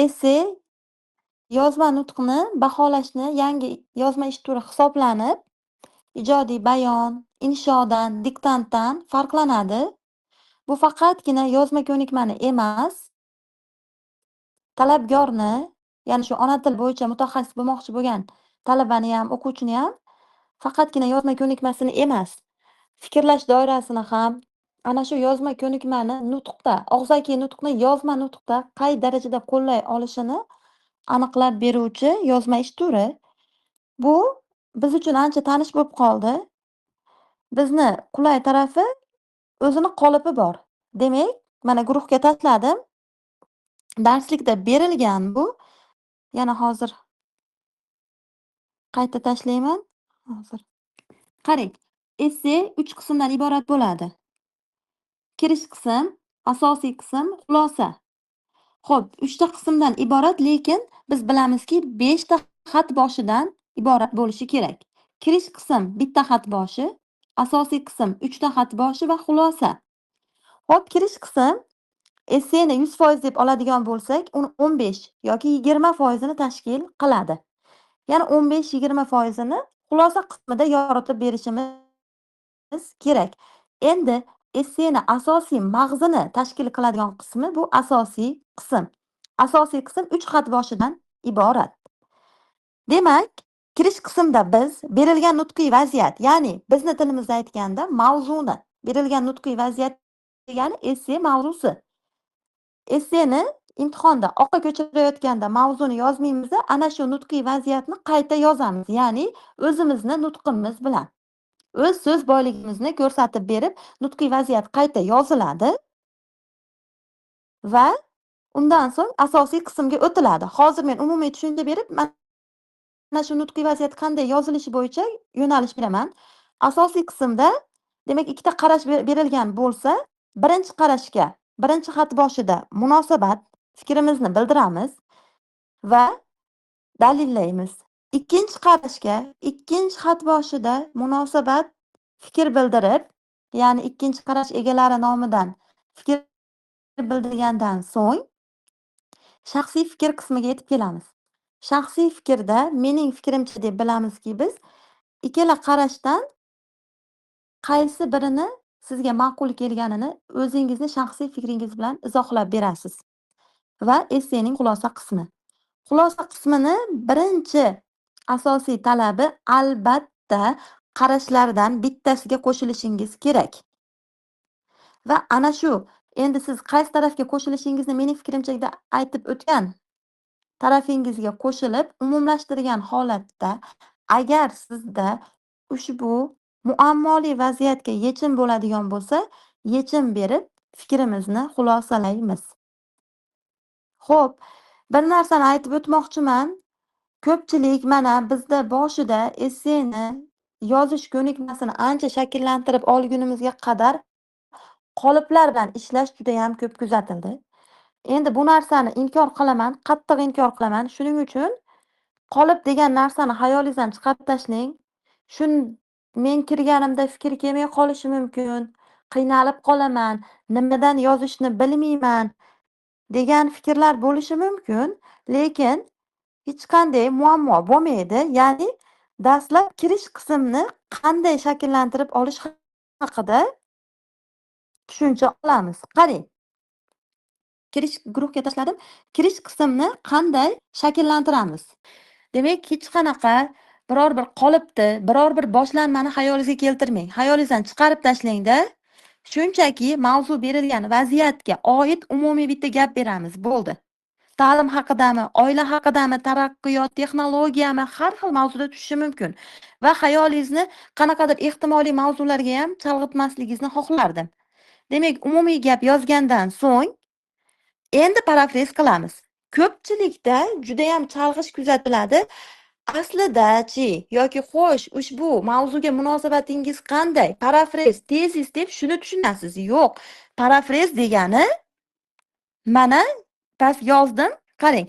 Essay yozma nutqni baholashni yangi yozma ish turi hisoblanib, ijodiy bayon, inshodan, diktantdan farqlanadi. Bu faqatgina yozma ko'nikmani emas, talabgorni, ya'ni shu ona til bo'yicha mutaxassis bo'lmoqchi bo'lgan talabani ham, o'quvchini ham faqatgina yozma ko'nikmasini emas, fikrlash doirasini ham ana shu yozma ko'nikmani nutqda, og'zaki nutqni yozma nutqda qay darajada qo'llay olishini aniqlab beruvchi yozma ish turi. Bu biz uchun ancha tanish bo'lib qoldi. Bizni qulay tarafi o'zini qolipi bor. Demak, mana guruhga tashladim. Darslikda berilgan bu. Yana hozir qayta tashlayman. Hozir. Qarang, essay 3 qismdan iborat bo'ladi. Kirish qism, asosiy qism, xulosa. Xo'p, 3 ta qismdan iborat, lekin biz bilamizki 5 ta xat boshidan iborat bo'lishi kerak. Kirish qism bitta xat boshi, asosiy qism 3 ta xat boshi va xulosa. Xo'p, kirish qism essayni 100% deb oladigan bo'lsak, uni 15 yoki 20% ni tashkil qiladi. Ya'ni 15-20% ni xulosa qismida yoritib berishimiz kerak. Endi essayni asosiy mag'zini tashkil qiladigan qismi bu asosiy qism. Asosiy qism 3 xat boshidan iborat. Demak, kirish qismda biz berilgan nutqiy vaziyat, ya'ni bizni tilimizda aytganda mavzuni, berilgan nutqiy vaziyat degani essay mavzusi. Essayni imtihonda oqqa ko'chirayotganda mavzuni yozmaymiz, ana shu nutqiy vaziyatni qayta yozamiz, ya'ni o'zimizni nutqimiz bilan. O'z so'z boyligimizni ko'rsatib berib, nutqiy vaziyat qayta yoziladi va undan so'ng asosiy qismga o'tiladi. Hozir men umumiy tushuncha berib, mana shu nutqiy vaziyat qanday yozilishi bo'yicha yo'nalish beraman. Asosiy qismda, demak, ikkita qarash berilgan bo'lsa, birinchi qarashga, birinchi xat boshida munosabat, fikrimizni bildiramiz va dalillaymiz. Ikkinchi qarashga, ikkinchi xat boshida munosabat, fikr bildirib, ya'ni ikkinchi qarash egalari nomidan fikr bildirgandan so'ng shaxsiy fikr qismiga yetib kelamiz. Shaxsiy fikrda mening fikrimcha deb bilamizki, biz ikkala qarashdan qaysi birini sizga ma'qul kelganini o'zingizni shaxsiy fikringiz bilan izohlab berasiz. Va essayning xulosa qismi. Xulosa qismini birinchi asosiy talabi albatta qarashlardan bittasiga qo'shilishingiz kerak. Va ana shu, endi siz qaysi tarafga qo'shilishingizni mening fikrimcha aytib o'tgan tarafingizga qo'shilib, umumlashtirgan holatda agar sizda ushbu muammoli vaziyatga yechim bo'ladigan bo'lsa, yechim berib fikrimizni xulosalaymiz. Xo'p, bir narsani aytib o'tmoqchiman. Ko'pchilik mana bizda boshida essayni yozish ko'nikmasini ancha shakllantirib olgunimizga qadar qoliplar bilan ishlash juda ham ko'p kuzatildi. Endi bu narsani inkor qilaman, qattiq inkor qilaman. Shuning uchun qolip degan narsani xayolingizdan chiqarib tashlang. Men kirganimda fikr kelmay qolishi mumkin, qiynalib qolaman, nimadan yozishni bilmayman degan fikrlar bo'lishi mumkin, lekin hech qanday muammo bo'lmaydi. Ya'ni dastlab kirish qismini qanday shakllantirib olish haqida tushuncha olamiz. Qarang. Guruhga tashladim. Kirish qismini qanday shakllantiramiz? Demak, hech qanaqa biror bir qolipni, biror bir boshlanmani xayolingizga keltirmang. Xayolingizdan chiqarib tashlang-da. Shunchaki mavzu berilgan vaziyatga oid umumiy bitta gap beramiz, bo'ldi. Ta'lim haqidami, oila haqidami, taraqqiyot, texnologiyami, har xil mavzuda tushishi mumkin. Va xayolingizni qanaqadir ehtimoliy mavzularga ham chalg'itmasligingizni xohlardim. Demak, umumiy gap yozgandan so'ng endi parafraz qilamiz. Ko'pchilikda juda ham chalg'ish kuzatiladi. Aslida-chi, yoki xo'sh, ushbu mavzuga munosabatingiz qanday? Parafraz, tezis deb shuni tushunasiz. Yo'q, parafraz degani mana past yozdim. Qarang.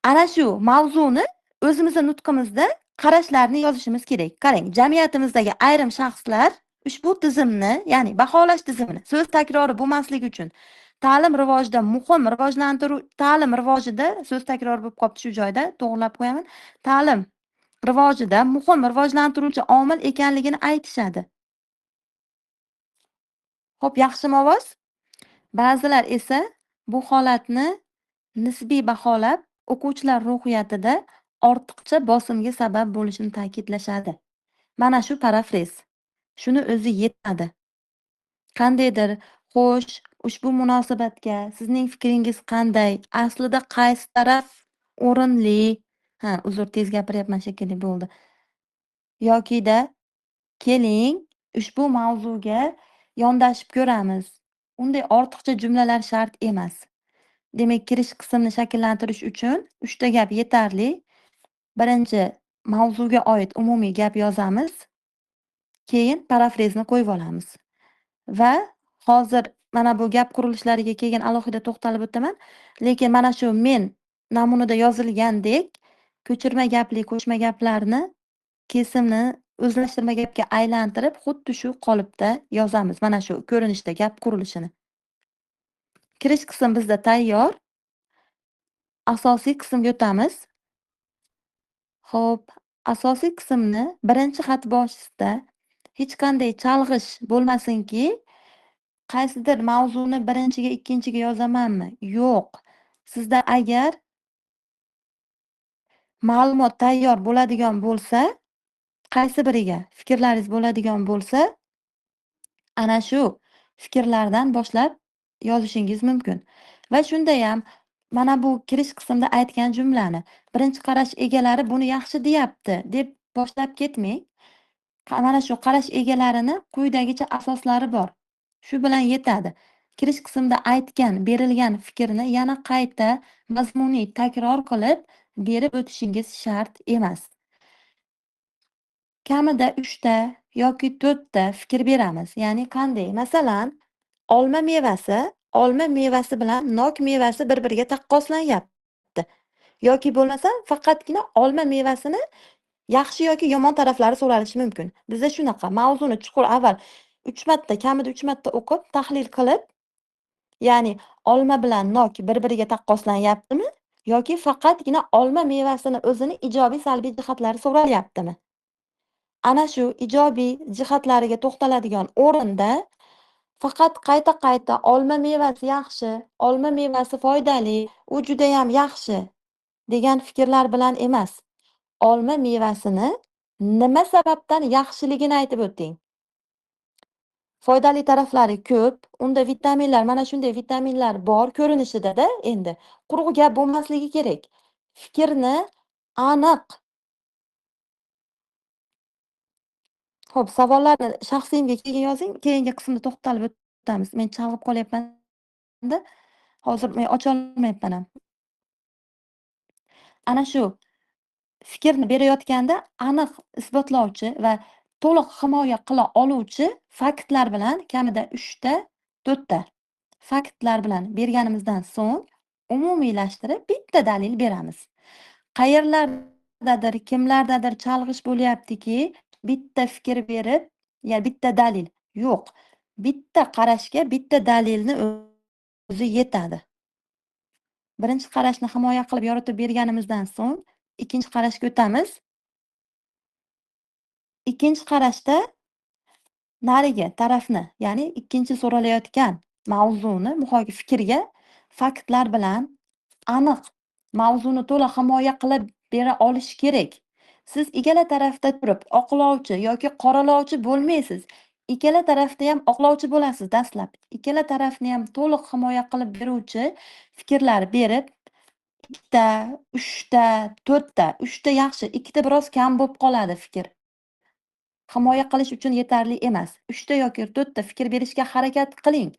Ana shu mavzuni o'zimizning nutqimizda qarashlarni yozishimiz kerak. Qarang, jamiyatimizdagi ayrim shaxslar ushbu tizimni, ya'ni baholash tizimini so'z takrori bo'lmasligi uchun ta'lim rivojida muhim ta'lim rivojida so'z takror bo'lib qolibdi shu joyda, to'g'rilab qo'yaman. Ta'lim rivojida muhim rivojlantiruvchi omil ekanligini aytishadi. Xo'p, yaxshimi ovoz? Ba'zilar esa bu holatni nisbiy baholab, o'quvchilar ruhiyatida ortiqcha bosimga sabab bo'lishini ta'kidlashadi. Mana shu parafrez. Shuni o'zi yetadi. Qandaydir, xo'sh, ushbu munosabatga sizning fikringiz qanday? Aslida qaysi taraf o'rinli? Uzr, tez gapiryapman shekilli bo'ldi. Yokida keling, ushbu mavzuga yondashib ko'ramiz. Unday ortiqcha jumlalar shart emas. Demak, kirish qismini shakllantirish uchun 3 ta gap yetarli. Birinchi, mavzuga oid umumiy gap yozamiz. Keyin parafrezni qo'yib olamiz. Va hozir mana bu gap qurilishlariga keyin alohida to'xtalib o'taman. Lekin mana shu men namunada yozilgandek ko'chirma gapli qo'shma gaplarni kesimni o'zlashtirma gapga aylantirib, xuddi shu qolipda yozamiz. Mana shu ko'rinishda gap qurilishini. Kirish qism bizda tayyor. Asosiy qismga o'tamiz. Xo'p, asosiy qismni birinchi xat boshida hech qanday chalg'ish bo'lmasinki, qaysidir mavzuni birinchiga, ikkinchiga yozamanmi? Yo'q. Sizda agar ma'lumot tayyor bo'ladigan bo'lsa, qaysi biriga fikrlaringiz bo'ladigan bo'lsa, ana shu fikrlardan boshlab yozishingiz mumkin. Va shunda ham mana bu kirish qismida aytgan jumlani birinchi qarash egalari buni yaxshi deyapti deb boshlab ketmang. Mana shu qarash egalarini quyidagicha asoslari bor. Shu bilan yetadi. Kirish qismida aytgan, berilgan fikrni yana qayta mazmuniy takror qilib berib o'tishingiz shart emas. Kamida 3 ta yoki 4 ta fikr beramiz. Ya'ni qanday? Masalan, olma mevasi bilan nok mevasi bir-biriga taqqoslanyapti. Yoki bo'lmasa faqatgina olma mevasini yaxshi yoki yomon taraflari so'ralishi mumkin. Bizda shunaqa mavzuni chuqur avval 3 marta, kamida 3 marta o'qib, tahlil qilib, ya'ni olma bilan nok bir-biriga taqqoslanyaptimi yoki faqatgina olma mevasini o'zini ijobiy salbiy jihatlari so'ralyaptimi? Ana shu ijobiy jihatlariga to'xtaladigan o'rinda faqat qayta-qayta olma mevasi yaxshi, olma mevasi foydali, u juda ham yaxshi degan fikrlar bilan emas. Olma mevasini nima sababdan yaxshiligini aytib o'ting. Foydali taraflari ko'p, unda vitaminlar, mana shunday vitaminlar bor ko'rinishida-da endi. Quruq gap bo'lmasligi kerak. Fikrni aniq. Xo'p, savollarni shaxsiyimga keyin yozing, keyingi qismda to'xtalib o'tamiz. Men chalg'ib qolyapman-da. Hozir men ocha olmayapman ham. Ana shu fikrni berayotganda aniq isbotlovchi va to'liq himoya qila oluvchi faktlar bilan kamida 3 ta, 4 ta faktlar bilan berganimizdan so'ng umumiylashtirib bitta dalil beramiz. Qayerlardadir, kimlardadir chalg'ish bo'lyaptiki, bitta fikr berib, ya bitta dalil. Yo'q. Bitta qarashga bitta dalilni o'zi yetadi. Birinchi qarashni himoya qilib yoritib berganimizdan so'ng ikkinchi qarashga o'tamiz. Ikkinchi qarashda narigi tarafni, ya'ni ikkinchi so'ralayotgan mavzuni, fikrga faktlar bilan aniq mavzuni to'la himoya qilib bera olish kerak. Siz ikkala tarafda turib oqlovchi yoki qoralovchi bo'lmaysiz. Ikkala tarafda ham oqlovchi bo'lasiz dastlab. Ikkala tarafni ham to'liq himoya qilib beruvchi fikrlar berib, 2 ta, 3 ta, 4 ta, 3 ta yaxshi, 2 ta biroz kam bo'lib qoladi fikr. Himoya qilish uchun yetarli emas. 3 ta yoki 4 ta fikr berishga harakat qiling.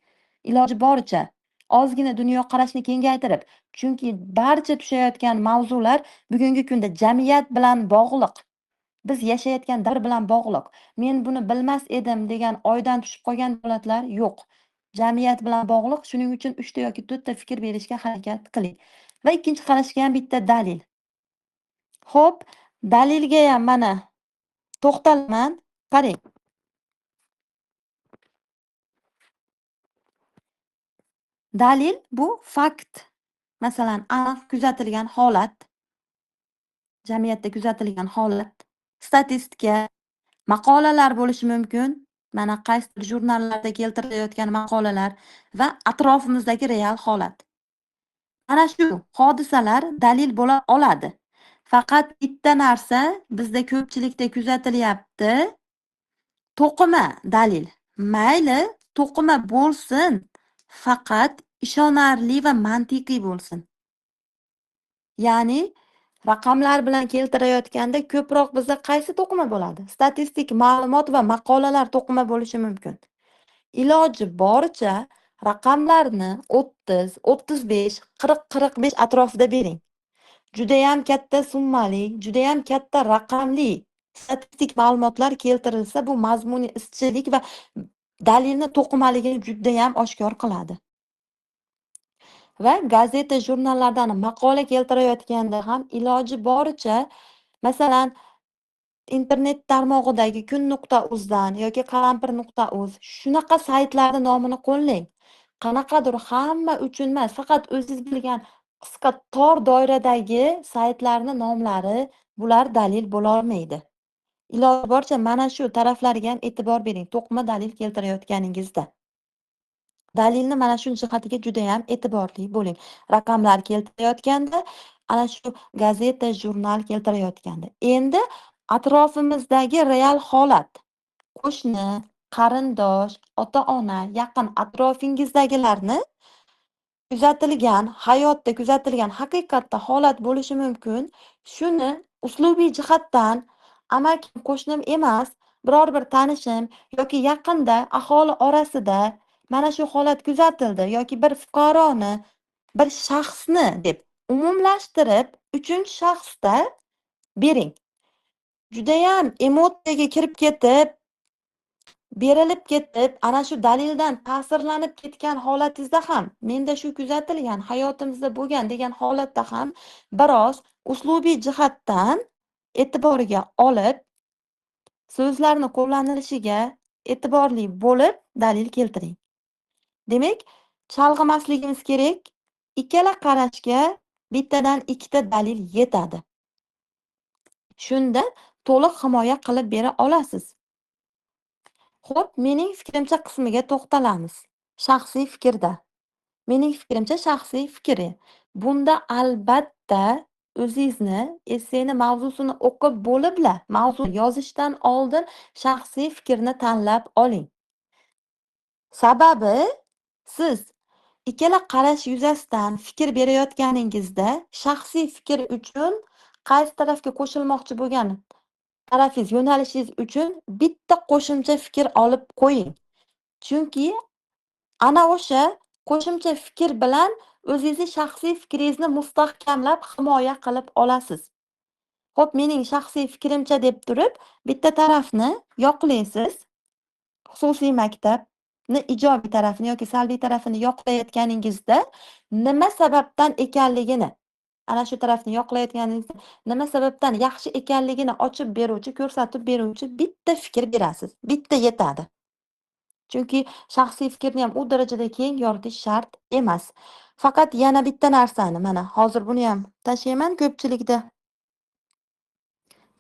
Iloji boricha ozgina dunyoqarashni kengaytirib, chunki barcha tushayotgan mavzular bugungi kunda jamiyat bilan bog'liq. Biz yashayotgan davr bilan bog'liq. Men buni bilmas edim degan oydan tushib qolgan holatlar yo'q. Jamiyat bilan bog'liq, shuning uchun 3 ta yoki 4 ta fikr berishga harakat qiling. Va ikkinchi qarashga ham bitta dalil. Xo'p, dalilga ham mana to'xtalaman. Qarang. Dalil bu fakt. Masalan, aniq kuzatilgan holat, jamiyatda kuzatilgan holat, statistika, maqolalar bo'lishi mumkin. Mana qaysidir jurnallarda keltirilayotgan maqolalar va atrofimizdagi real holat. Mana shu hodisalar dalil bo'la oladi. Faqat bitta narsa bizda ko'pchilikda kuzatilyapti. To'qima dalil. Mayli, to'qima bo'lsin, faqat ishonarli va mantiqiy bo'lsin. Ya'ni raqamlar bilan keltirayotganda ko'proq bizda qaysi to'qima bo'ladi? Statistik ma'lumot va maqolalar to'qima bo'lishi mumkin. Iloji boricha raqamlarni 30, 35, 40, 45 atrofida bering. Judayam katta summali, judayam katta raqamli statistik ma'lumotlar keltirilsa, bu mazmuniy izchillik va dalilni to'qimaligini judayam oshkor qiladi. Va gazeta, jurnallardan maqola keltirayotganda ham iloji boricha, masalan, internet tarmog'idagi kun.uzdan yoki qalampir.uz shunaqa saytlarni nomini qo'llang. Qanaqadir hamma uchun emas, faqat o'zingiz bilgan qisqa tor doiradagi saytlarni nomlari, bular dalil bo'la olmaydi. Iloji boricha mana shu taraflarga ham e'tibor bering, to'qima dalil keltirayotganingizda. Dalilni mana shu jihatiga judayam e'tiborli bo'ling. Raqamlar keltirayotganda, ana shu gazeta, jurnal keltirayotganda. Endi atrofimizdagi real holat, qo'shni, qarindosh, ota-ona, yaqin atrofingizdagilarni kuzatilgan, hayotda kuzatilgan haqiqatda holat bo'lishi mumkin. Shuni uslubiy jihatdan amakim, qo'shnim emas, biror bir tanishim yoki yaqinda aholi orasida mana shu holat kuzatildi yoki bir fuqaroni, bir shaxsni deb umumlashtirib, uchinchi shaxsda bering. Judayam emotsiyaga kirib ketib, berilib ketib, ana shu dalildan ta'sirlanib ketgan holatingizda ham, menda shu kuzatilgan, hayotimizda bo'lgan degan holatda ham biroz uslubiy jihatdan e'tiboriga olib, so'zlarni qo'llanilishiga e'tiborli bo'lib dalil keltiring. Demak, chalg'imasligimiz kerak. Ikkala qarashga bittadan ikkita dalil yetadi. Shunda to'liq himoya qilib bera olasiz. Xo'p, mening fikrimcha qismiga to'xtalamiz. Shaxsiy fikrda. Mening fikrimcha shaxsiy fikri. Bunda albatta o'zingizni, esseni mavzusini o'qib bo'libla, mavzu yozishdan oldin shaxsiy fikrni tanlab oling. Sababi siz ikkala qarash yuzasidan fikr berayotganingizda shaxsiy fikr uchun qaysi tarafga qo'shilmoqchi bo'lgan tarafingiz, yo'nalishingiz uchun bitta qo'shimcha fikr olib qo'ying. Chunki ana o'sha qo'shimcha fikr bilan o'zingizni shaxsiy fikringizni mustahkamlab himoya qilib olasiz. Xo'p, mening shaxsiy fikrimcha deb turib, bitta tarafni yoqlaysiz. Xususiy maktabni ijobiy tarafini yoki salbiy tarafini yoqlayotganingizda nima sababdan ekanligini, ana shu tarafni yoqlayotganingizda nima sababdan yaxshi ekanligini ochib beruvchi, ko'rsatib beruvchi bitta fikr berasiz. Bitta yetadi. Chunki shaxsiy fikrni ham u darajada keng yoritish shart emas. Faqat yana bitta narsani, mana hozir buni ham tashlayman, ko'pchilikda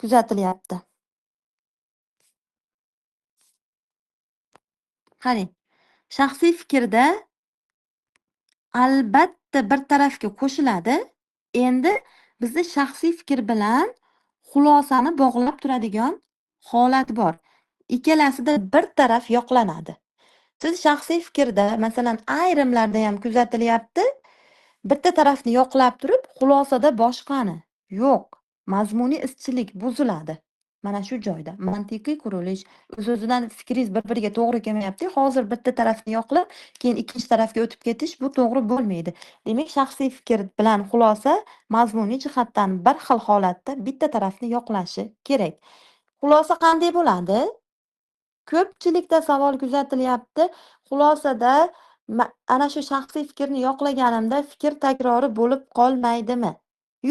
kuzatilyapti. Qarang, shaxsiy fikrda albatta bir tarafga qo'shiladi. Endi bizda shaxsiy fikr bilan xulosani bog'lab turadigan holat bor. Ikkalasida bir taraf yoqlanadi. Siz shaxsiy fikrda, masalan, ayrimlarda ham kuzatilyapti, bitta tarafni yoqlab turib, xulosada boshqani. Yo'q, mazmuniy izchillik buziladi. Mana shu joyda mantiqiy qurilish, o'z-o'zidan fikringiz bir-biriga to'g'ri kelmayapti. Hozir bitta tarafni yoqlab, keyin ikkinchi tarafga o'tib ketish bu to'g'ri bo'lmaydi. Demak, shaxsiy fikr bilan xulosa mazmuniy jihatdan bir xil holatda bitta tarafni yoqlashi kerak. Xulosa qanday bo'ladi? Ko'pchilikda savol kuzatilyapti. Xulosada ana shu shaxsiy fikrni yoqlaganimda fikr takrori bo'lib qolmaydimi?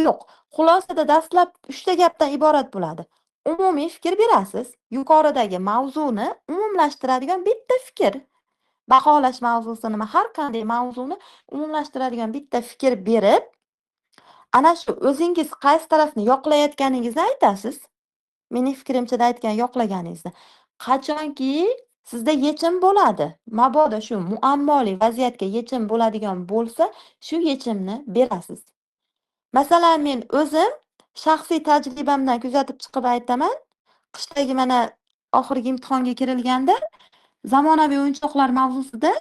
Yo'q. Xulosada dastlab 3 ta gapdan iborat bo'ladi. Umumiy fikr berasiz. Yuqoridagi mavzuni umumlashtiradigan bitta fikr. baholash mavzusi nima, har qanday mavzuni umumlashtiradigan bitta fikr berib, ana shu o'zingiz qaysi tarafni yoqlayotganingizni aytasiz. Mening fikrimchada aytgan yoqlaganingizni. Qachonki sizda yechim bo'ladi, mabodo shu muammoli vaziyatga yechim bo'ladigan bo'lsa, shu yechimni berasiz. Masalan, men o'zim shaxsiy tajribamdan kuzatib chiqib aytaman. Qishdagi mana oxirgi imtihonga kirilganda zamonaviy o'yinchoqlar mavzusida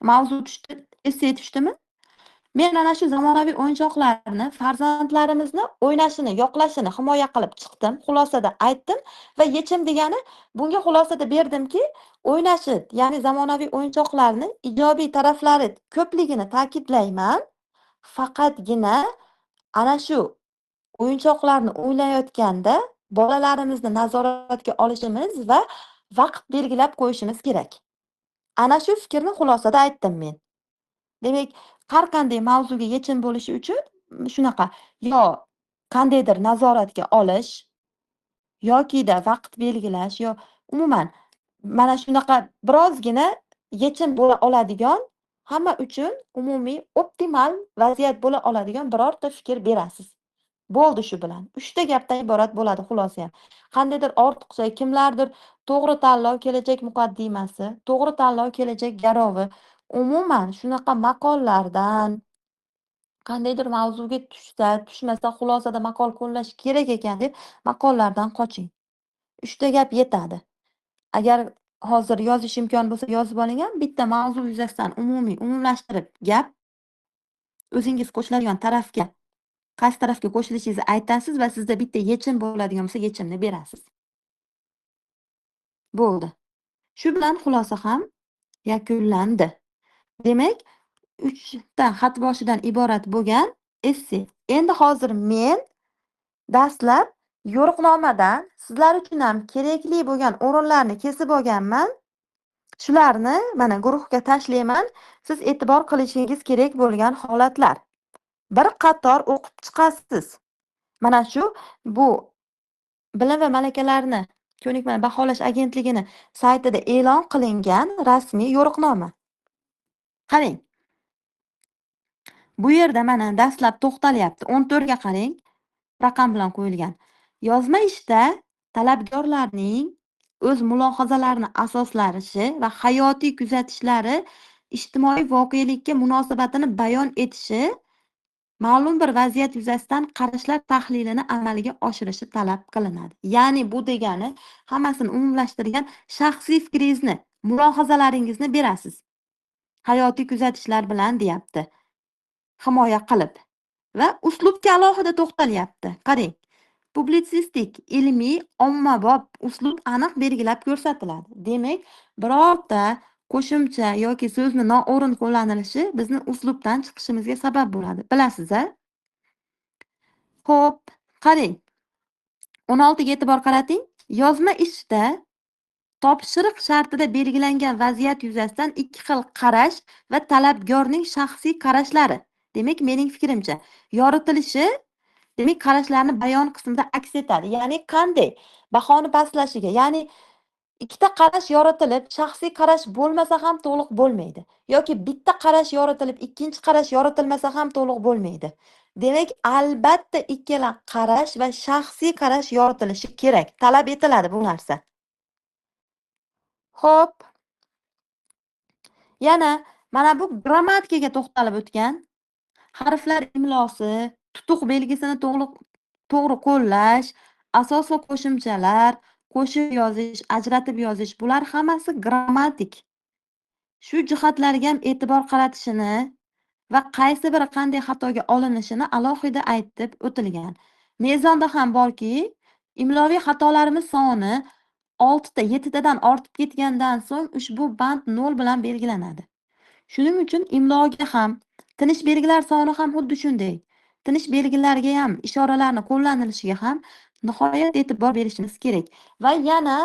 mavzu tushdi, esse tushdimi? Men ana shu zamonaviy o'yinchoqlarni farzandlarimizni o'ynashini, yoqlashini himoya qilib chiqdim. Xulosada aytdim va yechim degani bunga xulosada berdimki, o'ynashi, ya'ni zamonaviy o'yinchoqlarni ijobiy taraflari ko'pligini ta'kidlayman. Faqatgina ana shu o'yinchoqlarni o'ynayotganda bolalarimizni nazoratga olishimiz va vaqt belgilab qo'yishimiz kerak. Ana shu fikrni xulosada aytdim men. Demak, har qanday mavzuga yechim bo'lishi uchun shunaqa yo qandaydir nazoratga olish yokida vaqt belgilash yo umuman mana shunaqa birozgina yechim bo'la oladigan, hamma uchun umumiy optimal vaziyat bo'la oladigan birorta fikr berasiz. Bo'ldi shu bilan. 3 ta gapdan iborat bo'ladi xulosa ham. Qandaydir ortiqcha kimlardir to'g'ri tanlov kelajak muqaddimasi, to'g'ri tanlov kelajak garovi. Umuman shunaqa maqollardan qandaydir mavzuga tushsa, tushmasa xulosada maqol qo'llash kerak ekan deb maqollardan qoching. 3 ta gap yetadi. Agar hozir yozish imkoni bo'lsa yozib oling ham, bitta mavzu yuzasidan umumiy, umumlashtirib gap o'zingiz qo'shiladigan tarafga qaysi tarafga qo'shilishingizni aytasiz va sizda bitta yechim bo'ladigan bo'lsa, yechimni berasiz. Bo'ldi. Shu bilan xulosa ham yakunlandi. Demak, 3 ta xat boshidan iborat bo'lgan esse. Endi hozir men dastlab yo'riqnomadan sizlar uchun ham kerakli bo'lgan o'rinlarni kesib olganman. Shularni mana guruhga tashlayman. Siz e'tibor qilishingiz kerak bo'lgan holatlar. Bir qator o'qib chiqasiz. Mana shu bu Bilim va malakalarni ko'nikma baholash agentligini saytida e'lon qilingan rasmiy yo'riqnoma. Qarang. Bu yerda mana dastlab to'xtalyapti. 14 ga qarang. Raqam bilan qo'yilgan. Yozma ishda talabgorlarning o'z mulohazalarini asoslarishi va hayotiy kuzatishlari ijtimoiy voqelikka munosabatini bayon etishi ma'lum bir vaziyat yuzasidan qarashlar tahlilini amalga oshirishi talab qilinadi. Ya'ni bu degani hammasini umumlashtirgan shaxsiy fikringizni, mulohazalaringizni berasiz. Hayotiy kuzatishlar bilan deyapti. Himoya qilib va uslubga alohida to'xtalyapti. Qarang. Publitsistik, ilmiy, ommabop uslub aniq belgilab ko'rsatiladi. Demak, birorta qo'shimcha yoki so'zni noo'rin qo'llanilishi bizni uslubdan chiqishimizga sabab bo'ladi. Bilasiz-a? Xo'p, qarang. 16 ga e'tibor qarating. Yozma ishda topshiriq shartida belgilangan vaziyat yuzasidan ikki xil qarash va talabgorning shaxsiy qarashlari. Demak, mening fikrimcha, yoritilishi demak qarashlarni bayon qismida aks etadi. Ya'ni qanday? Bahoni pastlashiga, ya'ni ikkita qarash yoritilib, shaxsiy qarash bo'lmasa ham to'liq bo'lmaydi. Yoki bitta qarash yoritilib, ikkinchi qarash yoritilmasa ham to'liq bo'lmaydi. Demak, albatta ikkala qarash va shaxsiy qarash yoritilishi kerak. Talab etiladi bu narsa. Xo'p. Yana mana bu grammatikaga to'xtalib o'tgan. Harflar imlosi, tutuq belgisini to'g'ri qo'llash, asos va qo'shimchalar, qo'shib yozish, ajratib yozish, bular hammasi grammatik. Shu jihatlarga ham e'tibor qaratishini va qaysi biri qanday xatoga olinishini alohida aytib o'tilgan. Mezonda ham borki, imloviy xatolarimiz soni 6 ta, 7 tadan ortib ketgandan so'ng ushbu band 0 bilan belgilanadi. Shuning uchun imloga ham, tinish belgilar soni ham xuddi shunday. Tinish belgilariga ham, ishoralarni qo'llanilishiga ham nihoyat e'tibor berishimiz kerak. Va yana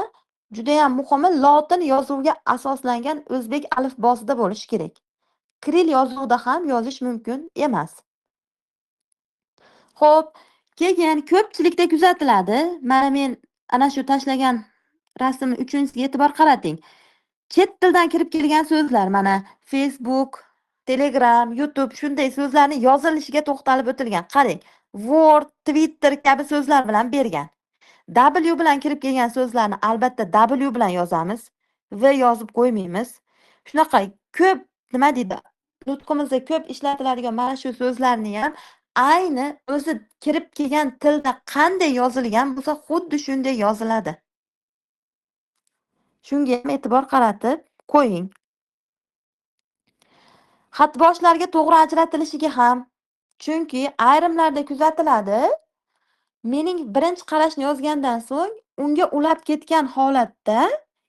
juda ham muhimi lotin yozuviga asoslangan o'zbek alifbosida bo'lishi kerak. Kiril yozuvida ham yozish mumkin emas. Xo'p, keyin ko'pchilikda kuzatiladi. Mana men ana shu tashlagan rasmni 3-ga e'tibor qarating. Chet tildan kirib kelgan so'zlar mana Facebook, Telegram, YouTube shunday so'zlarning yozilishiga to'xtalib o'tilgan. Qarang, Word, Twitter kabi so'zlar bilan bergan. W bilan kirib kelgan so'zlarni albatta W bilan yozamiz. V yozib qo'ymaymiz. Shunaqa ko'p nima deydi? Nutqimizda ko'p ishlatiladigan mana shu so'zlarni ham ayni o'zi kirib kelgan tilda qanday yozilgan bo'lsa, xuddi shunday yoziladi. Shunga ham e'tibor qaratib qo'ying. Xatboshlarga to'g'ri ajratilishiga ham. Chunki ayrimlarda kuzatiladi, mening birinchi qarashni yozgandan so'ng unga ulab ketgan holatda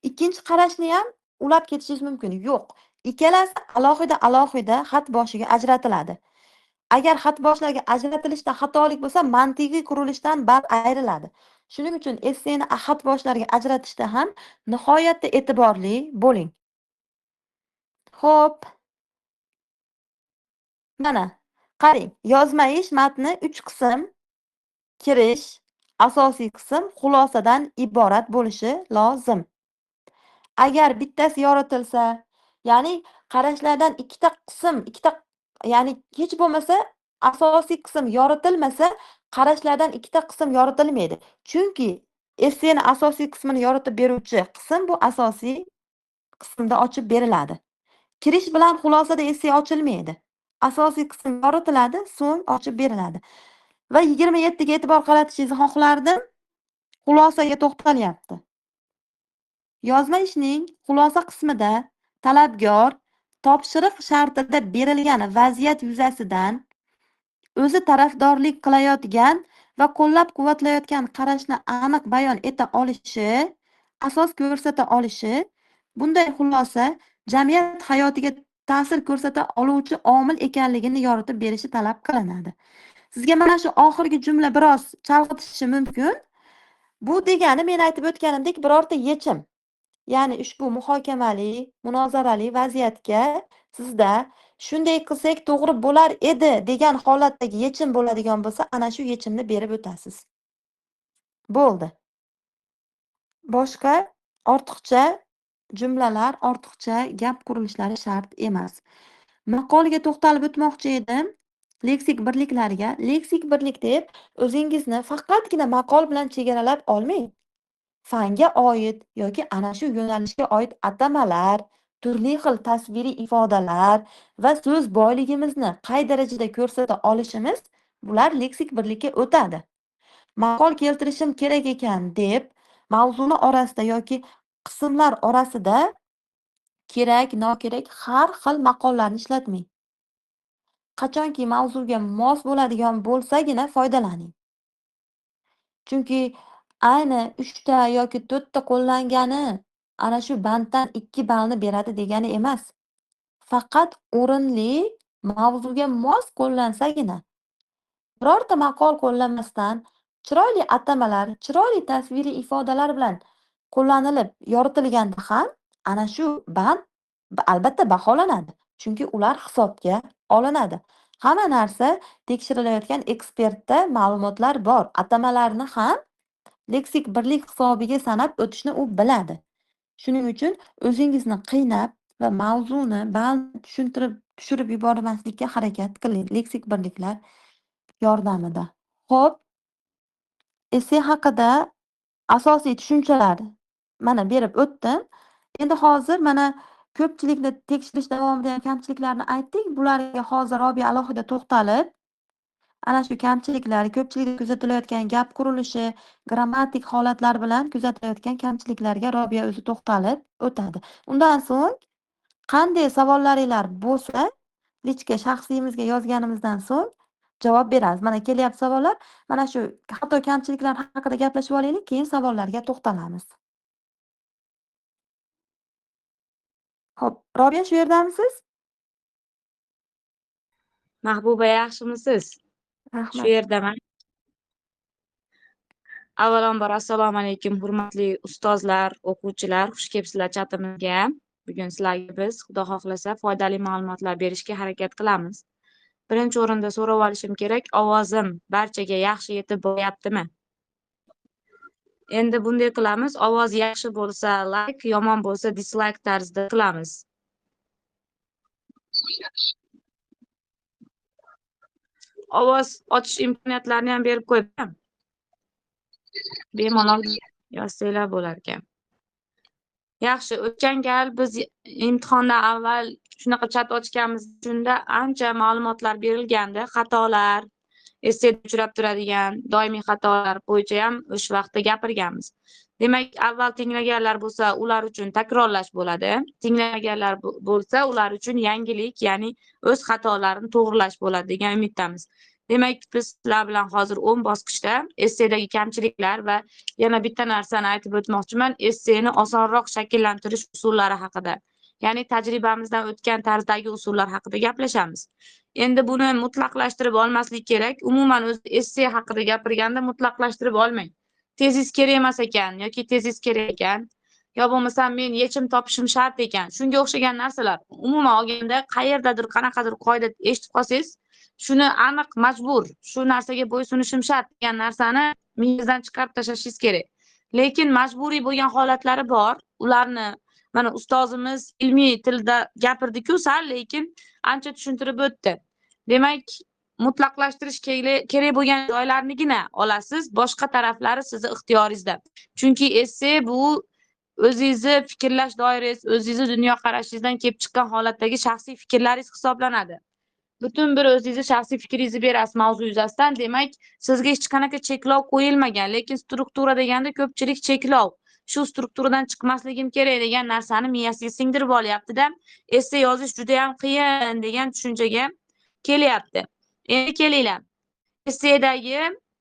ikkinchi qarashni ham ulab ketishingiz mumkin. Yo'q, ikkalasi alohida xat boshiga ajratiladi. Agar xat boshlarga ajratilishda xatolik bo'lsa, mantiqiy qurilishdan bab ayriladi. Shuning uchun esseni xat boshlariga ajratishda ham nihoyatda e'tiborli bo'ling. Xo'p, mana qarang, yozma ish matni 3 qism: kirish, asosiy qism, xulosadan iborat bo'lishi lozim. Agar bittasi yoritilsa, ya'ni qarashlardan ikkita qism, ya'ni hech bo'lmasa asosiy qism yoritilmasa, qarashlardan ikkita qism yoritilmaydi. Chunki esseni asosiy qismini yoritib beruvchi qism bu asosiy qismda ochib beriladi. Kirish bilan xulosada esse ochilmaydi. Asosiy qism yoritiladi, so'ng ochib beriladi. Va 27 ga e'tibor qaratishingizni xohlardim. Xulosaga to'xtalyapti. Yozma ishning xulosa qismida talabgor topshiriq shartida berilgan vaziyat yuzasidan o'zi tarafdorlik qilayotgan va qo'llab-quvvatlayotgan qarashni aniq bayon eta olishi, asos ko'rsata olishi, bunday xulosa jamiyat hayotiga ta'sir ko'rsata oluvchi omil ekanligini yoritib berishi talab qilinadi. Sizga mana shu oxirgi jumla biroz chalg'itishi mumkin. Bu degani men aytib o'tganimdek birorta yechim. Ya'ni ushbu muhokamali, munozarali vaziyatga sizda shunday qilsak to'g'ri bo'lar edi degan holatdagi yechim bo'ladigan bo'lsa, ana shu yechimni berib o'tasiz. Bo'ldi. Boshqa ortiqcha jumlalar, ortiqcha gap qurilishlari shart emas. Maqolga to'xtalib o'tmoqchi edim. Leksik birliklariga. Leksik birlik deb o'zingizni faqatgina maqol bilan chegaralab olmang. Fanga oid yoki ana shu yo'nalishga oid atamalar, turli xil tasviriy ifodalar va so'z boyligimizni qay darajada ko'rsata olishimiz bular leksik birlikka o'tadi. Maqol keltirishim kerak ekan deb mavzuni orasida yoki qismlar orasida kerak, nokerak har xil maqollarni ishlatmang. Qachonki mavzuga mos bo'ladigan bo'lsagina foydalaning. Chunki ayni 3 ta yoki 4 ta qo'llangani ana shu banddan 2 ballni beradi degani emas. Faqat o'rinli, mavzuga mos qo'llansagina. Birorta maqol qo'llanmasdan chiroyli atamalar, chiroyli tasviriy ifodalar bilan qo'llanilib yoritilganda ham ana shu band albatta baholanadi. Chunki ular hisobga olinadi. Hamma narsa tekshirilayotgan ekspertda ma'lumotlar bor. Atamalarni ham leksik birlik hisobiga sanab o'tishni u biladi. Shuning uchun o'zingizni qiynab va mavzuni tushirib yubormaslikka harakat qiling leksik birliklar yordamida. Xo'p, esse haqida asosiy tushunchalar mana berib o'tdim. Endi hozir mana ko'pchilikni tekshirish davomida ham kamchiliklarni aytdik. Bularga hozir Robiya alohida to'xtalib, ana shu kamchiliklar, ko'pchilikda kuzatilayotgan gap qurilishi, grammatik holatlar bilan kuzatilayotgan kamchiliklarga Robiya o'zi to'xtalib o'tadi. Undan so'ng qanday savollaringlar bo'lsa, lichka shaxsiyimizga yozganimizdan so'ng javob beramiz. Mana kelyapti savollar. Mana shu hatto kamchiliklar haqida gaplashib olaylik, keyin savollarga to'xtalamiz. Xo'p, Robiya shu yerdamisiz? Mahbuba, yaxshimisiz? Shu Rahmat. yerdaman. Avvalambor assalomu alaykum hurmatli ustozlar, o'quvchilar, xush kelibsizlar chatimizga. Bugun sizlarga biz Xudo xohlasa foydali ma'lumotlar berishga harakat qilamiz. Birinchi o'rinda so'rab olishim kerak, ovozim barchaga yaxshi yetib boryaptimi? Endi bunday qilamiz. Ovoz yaxshi bo'lsa like, yomon bo'lsa dislike tarzida qilamiz. Ovoz ochish imkoniyatlarini ham berib qo'ydim. Bemalol yozsanglar bo'lar ekan. Yaxshi, o'tgan gal biz imtihondan avval shunaqa chat ochganmiz. Shunda ancha ma'lumotlar berilgandi, xatolar, esseda uchrab turadigan doimiy xatolar bo'yicha ham o'sha vaqtda gapirganmiz. Demak, avval tinglaganlar bo'lsa, ular uchun takrorlash bo'ladi. Tinglamaganlar bo'lsa, ular uchun yangilik, ya'ni o'z xatolarini to'g'rilash bo'ladi degan umiddamiz. Demak, biz sizlar bilan hozir 10 bosqichda essedagi kamchiliklar va yana bitta narsani aytib o'tmoqchiman. Esseni osonroq shakllantirish usullari haqida. Ya'ni tajribamizdan o'tgan tarzdagi usullar haqida gaplashamiz. Endi buni mutlaqlashtirib olmaslik kerak. Umuman o'zi esse haqida gapirganda mutlaqlashtirib olmang. Tezis kerak emas ekan yoki tezis kerak ekan, yo bo'lmasam men yechim topishim shart ekan. Shunga o'xshagan narsalar. Umuman olganda qayerdadir qanaqadir qoida eshitib qolsangiz, shuni aniq majbur, shu narsaga bo'ysunishim shart degan narsani mingizdan chiqarib tashlashingiz kerak. Lekin majburiy bo'lgan holatlari bor. Ularni mana ustozimiz ilmiy tilda gapirdi-ku, lekin ancha tushuntirib o'tdi. Demak, mutlaqlashtirish kerak bo'lgan joylarnigina olasiz, boshqa taraflari sizni ixtiyoringizda. Chunki esse bu o'zingizni fikrlash doirangiz, o'zingizni dunyoqarashingizdan kelib chiqqan holatdagi shaxsiy fikrlaringiz hisoblanadi. Butun bir o'zingizni shaxsiy fikringizni berasiz mavzu yuzasidan. Demak, sizga hech qanaqa cheklov qo'yilmagan, lekin struktura deganda ko'pchilik cheklov. Shu strukturadan chiqmasligim kerak degan narsani miyasiga singdirib olyapti-da, esse yozish juda ham qiyin degan tushunchaga kelyapti. Endi kelinglar. Essedagi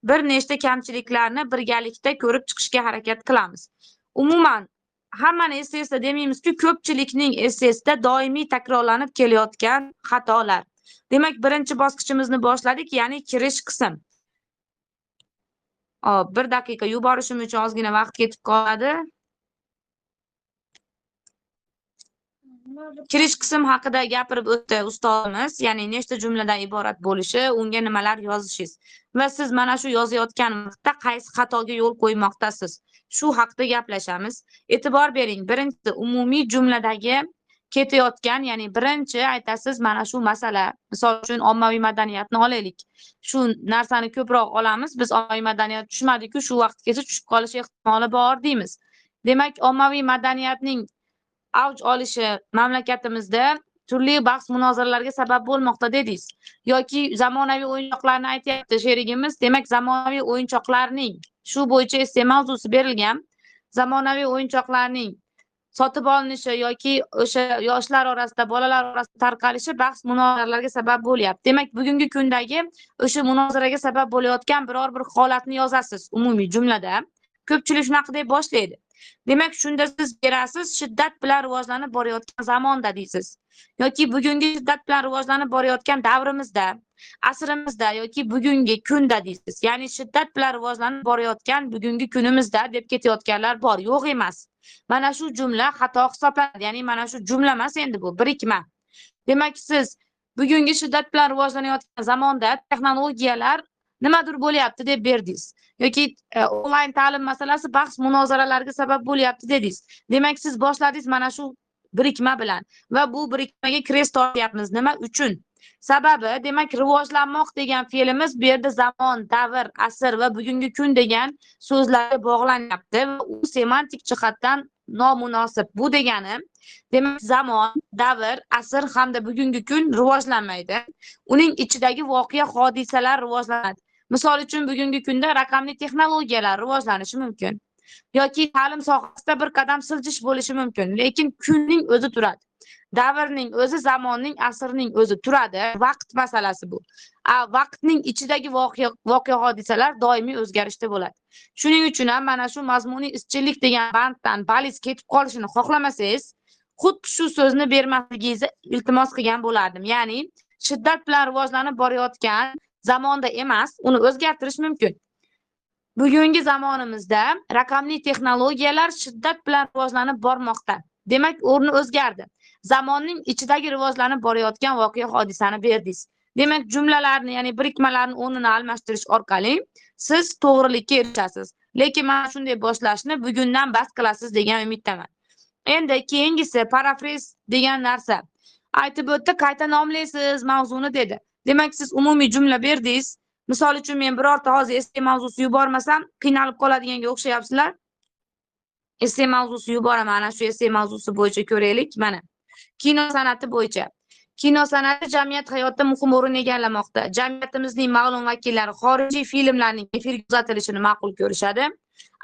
bir nechta kamchiliklarni birgalikda ko'rib chiqishga harakat qilamiz. Umuman hammani essesida demaymiz-ku, ko'pchilikning essesida doimiy takrorlanib kelayotgan xatolar. Demak, birinchi bosqichimizni boshladik, ya'ni kirish qism. Hop, 1 daqiqa yuborishim uchun ozgina vaqt ketib qoladi. Kirish qism haqida gapirib o'tdi ustozimiz, ya'ni nechta jumladan iborat bo'lishi, unga nimalar yozishingiz va siz mana shu yozayotgan vaqtda qaysi xatoga yo'l qo'ymoqdasiz. Shu haqida gaplashamiz. E'tibor bering. Birinchi umumiy jumladagi ketayotgan, ya'ni birinchi aytasiz mana shu masala. Misol uchun ommaviy madaniyatni olaylik. Shu narsani ko'proq olamiz. Biz ommaviy madaniyat tushmadi-ku, shu vaqtgacha tushib qolish ehtimoli bor deymiz. Demak, ommaviy madaniyatning avj olishi mamlakatimizda turli bahs munozaralarga sabab bo'lmoqda dedingiz. Yoki zamonaviy o'yinchoqlarni aytyapti sherigimiz. Demak, zamonaviy o'yinchoqlarning shu bo'yicha esse mavzusi berilgan. Zamonaviy o'yinchoqlarning sotib olinishi yoki o'sha yoshlar orasida, bolalar orasida tarqalishi bahs munozaralarga sabab bo'lyapti. Demak, bugungi kundagi o'sha munozaraga sabab bo'layotgan biror bir holatni yozasiz umumiy jumlada. Ko'pchilik shunaqa deb boshlaydi. Demak, shunda siz berasiz, shiddat bilan rivojlanib borayotgan zamonda deysiz. Yoki bugungi shiddat bilan rivojlanib borayotgan davrimizda, asrimizda yoki bugungi kunda deysiz. Ya'ni shiddat bilan rivojlanib borayotgan bugungi kunimizda deb ketayotganlar bor, yo'q emas. Mana shu jumla xato hisoblanadi. Ya'ni mana shu jumla emas endi bu, birikma. Demak, siz bugungi shiddat bilan rivojlanayotgan zamonda texnologiyalar nimadir bo'lyapti deb berdingiz. Yoki onlayn ta'lim masalasi bahs munozaralarga sabab bo'lyapti dedingiz. Demak, siz boshladingiz mana shu birikma bilan va bu birikmaga kres tortyapmiz. Nima uchun? Sababi, demak, rivojlanmoq degan fe'limiz bu yerda zamon, davr, asr va bugungi kun degan so'zlarga bog'lanyapti va u semantik jihatdan nomunosib. Bu degani, demak, zamon, davr, asr hamda bugungi kun rivojlanmaydi. Uning ichidagi voqea, hodisalar rivojlanadi. Misol uchun bugungi kunda raqamli texnologiyalar rivojlanishi mumkin. Yoki ta'lim sohasida bir qadam siljish bo'lishi mumkin, lekin kunning o'zi turadi. Davrning o'zi, zamonning, asrning o'zi turadi. Vaqt masalasi bu. Vaqtning ichidagi voqea hodisalar doimiy o'zgarishda bo'ladi. Shuning uchun ham mana shu mazmuniy izchillik degan banddan baliz ketib qolishini xohlamasangiz, xuddi shu so'zni bermasligingizni iltimos qilgan bo'lardim. Ya'ni shiddat bilan rivojlanib borayotgan zamonda emas, uni o'zgartirish mumkin. Bugungi zamonimizda raqamli texnologiyalar shiddat bilan rivojlanib bormoqda. Demak, o'rni o'zgardi. Zamonning ichidagi rivojlanib borayotgan voqea hodisani berdingiz. Demak, jumlalarni, ya'ni birikmalarni o'rnini almashtirish orqali siz to'g'rilikka erishasiz. Lekin mana shunday boshlashni bugundan bas qilasiz degan umiddaman. Endi keyingisi parafrez degan narsa. Aytib o'tdi, qayta nomlaysiz mavzuni dedi. Demak, siz umumiy jumla berdingiz. Misol uchun men birorta hozir essay mavzusi yubormasam, qiynalib qoladiganga o'xshayapsizlar. Essay mavzusi yuboraman, ana shu essay mavzusi bo'yicha ko'raylik. Mana kino san'ati bo'yicha. Kino san'ati jamiyat hayotida muhim o'rin egallamoqda. Jamiyatimizning ma'lum vakillari xorijiy filmlarning efirga uzatilishini ma'qul ko'rishadi.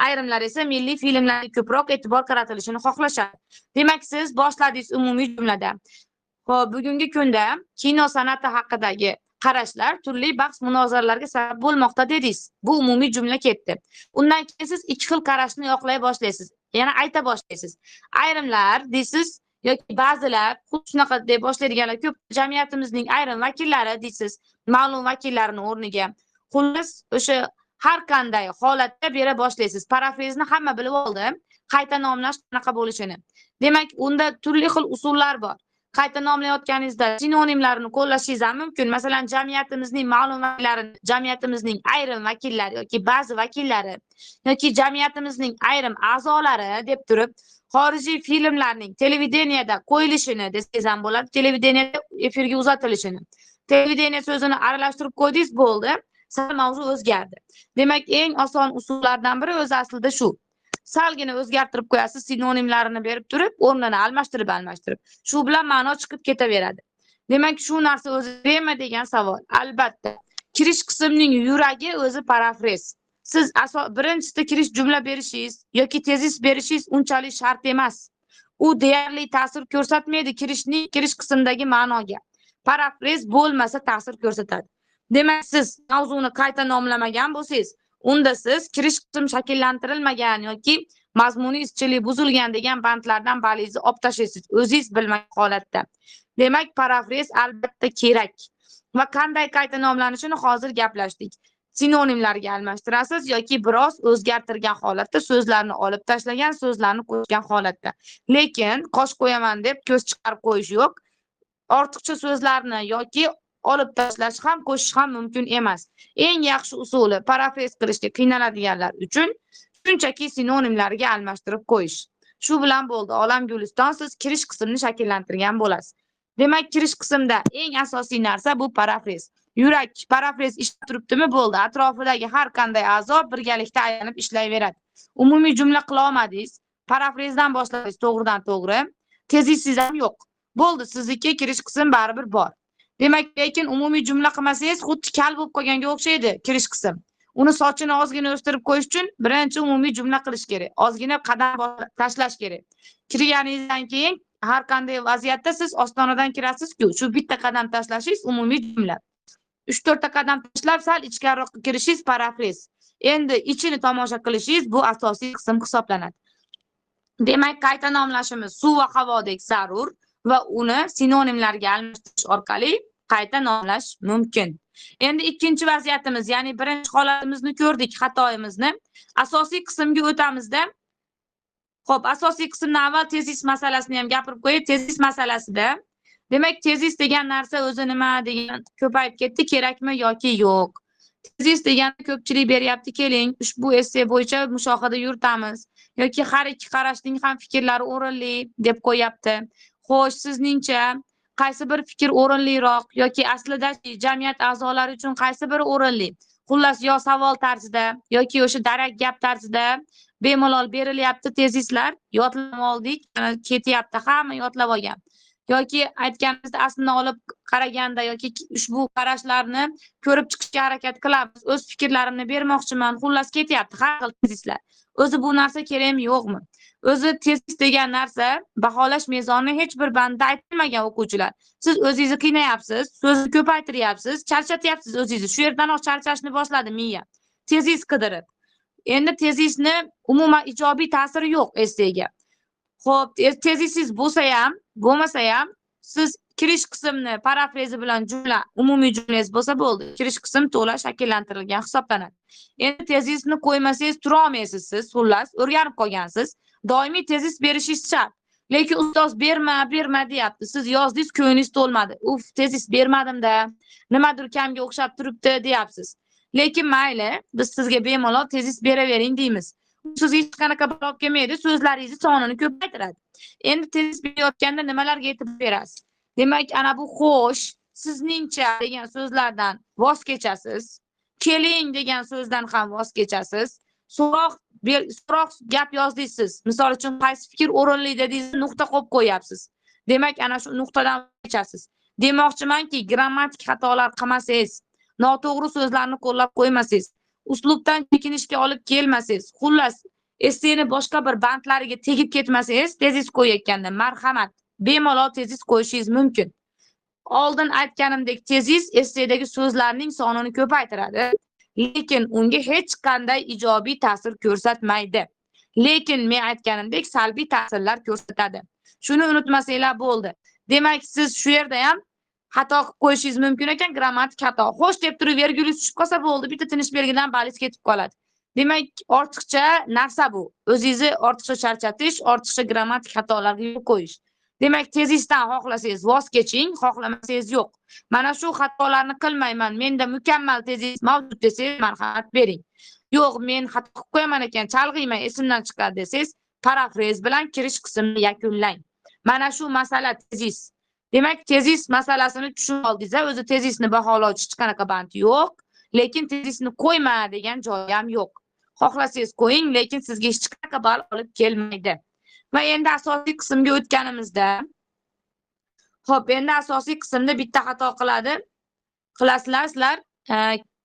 Ayrimlar esa milliy filmlarga ko'proq e'tibor qaratilishini xohlashadi. Demak, siz boshladingiz umumiy jumlada. Xo'p, bugungi kunda kino san'ati haqidagi qarashlar turli bahs munozaralarga sabab bo'lmoqda dedingiz. Bu umumiy jumla ketdi. Undan keyin siz ikki xil qarashni yoqlay boshlaysiz. Yana ayta boshlaysiz. Ayrimlar deysiz yoki ba'zilar xuddi shunaqa deb boshlaydiganlar ko'p. Jamiyatimizning ayrim vakillari deysiz, ma'lum vakillarini o'rniga. Xullas, o'sha har qanday holatda bera boshlaysiz. Parafrezni hamma bilib oldi. Qayta nomlash qanaqa bo'lishini. Demak, unda turli xil usullar bor. Qayta nomlayotganingizda sinonimlarni qo'llashingiz ham mumkin. Masalan, jamiyatimizning ma'lum vakillarini, jamiyatimizning ayrim vakillari yoki ba'zi vakillari yoki jamiyatimizning ayrim a'zolari deb turib, xorijiy filmlarning televideniyada qo'yilishini desangiz ham bo'ladi, televideniyada efirga uzatilishini. Televideniya so'zini aralashtirib qo'ydingiz, bo'ldi. Sal mavzu o'zgardi. Demak, eng oson usullardan biri o'zi aslida shu. Salgina o'zgartirib qo'yasiz, sinonimlarini berib turib, o'rnini almashtirib. Shu bilan ma'no chiqib ketaveradi. Demak, shu narsa o'zi nima degan savol. Albatta, kirish qismining yuragi o'zi parafrez. Siz birinchisida kirish jumla berishingiz yoki tezis berishingiz unchalik shart emas. U deyarli ta'sir ko'rsatmaydi kirish qismidagi ma'noga. Parafrez bo'lmasa ta'sir ko'rsatadi. Demak, siz mavzuni qayta nomlamagan bo'lsangiz, unda siz kirish qism shakllantirilmagan yoki mazmuniy izchillik buzilgan degan bandlardan ba'zingizni olib tashlaysiz, o'zingiz bilmagan holatda. Demak, parafrez albatta kerak. Va qanday qayta nomlanishini hozir gaplashdik. Sinonimlarga almashtirasiz yoki biroz o'zgartirgan holatda so'zlarni olib tashlagan, so'zlarni qo'shgan holatda. Lekin qo'sh qo'yaman deb ko'z chiqarib qo'yish yo'q. Ortiqcha so'zlarni yoki olib tashlash ham qo'shish ham mumkin emas. Eng yaxshi usuli parafrez qilishga qiynaladiganlar uchun shunchaki sinonimlarga almashtirib qo'yish. Shu bilan bo'ldi. Olam Guliston, siz kirish qismini shakllantirgan bo'lasiz. Demak, kirish qismda eng asosiy narsa bu parafrez. Yurak parafrez ishlab turibdimi, bo'ldi. Atrofidagi har qanday a'zo birgalikda aylanib ishlayveradi. Umumiy jumla qila olmadingiz, parafrezdan boshladingiz to'g'ridan to'g'ri. Tezisingiz ham yo'q. Bo'ldi, sizniki kirish qism baribir bor. Demak, lekin umumiy jumla qilmasangiz, xuddi kal bo'lib qolganga o'xshaydi kirish qism. Uni sochini ozgina o'stirib qo'yish uchun birinchi umumiy jumla qilish kerak. Ozgina qadam tashlash kerak. Kirganingizdan keyin har qanday vaziyatda siz ostonadan kirasiz-ku, shu bitta qadam tashlashingiz umumiy jumla. 3-4 ta qadam tashlab sal ichkariroq kirishingiz parafrez. Endi ichini tomosha qilishingiz bu asosiy qism hisoblanadi. Demak, qayta nomlashimiz suv va havodek zarur va uni sinonimlarga almashtirish orqali qayta nomlash mumkin. Endi ikkinchi vaziyatimiz, ya'ni birinchi holatimizni ko'rdik, xatoyimizni. Asosiy qismga o'tamizda. Xo'p, asosiy qismdan avval tezis masalasini ham gapirib qo'yib, tezis masalasida demak, tezis degan narsa o'zi nima degan ko'payib ketdi, kerakmi yoki yo'q. Tezis degani ko'pchilik beryapti, keling, ushbu essay bo'yicha mushohada yuritamiz yoki har ikki qarashning ham fikrlari o'rinli deb qo'yapti. Xo'sh, sizningcha qaysi bir fikr o'rinliroq yoki aslida jamiyat a'zolari uchun qaysi biri o'rinli? Xullas, yo savol tarzida yoki o'sha darak gap tarzida bemalol berilyapti tezislar, yodlab oldik, ketyapti, hamma yodlab olgan. Yoki aytganimizda aslini olib qaraganda yoki ushbu qarashlarni ko'rib chiqishga harakat qilamiz. O'z fikrlarimni bermoqchiman, xullas ketyapti har xil tezislar. O'zi bu narsa kerakmi, yo'qmi? O'zi tezis degan narsa baholash mezoni hech bir bandda aytilmagan o'quvchilar. Siz o'zingizni qiynayapsiz, so'zni ko'paytiryapsiz, charchatyapsiz o'zingizni. Shu yerdanoq charchashni boshladi miya. Tezis qidirib. Endi tezisni umuman ijobiy ta'siri yo'q essayga. Xo'p, tezisingiz bo'lsa ham, bo'lmasa ham siz kirish qismni parafrezi bilan jumla, umumiy jumlangiz bo'lsa bo'ldi. Kirish qism to'la shakllantirilgan hisoblanadi. Endi tezisni qo'ymasangiz tura olmaysiz siz, xullas, o'rganib qolgansiz. Doimiy tezis berishingiz shart. Lekin ustoz berma deyapti. Siz yozdingiz, ko'nglingiz to'lmadi. Tezis bermadim-da. Nimadir kamga o'xshab turibdi deyapsiz. Lekin mayli, biz sizga bemalol tezis beravering deymiz. Sizga hech qanaqa balo olib kelmaydi, so'zlaringizni sonini ko'paytiradi. Endi tezis berayotganda nimalarga e'tibor berasiz? Demak, ana bu xo'sh, sizningcha degan so'zlardan voz kechasiz. Keling degan so'zdan ham voz kechasiz. So'roq gap yozdingiz. Misol uchun qaysi fikr o'rinli dedingiz, nuqta qo'yib qo'yapsiz. Demak, ana shu nuqtadan kechasiz. Demoqchimanki, grammatik xatolar qilmasangiz, noto'g'ri so'zlarni qo'llab qo'ymasangiz, uslubdan chekinishga olib kelmasangiz, xullas, esseni boshqa bir bandlariga tegib ketmasangiz, tezis qo'yayotganda marhamat, bemalol tezis qo'yishingiz mumkin. Oldin aytganimdek, tezis essedagi so'zlarning sonini ko'paytiradi, lekin unga hech qanday ijobiy ta'sir ko'rsatmaydi. Lekin men aytganimdek, salbiy ta'sirlar ko'rsatadi. Shuni unutmasanglar bo'ldi. Demak, siz shu yerda ham xato qilib qo'yishingiz mumkin ekan, grammatik xato. Xo'sh deb turib vergulingiz tushib qolsa bo'ldi, bitta tinish belgidan balingiz ketib qoladi. Demak, ortiqcha narsa bu. O'zingizni ortiqcha charchatish, ortiqcha grammatik xatolarga yo'l qo'yish. Demak, tezisdan xohlasangiz voz keching, xohlamasangiz yo'q. Mana shu xatolarni qilmayman, menda mukammal tezis mavjud desangiz, marhamat bering. Yo'q, men xato qilib qo'yaman ekan, chalg'iyman, esimdan chiqadi desangiz, parafrez bilan kirish qismini yakunlang. Mana shu masala tezis. Demak, tezis masalasini tushunib oldingiz. O'zi tezisni baholovchi hech qanaqa band yo'q, lekin tezisni qo'yma degan joyi ham yo'q. Xohlasangiz qo'ying, lekin sizga hech qanaqa ball olib kelmaydi. Va endi asosiy qismga o'tganimizda, xo'p, endi asosiy qismda bitta xato qilasizlar sizlar.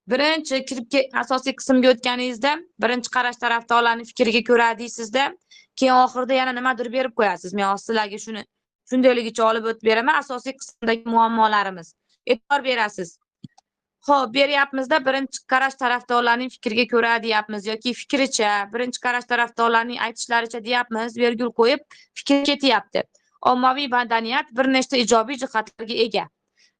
Birinchi asosiy qismga o'tganingizda, birinchi qarash tarafdorlarning fikriga ko'ra deysizda, keyin oxirida yana nimadir berib qo'yasiz. Men sizlarga shundayligicha olib o'tib beraman. Asosiy qismdagi muammolarimiz. E'tibor berasiz. Xo'p, beryapmizda birinchi qarash tarafdorlarning fikriga ko'ra deyapmiz yoki fikricha, birinchi qarash tarafdorlarning aytishlaricha deyapmiz, vergul qo'yib fikr ketyapti. Ommaviy madaniyat bir nechta ijobiy jihatlarga ega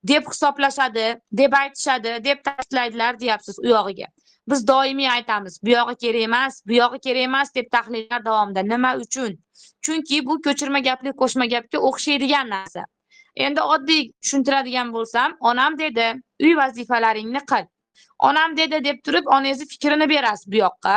deb hisoblashadi, deb aytishadi, deb ta'kidlaydilar deyapsiz u yog'iga. Biz doimiy aytamiz, bu yog'i kerak emas, bu yog'i kerak emas deb tahlillar davomida. Nima uchun? Chunki bu ko'chirma gaplik qo'shma gapga o'xshaydigan narsa. Endi oddiy tushuntiradigan bo'lsam, onam dedi, uy vazifalaringni qil. Onam dedi deb turib, onangizni fikrini berasiz bu yoqqa.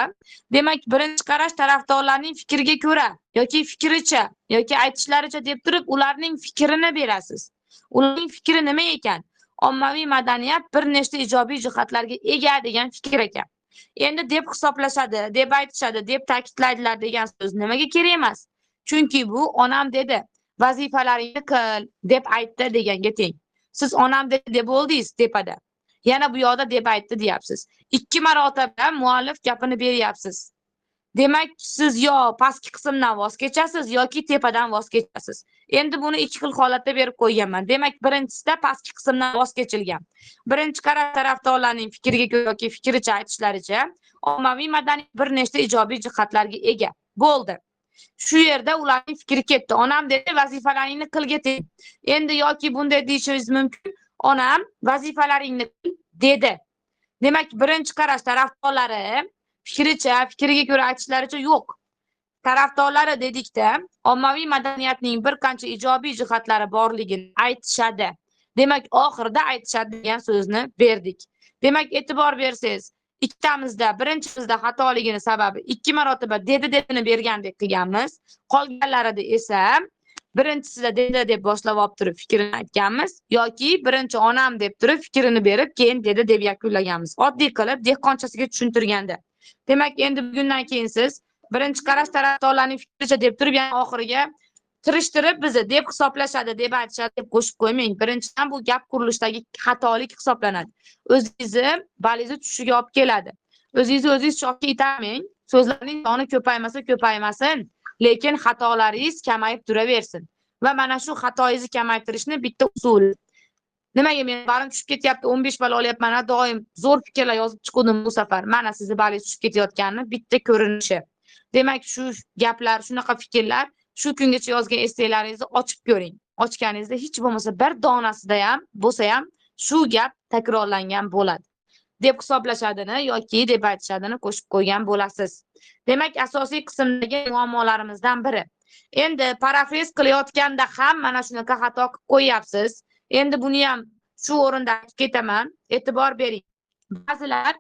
Demak, birinchi qarash tarafdorlarning fikriga ko'ra yoki fikricha yoki aytishlaricha deb turib, ularning fikrini berasiz. Ularning fikri nima ekan? Ommaviy madaniyat bir nechta ijobiy jihatlarga ega degan fikr ekan. Endi deb hisoblashadi, deb aytishadi, deb ta'kidlaydilar degan so'z nimaga kerak emas? Chunki bu onam dedi, vazifalaringni qil deb aytdi deganga teng. Siz onam dedi deb bo'ldingiz tepada. Yana bu yoqda deb aytdi deyapsiz. Ikki marotaba muallif gapini beryapsiz. Demak, siz yo pastki qismdan voz kechasiz yoki tepadan voz kechasiz. Endi buni ikki xil holatda berib qo'yganman. Demak, birinchisida pastki qismdan voz kechilgan. Birinchi qarash tarafdorlarning fikriga ko'ra yoki fikricha aytishlaricha, ommaviy madaniyat bir nechta ijobiy jihatlarga ega. Bo'ldi. Shu yerda ularning fikri ketdi. Onam dedi, vazifalaringni qilga teng. Endi yoki bunday deyishingiz mumkin. Onam vazifalaringni qil dedi. Demak, birinchi qarash tarafdorlari fikriga ko'ra aytishlaricha yo'q. Tarafdorlari dedikda, ommaviy madaniyatning bir qancha ijobiy jihatlari borligini aytishadi. Demak, oxirida aytishadi degan so'zni berdik. Demak, e'tibor bersangiz, ikkitamizda, birinchimizda xatoligini sababi ikki marotaba dedi-debini bergandek qilganmiz. Qolganlarida esa birinchisida dedi deb boshlab olib turib fikrini aytganmiz yoki birinchi onam deb turib fikrini berib, keyin dedi deb yakunlaganmiz. Oddiy qilib dehqonchasiga tushuntirganda. Demak, endi bugundan keyin siz birinchi qarash tarafdorlarning fikricha deb turib, yana oxiriga tirishtirib bizni deb hisoblashadi, deb aytishadi deb qo'shib qo'ymang. Birinchidan bu gap qurilishdagi xatolik hisoblanadi. O'zingizni balingizni tushishiga olib keladi. O'zingiz shohga itamang. So'zlarning soni ko'paymasa ko'paymasin, lekin xatolaringiz kamayib turaversin. Va mana shu xatoingizni kamaytirishni bitta usuli. Nimaga men balim tushib ketyapti, 15 ball olyapman, doim zo'r fikrlar yozib chiqdim bu safar. Mana sizni balingiz tushib ketayotganini bitta ko'rinishi. Demak, shu gaplar, shunaqa fikrlar, shu kungacha yozgan esselaringizni ochib ko'ring. Ochganingizda hech bo'lmasa bir donasida ham bo'lsa ham shu gap takrorlangan bo'ladi deb hisoblashadini yoki deb aytishadini qo'shib qo'ygan bo'lasiz. Demak, asosiy qismdagi muammolarimizdan biri. Endi parafrez qilayotganda ham mana shunaqa xato qilib qo'yapsiz. Endi buni ham shu o'rinda aytib ketaman. E'tibor bering. Ba'zilar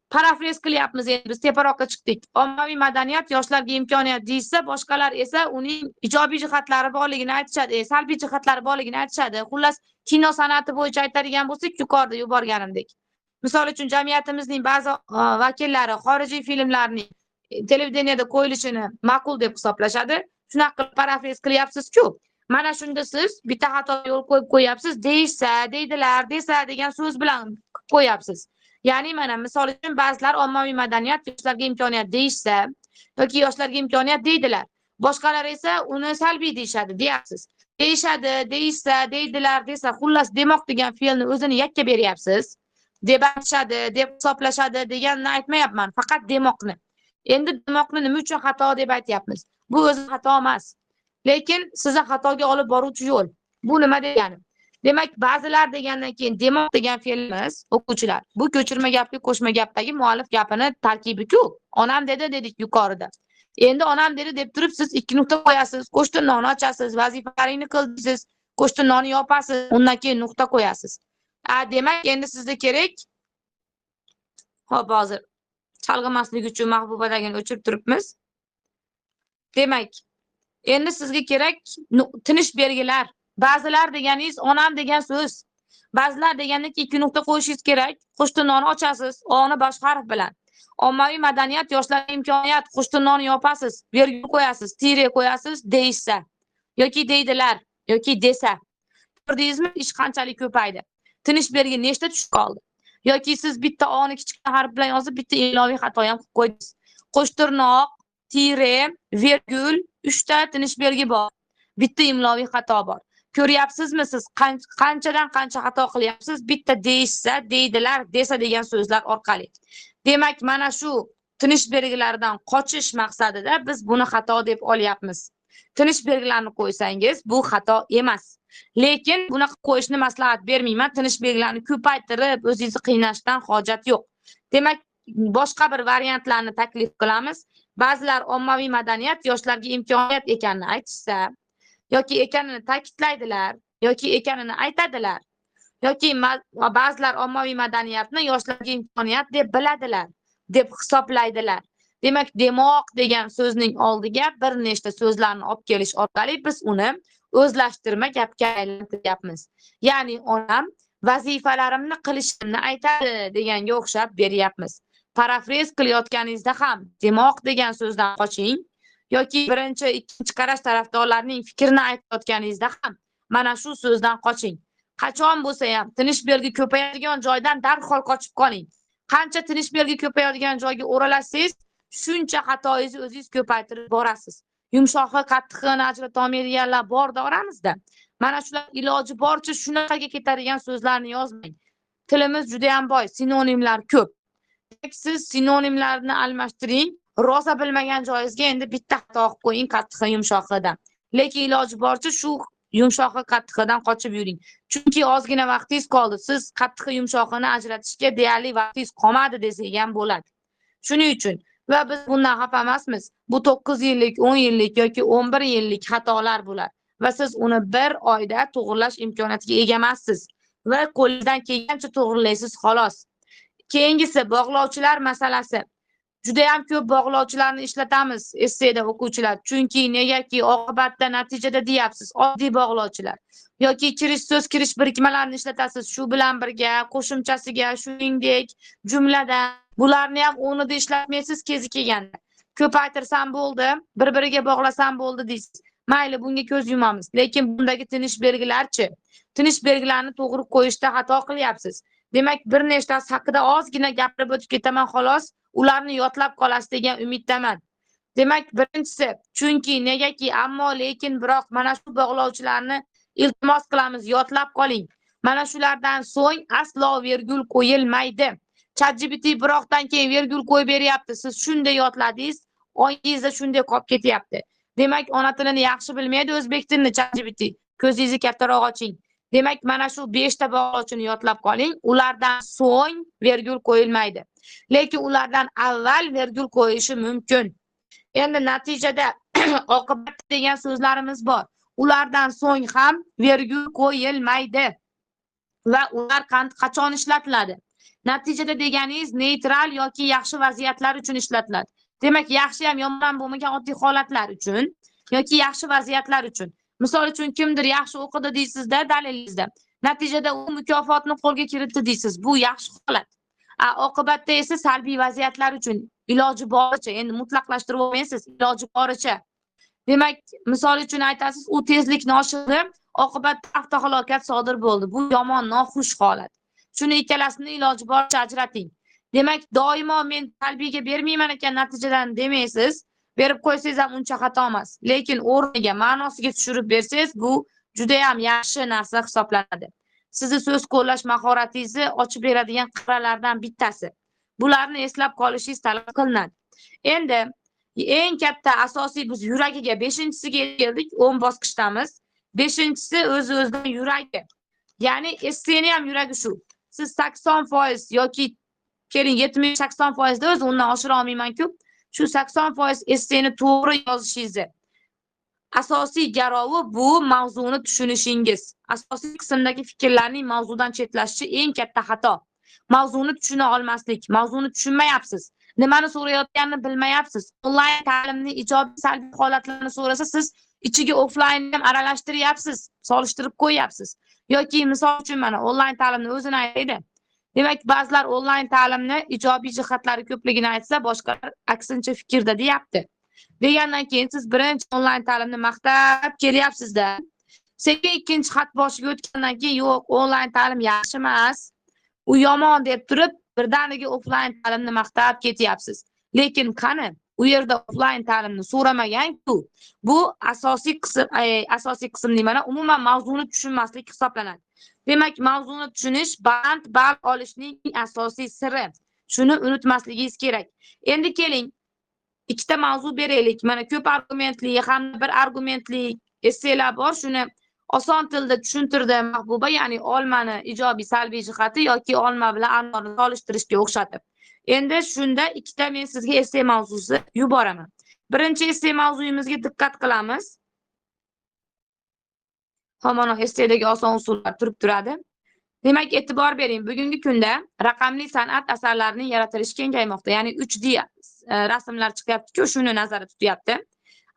parafrez qilyapmiz, endi biz teparoqqa chiqdik. Ommaviy madaniyat yoshlarga imkoniyat deysa, boshqalar esa uning ijobiy jihatlari borligini aytishadi, salbiy jihatlari borligini aytishadi. Xullas, kino san'ati bo'yicha aytadigan bo'lsak, yuqorida yuborganimdek. Misol uchun jamiyatimizning ba'zi vakillari xorijiy filmlarning televideniyada qo'yilishini ma'qul deb hisoblashadi. Shunaqa qilib parafrez qilyapsiz-ku. Mana shunda siz bitta xato yo'l qo'yib qo'yapsiz. Deysa, deydilar, desa degan so'z bilan qo'yapsiz. Ya'ni mana misol uchun ba'zilar ommaviy madaniyat yoshlarga imkoniyat deyishsa yoki yoshlarga imkoniyat deydilar. Boshqalar esa uni salbiy deyishadi, deyapsiz. Deyishadi, deyishsa, deydilar, desa, xullas demoq degan fe'lni o'zini yakka beryapsiz. Deb aytishadi, deb hisoblashadi deganni aytmayapman, faqat demoqni. Endi demoqni nima uchun xato deb aytyapmiz? Bu o'zi xato emas. Lekin sizni xatoga olib boruvchi yo'l. Bu nima degani? Demak, ba'zilar degandan keyin demoq degan fe'limiz o'quvchilar. Bu ko'chirma gapli qo'shma gapdagi muallif gapini tarkibi-ku. Onam dedi dedik yuqorida. Endi onam dedi deb turib siz 2 nuqta qo'yasiz, qo'shtin nonni ochasiz, vazifalaringizni qildingiz, qo'shtin nonni yopasiz, undan keyin nuqta qo'yasiz. Demak, endi sizga kerak. Xo'p, hozir chalg'imaslik uchun mahbubadagini o'chirib turibmiz. Demak, endi sizga kerak tinish belgilar. Ba'zilar deganingiz onam degan so'z. Ba'zilar degandan keyin 2 nuqta qo'yishingiz kerak. Qo'shtin nonni ochasiz, o'ni bosh harf bilan. Ommaviy madaniyat yoshlarga imkoniyat, qo'shtin nonni yopasiz, vergul qo'yasiz, tire qo'yasiz, deyishsa yoki deydilar yoki desa. Ko'rdingizmi, ish qanchalik ko'paydi. Tinish belgi nechta tushib qoldi? Yoki siz bitta o'ni kichkina harf bilan yozib, bitta iloviy xato ham qilib qo'ydingiz. Qo'shtirnoq, tire, vergul 3 ta tinish belgi bor. Bitta imloviy xato bor. Ko'ryapsizmi siz qanchadan qancha xato qilyapsiz bitta deyishsa, deydilar, desa degan so'zlar orqali. Demak, mana shu tinish belgilaridan qochish maqsadida biz buni xato deb olyapmiz. Tinish belgilarini qo'ysangiz, bu xato emas. Lekin buni qo'yishni maslahat bermayman. Tinish belgilarini ko'paytirib, o'zingizni qiynashdan hojat yo'q. Demak, boshqa bir variantlarni taklif qilamiz. Ba'zilar ommaviy madaniyat yoshlarga imkoniyat ekanini aytishsa, yoki ekanini ta'kidlaydilar, yoki ekanini aytadilar. Yoki ba'zilar ommaviy madaniyatni yoshlarga imkoniyat deb biladilar, deb hisoblaydilar. Demak, demoq degan so'zning oldiga bir nechta so'zlarni olib kelish orqali biz uni o'zlashtirma gapga aylantiryapmiz. Ya'ni onam vazifalarimni qilishimni aytadi deganga o'xshab beryapmiz. Parafrez qilayotganingizda ham demoq degan so'zdan qoching yoki birinchi, ikkinchi qarash tarafdorlarining fikrini aytayotganingizda ham mana shu so'zdan qoching. Qachon bo'lsa ham tinish belgi ko'payadigan joydan darhol qochib qoling. Qancha tinish belgi ko'payadigan joyga o'ralashsangiz, shuncha xatoingizni o'zingiz ko'paytirib borasiz. Yumshoqi qattiqini ajrata olmaydiganlar bor-da oramizda. Mana shular iloji boricha shunaqaga ketadigan so'zlarni yozmang. Tilimiz juda ham boy, sinonimlar ko'p. Siz sinonimlarni almashtiring. Rosa bilmagan joyingizga endi bitta xato qilib qo'ying qattiqi yumshoqidan. Lekin iloji boricha shu yumshoqi qattiqidan qochib yuring. Chunki ozgina vaqtingiz qoldi. Siz qattiqi yumshoqini ajratishga deyarli vaqtingiz qolmadi desak ham bo'ladi. Shuning uchun va biz bundan xafa emasmiz. Bu 9 yillik, 10 yillik yoki 11 yillik xatolar bo'lar va siz uni bir oyda to'g'rilash imkoniyatiga ega emassiz va qo'lingizdan kelgancha to'g'rilaysiz xolos. Keyingisi bog'lovchilar masalasi. Juda ham ko'p bog'lovchilarni ishlatamiz esseda o'quvchilar. Chunki negaki oqibatda natijada deyapsiz, oddiy bog'lovchilar yoki so'z kirish birikmalarini ishlatasiz. Shu bilan birga qo'shimchasiga, shuningdek, jumlada bularni ham o'rnida ishlatmaysiz kezi kelganda. Ko'paytirsam bo'ldi, bir-biriga bog'lasam bo'ldi deysiz. Mayli, bunga ko'z yumamiz. Lekin bundagi tinish belgilarchi? Tinish belgilarini to'g'ri qo'yishda xato qilyapsiz. Demak, bir nechtasi haqida ozgina gapirib o'tib ketaman xolos. Ularni yodlab qolasiz degan umiddaman. Demak, birinchisi, chunki negaki ammo lekin biroq mana shu bog'lovchilarni iltimos qilamiz, yodlab qoling. Mana shulardan so'ng aslo vergul qo'yilmaydi. ChatGPT biroqdan keyin vergul qo'yib beryapti. Siz shunday yodladingiz, oyingizda shunday qolib ketyapti. Demak, ona tilini yaxshi bilmaydi o'zbek tilini ChatGPT. Ko'zingizni kattaroq oching. Demak, mana shu 5 ta bog'lovchini yodlab qoling. Ulardan so'ng vergul qo'yilmaydi. Lekin ulardan avval vergul qo'yishi mumkin. Endi natijada oqibat degan so'zlarimiz bor. Ulardan so'ng ham vergul qo'yilmaydi. Va ular qachon ishlatiladi? Natijada deganingiz neytral yoki yaxshi vaziyatlar uchun ishlatiladi. Demak, yaxshi ham yomon ham bo'lmagan oddiy holatlar uchun yoki yaxshi vaziyatlar uchun. Misol uchun kimdir yaxshi o'qidi deysizda dalilingizda. Natijada u mukofotni qo'lga kiritdi deysiz. Bu yaxshi holat. Oqibatda esa salbiy vaziyatlar uchun iloji boricha, endi mutlaqlashtirib olmaysiz, iloji boricha. Demak, misol uchun aytasiz, u tezlikni oshirdi, oqibatda avtohalokat sodir bo'ldi. Bu yomon, noxush holat. Shuni ikkalasini iloji boricha ajrating. Demak, doimo men salbiyga bermayman ekan natijadan demaysiz. Berib qo'ysangiz ham uncha xato emas. Lekin o'rniga, ma'nosiga tushirib bersangiz, bu juda ham yaxshi narsa hisoblanadi. Sizni so'z qo'llash mahoratingizni ochib beradigan qirralardan bittasi. Bularni eslab qolishingiz talab qilinadi. Endi eng katta asosiy biz yuragiga 5-chisiga keldik, 10 bosqichdamiz. 5-chisi o'z-o'zidan yuragi. Ya'ni esseni ham yuragi shu. Siz 80% yoki keling 70-80% da o'zi undan oshira olmayman-ku. Shu 80% esseni to'g'ri yozishingizni. Asosiy garovi bu mavzuni tushunishingiz. Asosiy qismdagi fikrlarning mavzudan chetlashishi eng katta xato. Mavzuni tushuna olmaslik, mavzuni tushunmayapsiz. Nimani so'rayotganini bilmayapsiz. Onlayn ta'limning ijobiy salbiy holatlarini so'rasa siz ichiga offlayn ham aralashtiryapsiz, solishtirib qo'yapsiz. Yoki misol uchun mana onlayn ta'limni o'zini aytaydi. Demak, ba'zilar onlayn ta'limni ijobiy jihatlari ko'pligini aytsa, boshqalar aksincha fikrda deyapti. Degandan keyin siz birinchi onlayn ta'limni maqtab kelyapsiz-da. Sekin ikkinchi xat boshiga o'tgandan keyin yo'q, onlayn ta'lim yaxshi emas, u yomon deb turib, birdaniga offlayn ta'limni maqtab ketyapsiz. Lekin qani, u yerda offlayn ta'limni so'ramagan-ku. Bu asosiy qism nimani? Umuman mavzuni tushunmaslik hisoblanadi. Demak, mavzuni tushunish ball olishning asosiy siri. Shuni unutmasligingiz kerak. Endi keling, ikkita mavzu beraylik. Mana ko'p argumentli hamda bir argumentli esselar bor. Shuni oson tilda tushuntirdi Mahbuba, ya'ni olmani ijobiy salbiy jihati yoki olma bilan anorni solishtirishga o'xshatib. Endi shunda ikkita men sizga esse mavzusi yuboraman. Birinchi esse mavzuyimizga diqqat qilamiz. Mana essedagi oson usullar turib turadi. Demak, e'tibor bering. Bugungi kunda raqamli san'at asarlarining yaratilishi kengaymoqda. Ya'ni 3D rasmlar chiqyapti-ku, shuni nazarda tutyapti.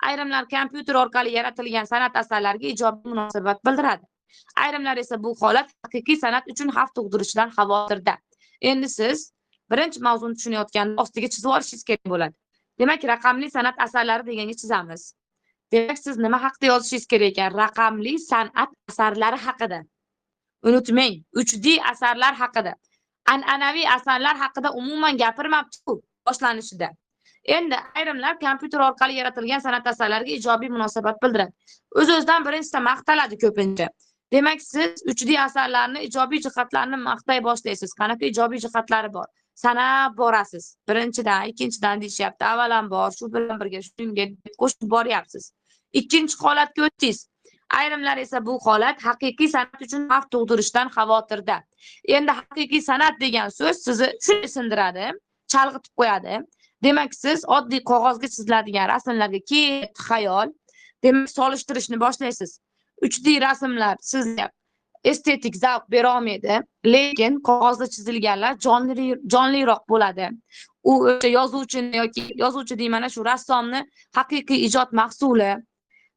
Ayrimlar kompyuter orqali yaratilgan san'at asarlariga ijobiy munosabat bildiradi. Ayrimlar esa bu holat haqiqiy san'at uchun xavf tug'dirishidan xavotirda. Endi siz birinchi mavzuni tushunayotganda ostiga chizib olishingiz kerak bo'ladi. Demak, raqamli san'at asarlari deganga chizamiz. Demak, siz nima haqida yozishingiz kerak ekan? Raqamli san'at asarlari haqida. Unutmang, 3D asarlar haqida. An'anaviy asarlar haqida umuman gapirmabdi-ku boshlanishida. Endi ayrimlar kompyuter orqali yaratilgan san'at asarlariga ijobiy munosabat bildiradi. O'z-o'zidan birinchida maqtaladi ko'pincha. Demak, siz 3D asarlarni ijobiy jihatlarini maqtay boshlaysiz. Qanaqa ijobiy jihatlari bor? Sanab borasiz. Birinchidan, ikkinchidan deyishyapti. Avvalambor, shu bilan birga shunga qo'shib boryapsiz. Ikkinchi holatga o'tdingiz. Ayrimlar esa bu holat haqiqiy san'at uchun xavf tug'dirishdan xavotirda. Endi haqiqiy san'at degan so'z sizni shunday sindiradi, chalg'itib qo'yadi. Demak, siz oddiy qog'ozga chiziladigan rasmlarga ketdi xayol. Demak, solishtirishni boshlaysiz. 3D rasmlar sizga estetik zavq bera olmaydi, lekin qog'ozda chizilganlar jonliroq bo'ladi. U o'sha yozuvchini yoki yozuvchi deyman, shu rassomni haqiqiy ijod mahsuli.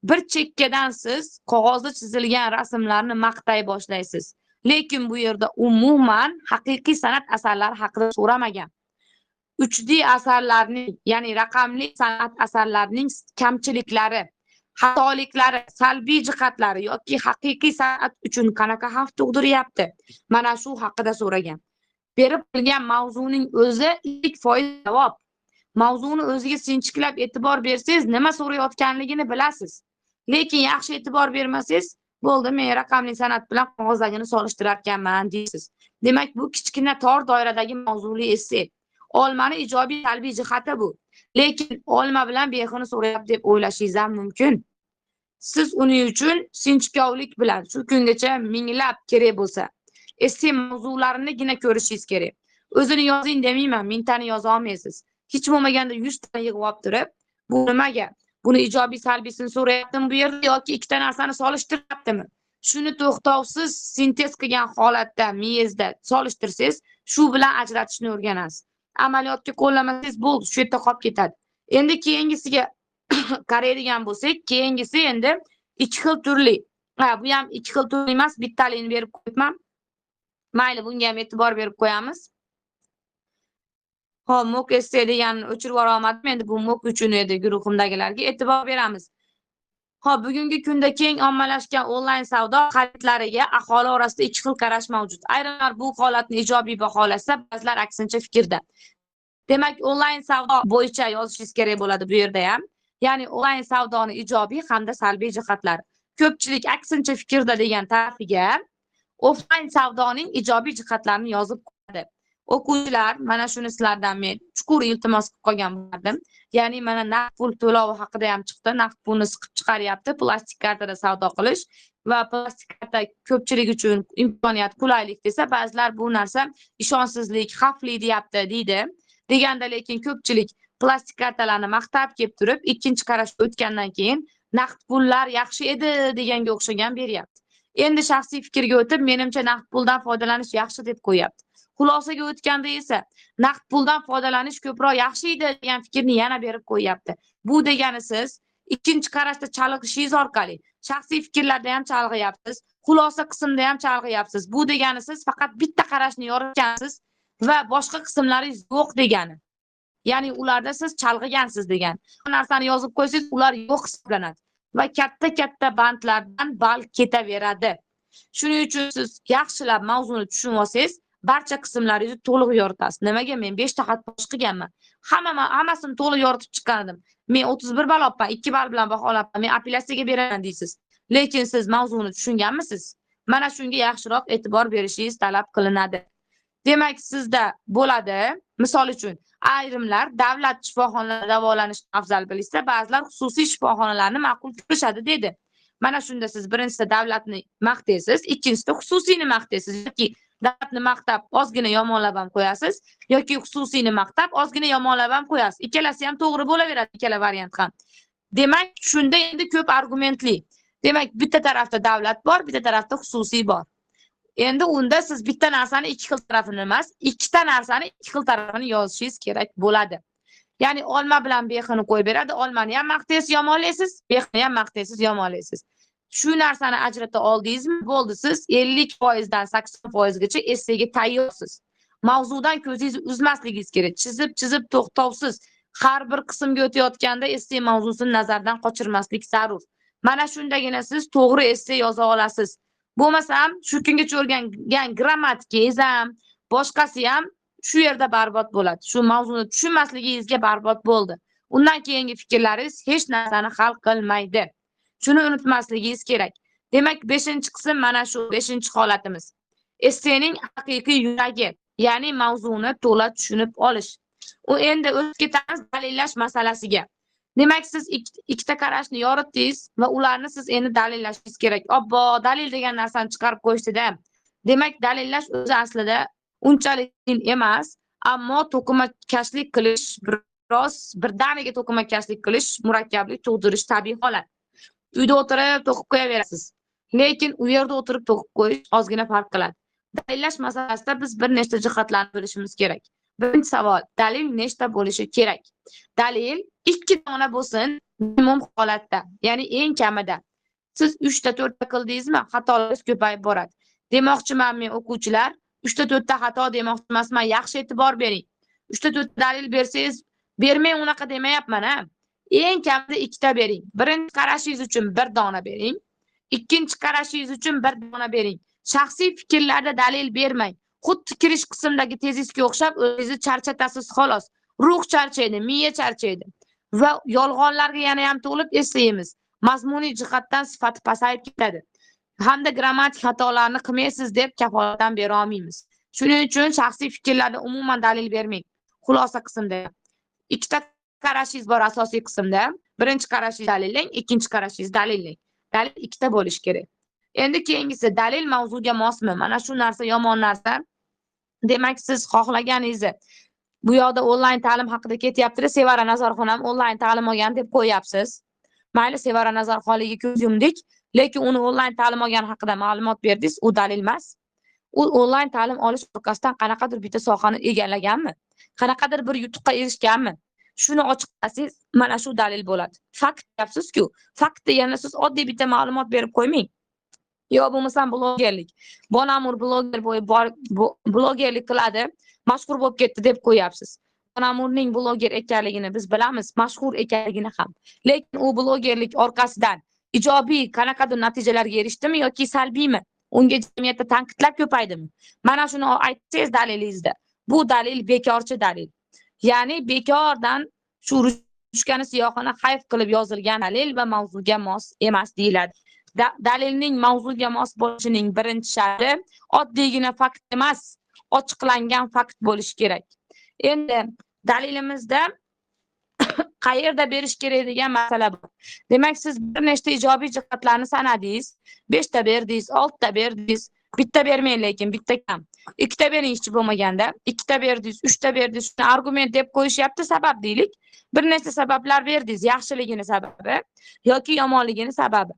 Bir chekkadan siz qog'ozda chizilgan rasmlarni maqtay boshlaysiz. Lekin bu yerda umuman haqiqiy san'at asarlari haqida so'ramagan. 3D asarlarning, ya'ni raqamli san'at asarlarining kamchiliklari, xatoliklari, salbiy jihatlari yoki haqiqiy san'at uchun qanaqa xavf tug'diryapti? Mana shu haqida so'ragan. Berib qo'yilgan mavzuning o'zi ilk foiz javob. Mavzuni o'ziga sinchiklab e'tibor bersangiz, nima so'rayotganligini bilasiz. Lekin yaxshi e'tibor bermasangiz, bo'ldi, men raqamli san'at bilan qog'ozdagini solishtirarkanman deysiz. Demak, bu kichkina tor doiradagi mavzuli esse. Olmani ijobiy salbiy jihati bu. Lekin olma bilan bexini so'rayapti deb o'ylashingiz ham mumkin. Siz uning uchun sinchkovlik bilan shu kungacha minglab kerak bo'lsa, esse mavzularinigina ko'rishingiz kerak. O'zini yozing demayman, mingtani yoza olmaysiz. Hech bo'lmaganda 100 ta yig'ib olib turib, bu nimaga? Buni ijobiy salbiysini so'rayaptimi bu yerda yoki ikkita narsani solishtiryaptimi? Shuni to'xtovsiz sintez qilgan holatda miyangizda solishtirsangiz, Shu bilan ajratishni o'rganasiz. Amaliyotga qo'llamasangiz bo'ldi, shu yerda qolib ketadi. Endi keyingisiga qaraydigan bo'lsak, keyingisi endi ikki xil turli. Bu ham ikki xil turli emas, bittaligini berib qo'yibman. Mayli, bunga ham e'tibor berib qo'yamiz. Hop, mock essay deganni o'chirib olmadim. Endi bu mock uchun edi, guruhimdagilarga e'tibor beramiz. Hop, bugungi kunda keng ommalashgan onlayn savdo xaridlariga aholi orasida ikki xil qarash mavjud. Ayrimlar bu holatni ijobiy baholasa, ba'zilar aksincha fikrda. Demak, onlayn savdo bo'yicha yozishingiz kerak bo'ladi bu yerda ham. Ya'ni onlayn savdoni ijobiy hamda salbiy jihatlari. Ko'pchilik aksincha fikrda degan tarafiga offlayn savdoning ijobiy jihatlarini yozib qo'yadi. O'quvchilar, mana shuni sizlardan men chuqur iltimos qilib qolgan bo'lardim. Ya'ni mana naqd pul to'lovi haqida ham chiqdi. Naqd pulni siqib chiqaryapti, plastik kartada savdo qilish va plastik karta ko'pchilik uchun imkoniyat, qulaylik desa, ba'zilar bu narsa ishonchsizlik, xavfli deyapti, deydi. Deganda lekin ko'pchilik plastik kartalarni maqtab kelib turib, ikkinchi qarashga o'tgandan keyin naqd pullar yaxshi edi deganga o'xshagan beryapti. Endi shaxsiy fikrga o'tib, menimcha naqd puldan foydalanish yaxshi deb qo'yapti. Xulosaga o'tganda esa naqd puldan foydalanish ko'proq yaxshi edi degan fikrni yana berib qo'yapti. Bu degani siz ikkinchi qarashda chalg'ishingiz orqali shaxsiy fikrlarda ham chalg'iyapsiz, xulosa qismida ham chalg'iyapsiz. Bu degani siz faqat bitta qarashni yoritgansiz va boshqa qismlaringiz yo'q degani. Ya'ni ularda siz chalg'igansiz degan. Bu narsani yozib qo'ysangiz, ular yo'q hisoblanadi va katta bandlardan ball ketaveradi. Shuning uchun siz yaxshilab mavzuni tushunib olsangiz, barcha qismlaringizni to'liq yoritasiz. Nimaga men 5 ta xat bosh qilganman. Hammasini to'liq yoritib chiqqandim. Men 31 ball olibman, 2 ball bilan baholabman. Men apellyatsiyaga beraman deysiz. Lekin siz mavzuni tushunganmisiz? Mana shunga yaxshiroq e'tibor berishingiz talab qilinadi. Demak, sizda bo'ladi, misol uchun, ayrimlar davlat shifoxonalarida davolanishni afzal bilsa, ba'zilar xususiy shifoxonalarni ma'qul ko'rishadi dedi. Mana shunda siz birinchisida davlatni maqtaysiz, ikkinchisida xususiyni maqtaysiz yoki davlatni maqtab ozgina yomonlab ham qo'yasiz yoki xususiyni maqtab ozgina yomonlab ham qo'yasiz. Ikkalasi ham to'g'ri bo'laveradi, ikkala variant ham. Demak, shunda endi ko'p argumentli. Demak, bitta tarafda davlat bor, bitta tarafda xususiy bor. Endi unda siz bitta narsani ikki xil tarafini emas, ikkita narsani ikki xil tarafini yozishingiz kerak bo'ladi. Ya'ni olma bilan bexini qo'yib beradi, olmani ham maqtaysiz, yomonlaysiz, bexni ham maqtaysiz, yomonlaysiz. Shu narsani ajrata oldingizmi, bo'ldi, siz 50% dan 80% gacha essayga tayyorsiz. Mavzudan ko'zingizni uzmasligingiz kerak. Chizib to'xtovsiz har bir qismga o'tayotganda essay mavzusini nazardan qochirmaslik zarur. Mana shundagina siz to'g'ri essay yoza olasiz. Bo'lmasam, shu kungacha o'rgangan grammatikangiz ham, boshqasi ham shu yerda barbod bo'ladi. Shu mavzuni tushunmasligingizga barbod bo'ldi. Undan keyingi fikrlaringiz hech narsani hal qilmaydi. Shuni unutmasligingiz kerak. Demak, 5-qism mana shu 5-holatimiz. Essayning haqiqiy yuragi, ya'ni mavzuni to'la tushunib olish. U endi o'tib ketamiz dalillash masalasiga. Demak, siz ikkita qarashni yoritdingiz va ularni siz endi dalillashingiz kerak. Obbo, dalil degan narsani chiqarib qo'yishdi-da. Demak, dalillash o'zi aslida unchalik emas, ammo to'qimakashlik qilish, birdaniga to'qimakashlik qilish, murakkablik tug'dirish tabiiy holat. Uyda o'tirib to'qib qo'yaverasiz. Lekin u yerda o'tirib to'qib qo'yish ozgina farq qiladi. Dalillash masalasida biz bir nechta jihatlarni bilishimiz kerak. Birinchi savol, dalil nechta bo'lishi kerak? Dalil 2 dona bo'lsin minimum holatda, ya'ni eng kamida. Siz 3 ta 4 ta qildingizmi, xatolaringiz ko'payib boradi. Demoqchiman men o'quvchilar, 3 ta 4 ta xato demoqchi emasman, yaxshi e'tibor bering. 3 ta 4 ta dalil bersangiz, bermang unaqa demayapman, ha. Eng kamida 2 ta bering. Birinchi qarashingiz uchun 1 dona bering. Ikkinchi qarashingiz uchun 1 dona bering. Shaxsiy fikrlarda dalil bermang. Xuddi kirish qismidagi tezisga o'xshab o'zingizni charchatasiz xolos. Ruh charchaydi, miya charchaydi. Va yolg'onlarga yana ham to'lib eslaymiz. Mazmuniy jihatdan sifati pasayib ketadi. Hamda grammatik xatolarni qilmaysiz deb kafolatdan bera olmaymiz. Shuning uchun shaxsiy fikrlarda umuman dalil bermang. Xulosa qismida. Ikkita qarashingiz bor asosiy qismda. Birinchi qarashingiz dalillang, ikkinchi qarashingiz dalillang. Dalil ikkita bo'lishi kerak. Endi keyingisi dalil mavzuga mosmi? Mana shu narsa yomon narsa. Demak, siz xohlaganingizni bu yoqda onlayn ta'lim haqida ketyapti. Sevara Nazarxon ham onlayn ta'lim olgan deb qo'yapsiz. Mayli, Sevara Nazarxonligiga ko'z yumdik, lekin uni onlayn ta'lim olgan haqida ma'lumot berdingiz, u dalil emas. U onlayn ta'lim olish orqasidan qanaqadir bitta sohani egallaganmi? Qanaqadir bir yutuqqa erishganmi? Shuni ochiqlasangiz, mana shu dalil bo'ladi. Fakt deyapsiz-ku, fakt deganda siz oddiy bitta ma'lumot berib qo'ymang. Yo bo'lmasam blogerlik. Bonamur bloger blogerlik qiladi, mashhur bo'lib ketdi deb qo'yapsiz. Bonamurning bloger ekanligini biz bilamiz, mashhur ekanligini ham. Lekin u blogerlik orqasidan ijobiy qanaqadir natijalarga erishdimi yoki salbiymi? Unga jamiyatda tanqidlar ko'paydimi? Mana shuni aytsangiz dalilingizda. Bu dalil bekorchi dalil. Ya'ni bekordan shu ruchkani siyohini hayf qilib yozilgan dalil va mavzuga mos emas deyiladi. Dalilning mavzuga mos bo'lishining birinchi sharti oddiygina fakt emas, ochiqlangan fakt bo'lishi kerak. Endi dalilimizda qayerda berish kerak degan masala bor. Demak, siz bir nechta ijobiy jihatlarni sanadingiz, 5 ta berdingiz, 6 ta berdingiz, bitta bermang, lekin bitta kam. 2 ta bering hech bo'lmaganda, 2 ta berdingiz, 3 ta berdingiz, shuni argument deb qo'yishyapti, sabab deylik. Bir nechta sabablar berdingiz, yaxshiligini sababi yoki yomonligini sababi.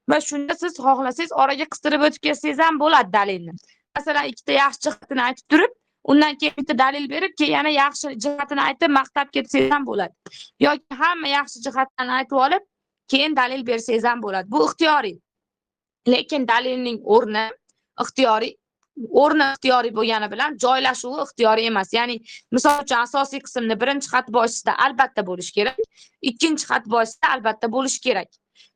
Va shunda siz xohlasangiz oraga qistirib o'tib ketsangiz ham bo'ladi dalilni. Masalan, ikkita yaxshi jihatini aytib turib, undan keyin bitta dalil berib, keyin yana yaxshi jihatini aytib maqtab ketsangiz ham bo'ladi. Yoki hamma yaxshi jihatlarni aytib olib, keyin dalil bersangiz ham bo'ladi. Bu ixtiyoriy. Lekin dalilning o'rni ixtiyoriy bo'lgani bilan joylashuvi ixtiyoriy emas. Ya'ni, misol uchun asosiy qismni birinchi xat boshida albatta bo'lish kerak, ikkinchi xat boshida albatta bo'lish kerak.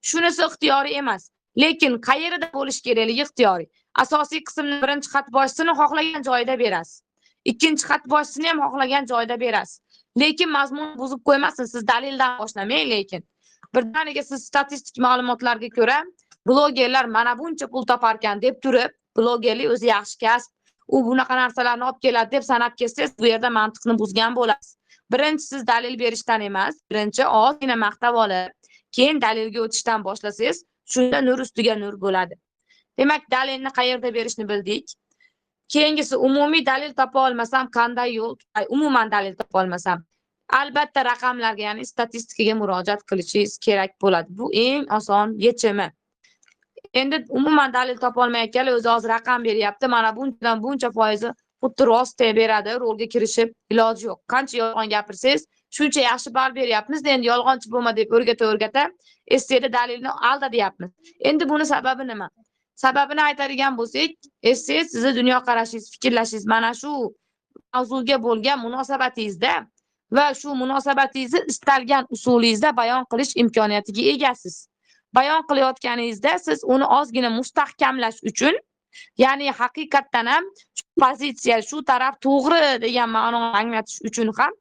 Shunisi ixtiyoriy emas. Lekin qayerda bo'lish kerakligi ixtiyoriy. Asosiy qismni birinchi xat boshini xohlagan joyida berasiz. Ikkinchi xat boshini ham xohlagan joyida berasiz. Lekin mazmun buzib qo'ymasin, siz dalildan boshlamang. Lekin birdaniga siz statistik ma'lumotlarga ko'ra blogerlar mana buncha pul topar ekan deb turib, blogerlik o'zi yaxshi kasb, u bunaqa narsalarni olib keladi deb sanab ketsangiz, bu yerda mantiqni buzgan bo'lasiz. Birinchi siz dalil berishdan emas, birinchi ozgina maqtab olib, keyin dalilga o'tishdan boshlasangiz, shunda nur ustiga nur bo'ladi. Demak, dalilni qayerda berishni bildik. Keyingisi, umumiy dalil topa olmasam qanday yo'l tutay? Umuman dalil topa olmasam, albatta raqamlarga, ya'ni statistikaga murojaat qilishingiz kerak bo'ladi. Bu eng oson yechimi. Endi umuman dalil topa olmayotganlar o'zi hozir raqam beryapti. Mana bunchadan buncha foizi xuddi rost beradi, rolga kirishib iloji yo'q. Qancha yolg'on gapirsangiz, shuncha yaxshi ball beryapmiz. Endi yolg'onchi bo'lma deb o'rgata esseda dalilni alda deyapmiz. Endi buni sababi nima? Sababini aytadigan bo'lsak, esse sizni dunyoqarashingiz, fikrlashingiz mana shu mavzuga bo'lgan munosabatingizda va shu munosabatingizni istalgan usulingizda bayon qilish imkoniyatiga egasiz. Bayon qilayotganingizda siz uni ozgina mustahkamlash uchun, ya'ni haqiqatdan ham shu pozitsiya, shu taraf to'g'ri degan ma'noni anglatish uchun ham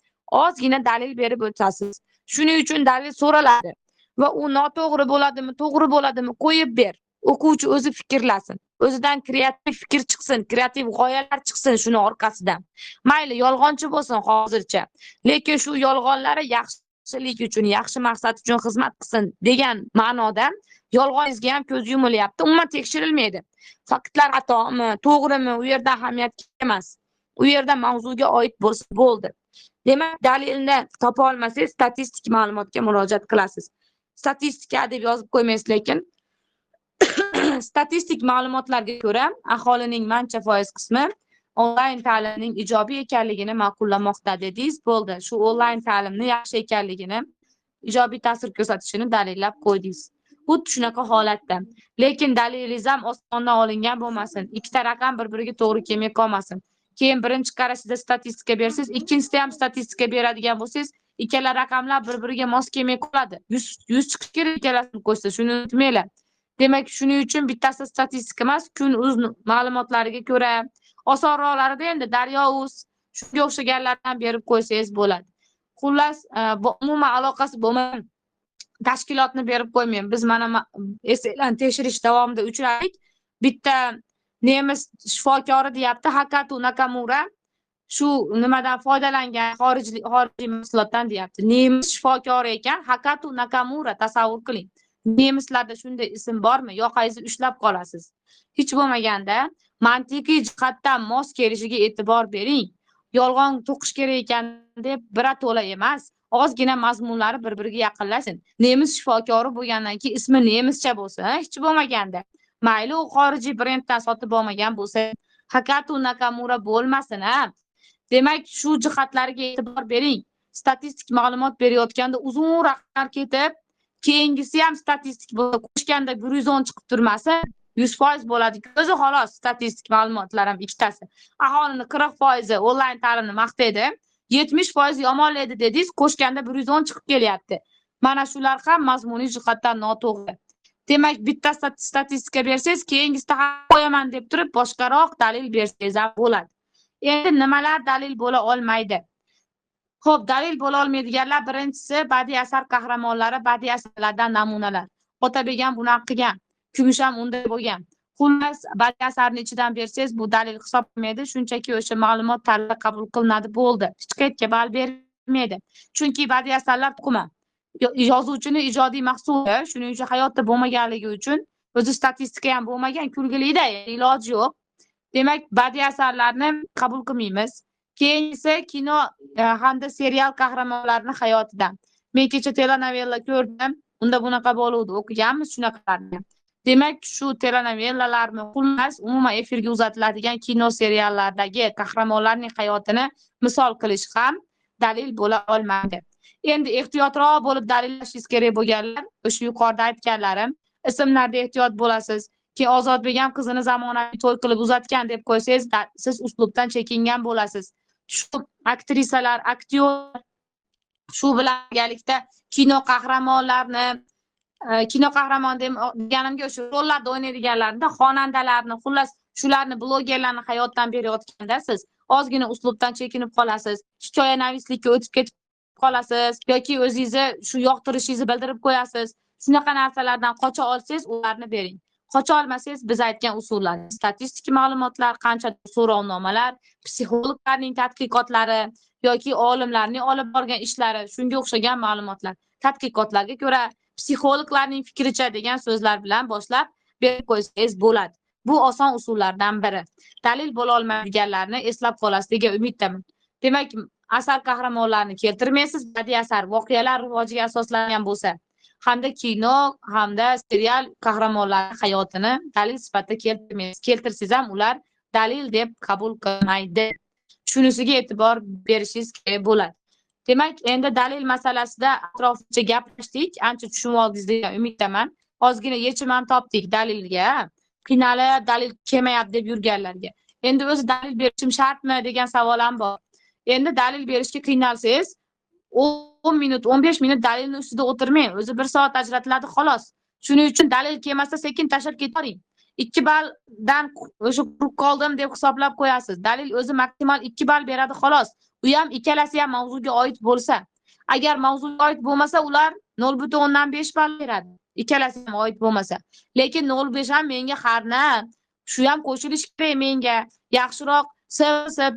ozgina dalil berib o'tasiz. Shuning uchun dalil so'raladi va u noto'g'ri bo'ladimi, to'g'ri bo'ladimi qo'yib ber. O'quvchi o'zi fikrlasin. O'zidan kreativ fikr chiqsin, kreativ g'oyalar chiqsin shuni orqasidan. Mayli yolg'onchi bo'lsin hozircha, lekin shu yolg'onlari yaxshilik uchun, yaxshi maqsad uchun xizmat qilsin degan ma'noda yolg'oningizga ham ko'z yumilyapti. Umuman tekshirilmaydi. Faktlar xatomi, to'g'rimi, u yerda ahamiyat emas. U yerda mavzuga oid bo'lsa bo'ldi. Demak, dalilni topa olmasangiz, statistik ma'lumotga murojaat qilasiz. Statistika deb yozib qo'ymaysiz, lekin statistik ma'lumotlarga ko'ra aholining mancha foiz qismi onlayn ta'limning ijobiy ekanligini ma'qullamoqda dedingiz, bo'ldi. Shu onlayn ta'limni yaxshi ekanligini, ijobiy ta'sir ko'rsatishini dalillab qo'ydingiz. Xuddi shunaqa holatda. Lekin dalilingiz ham osmondan olingan bo'lmasin. Ikkita raqam bir-biriga to'g'ri kelmay qolmasin. Keyin birinchi qarashda statistika bersangiz, ikkinchisida ham statistika beradigan bo'lsangiz, ikkala raqamlar bir-biriga mos kelmay qoladi. 100 chiqish kerak ikkalasini qo'shsa, shuni unutmanglar. Demak, shuning uchun bittasi statistika emas, kun.uz ma'lumotlariga ko'ra, osonroqlarida endi Daryo.uz shunga o'xshaganlardan berib qo'ysangiz bo'ladi. Xullas, umuman aloqasi bo'lmagan tashkilotni berib qo'ymayman. Biz mana esinglarni tekshirish davomida uchradik. Bitta nemis shifokori deyapti, Hakatu Nakamura, shu nimadan foydalangan xorijiy mahsulotdan deyapti. Nemis shifokori ekan, Hakatu Nakamura, tasavvur qiling. Nemislarda shunday ism bormi? Yoqangizni ushlab qolasiz. Hech bo'lmaganda mantiqiy jihatdan mos kelishiga e'tibor bering. Yolg'on to'qish kerak ekan deb birato'la emas, ozgina mazmunlari bir-biriga yaqinlashsin. Nemis shifokori bo'lgandan keyin ismi nemischa bo'lsa, hech bo'lmaganda mayli u xorijiy brenddan sotib olmagan bo'lsa Hakatu Nakamura bo'lmasin, ha. Demak, shu jihatlarga e'tibor bering. Statistik ma'lumot berayotganda uzun raqamlar ketib, keyingisi ham statistik bo'lib, qo'shganda 110 chiqib turmasa, 100% bo'ladi. O'zi xolos statistik ma'lumotlar ham ikkitasi. Aholini 40% onlayn ta'limni maqtaydi, 70% yomonlaydi dedingiz, qo'shganda 110 chiqib kelyapti. Mana shular ham mazmuniy jihatdan noto'g'ri. Demak, bitta statistika bersangiz, keyingisida qo'yaman deb turib, boshqaroq dalil bersangiz ham bo'ladi. Endi nimalar dalil bo'la olmaydi? Xo'p, dalil bo'la olmaydiganlar birinchisi badiiy asar qahramonlari, badiiy asarlardan namunalar. Otabek ham bunaqa qilgan, Kumush ham unday bo'lgan. Xullas, badiiy asarni ichidan bersangiz, bu dalil hisoblanmaydi, shunchaki o'sha ma'lumot tanlab qabul qilinadi, bo'ldi. Hech qayerga ball bermaydi. Chunki badiiy asarlar tuquma. Yozuvchini ijodiy mahsuli, shuning uchun hayotda bo'lmaganligi uchun o'zi statistika ham bo'lmagan, kulgilida, iloji yo'q. Demak, badiiy asarlarni qabul qilmaymiz. Keyingisi kino hamda serial qahramonlarining hayotidan. Men kecha telenovela ko'rdim. Unda bunaqa bo'luvdi, o'qiganmiz shunaqalarni. Demak, shu telenovellalarni xullas umuman efirga uzatiladigan kino seriallardagi qahramonlarning hayotini misol qilish ham dalil bo'la olmaydi. Endi ehtiyotroq bo'lib dalillashingiz kerak bo'lganlar, o'sha yuqorida aytganlarim, ismlarda ehtiyot bo'lasiz. Keyin Ozodbek ham qizini zamonaviy to'y qilib uzatgan deb qo'ysangiz, siz uslubdan chekingan bo'lasiz. Shu aktrisalar, aktyor shu bilan birgalikda kino qahramon deganimga o'sha rollarda o'ynaydiganlarni, xonandalarni, xullas shularni blogerlarni hayotdan berayotganda siz ozgina uslubdan chekinib qolasiz, hikoyanavislikka o'tib ketib qolasiz yoki o'zingizni shu yoqtirishingizni bildirib qo'yasiz. Shunaqa narsalardan qocha olsangiz, ularni bering. Qocha olmasangiz, biz aytgan usullar, statistik ma'lumotlar, qancha so'rovnomalar, psixologlarning tadqiqotlari yoki olimlarning olib borgan ishlari, shunga o'xshagan ma'lumotlar, tadqiqotlarga ko'ra psixologlarning fikricha degan so'zlar bilan boshlab berib qo'ysangiz bo'ladi. Bu oson usullardan biri. Dalil bo'la olmaydiganlarni eslab qolasiz degan umiddaman. Demak, asar qahramonlarini keltirmaysiz, badiiy asar voqealar rivojiga asoslangan bo'lsa, hamda kino, hamda serial qahramonlari hayotini dalil sifatida keltirmaysiz. Keltirsangiz ham ular dalil deb qabul qilmaydi. Shunisiga e'tibor berishingiz kerak bo'ladi. Demak, endi dalil masalasida atroflicha gaplashdik, ancha tushunib oldingiz degan umiddaman. Ozgina yechim ham topdik dalilga. Qiynalib dalil kelmayapti deb yurganlarga. Endi o'zi dalil berishim shartmi degan savol ham bor. Endi dalil berishga qiynalsangiz, 10 minut, 15 minut dalilni ustida o'tirmang. O'zi 1 soat ajratiladi xolos. Shuning uchun dalil kelmasa sekin tashlab ketaring. 2 balldan o'sha quruq qoldim deb hisoblab qo'yasiz. Dalil o'zi maksimal 2 ball beradi xolos. U ham ikkalasi ham mavzuga oid bo'lsa. Agar mavzuga oid bo'lmasa, ular 0.5 ball beradi. Ikkalasi ham oid bo'lmasa. Lekin 0.5 ham menga harna, shu ham qo'shilish kerak menga. Yaxshiroq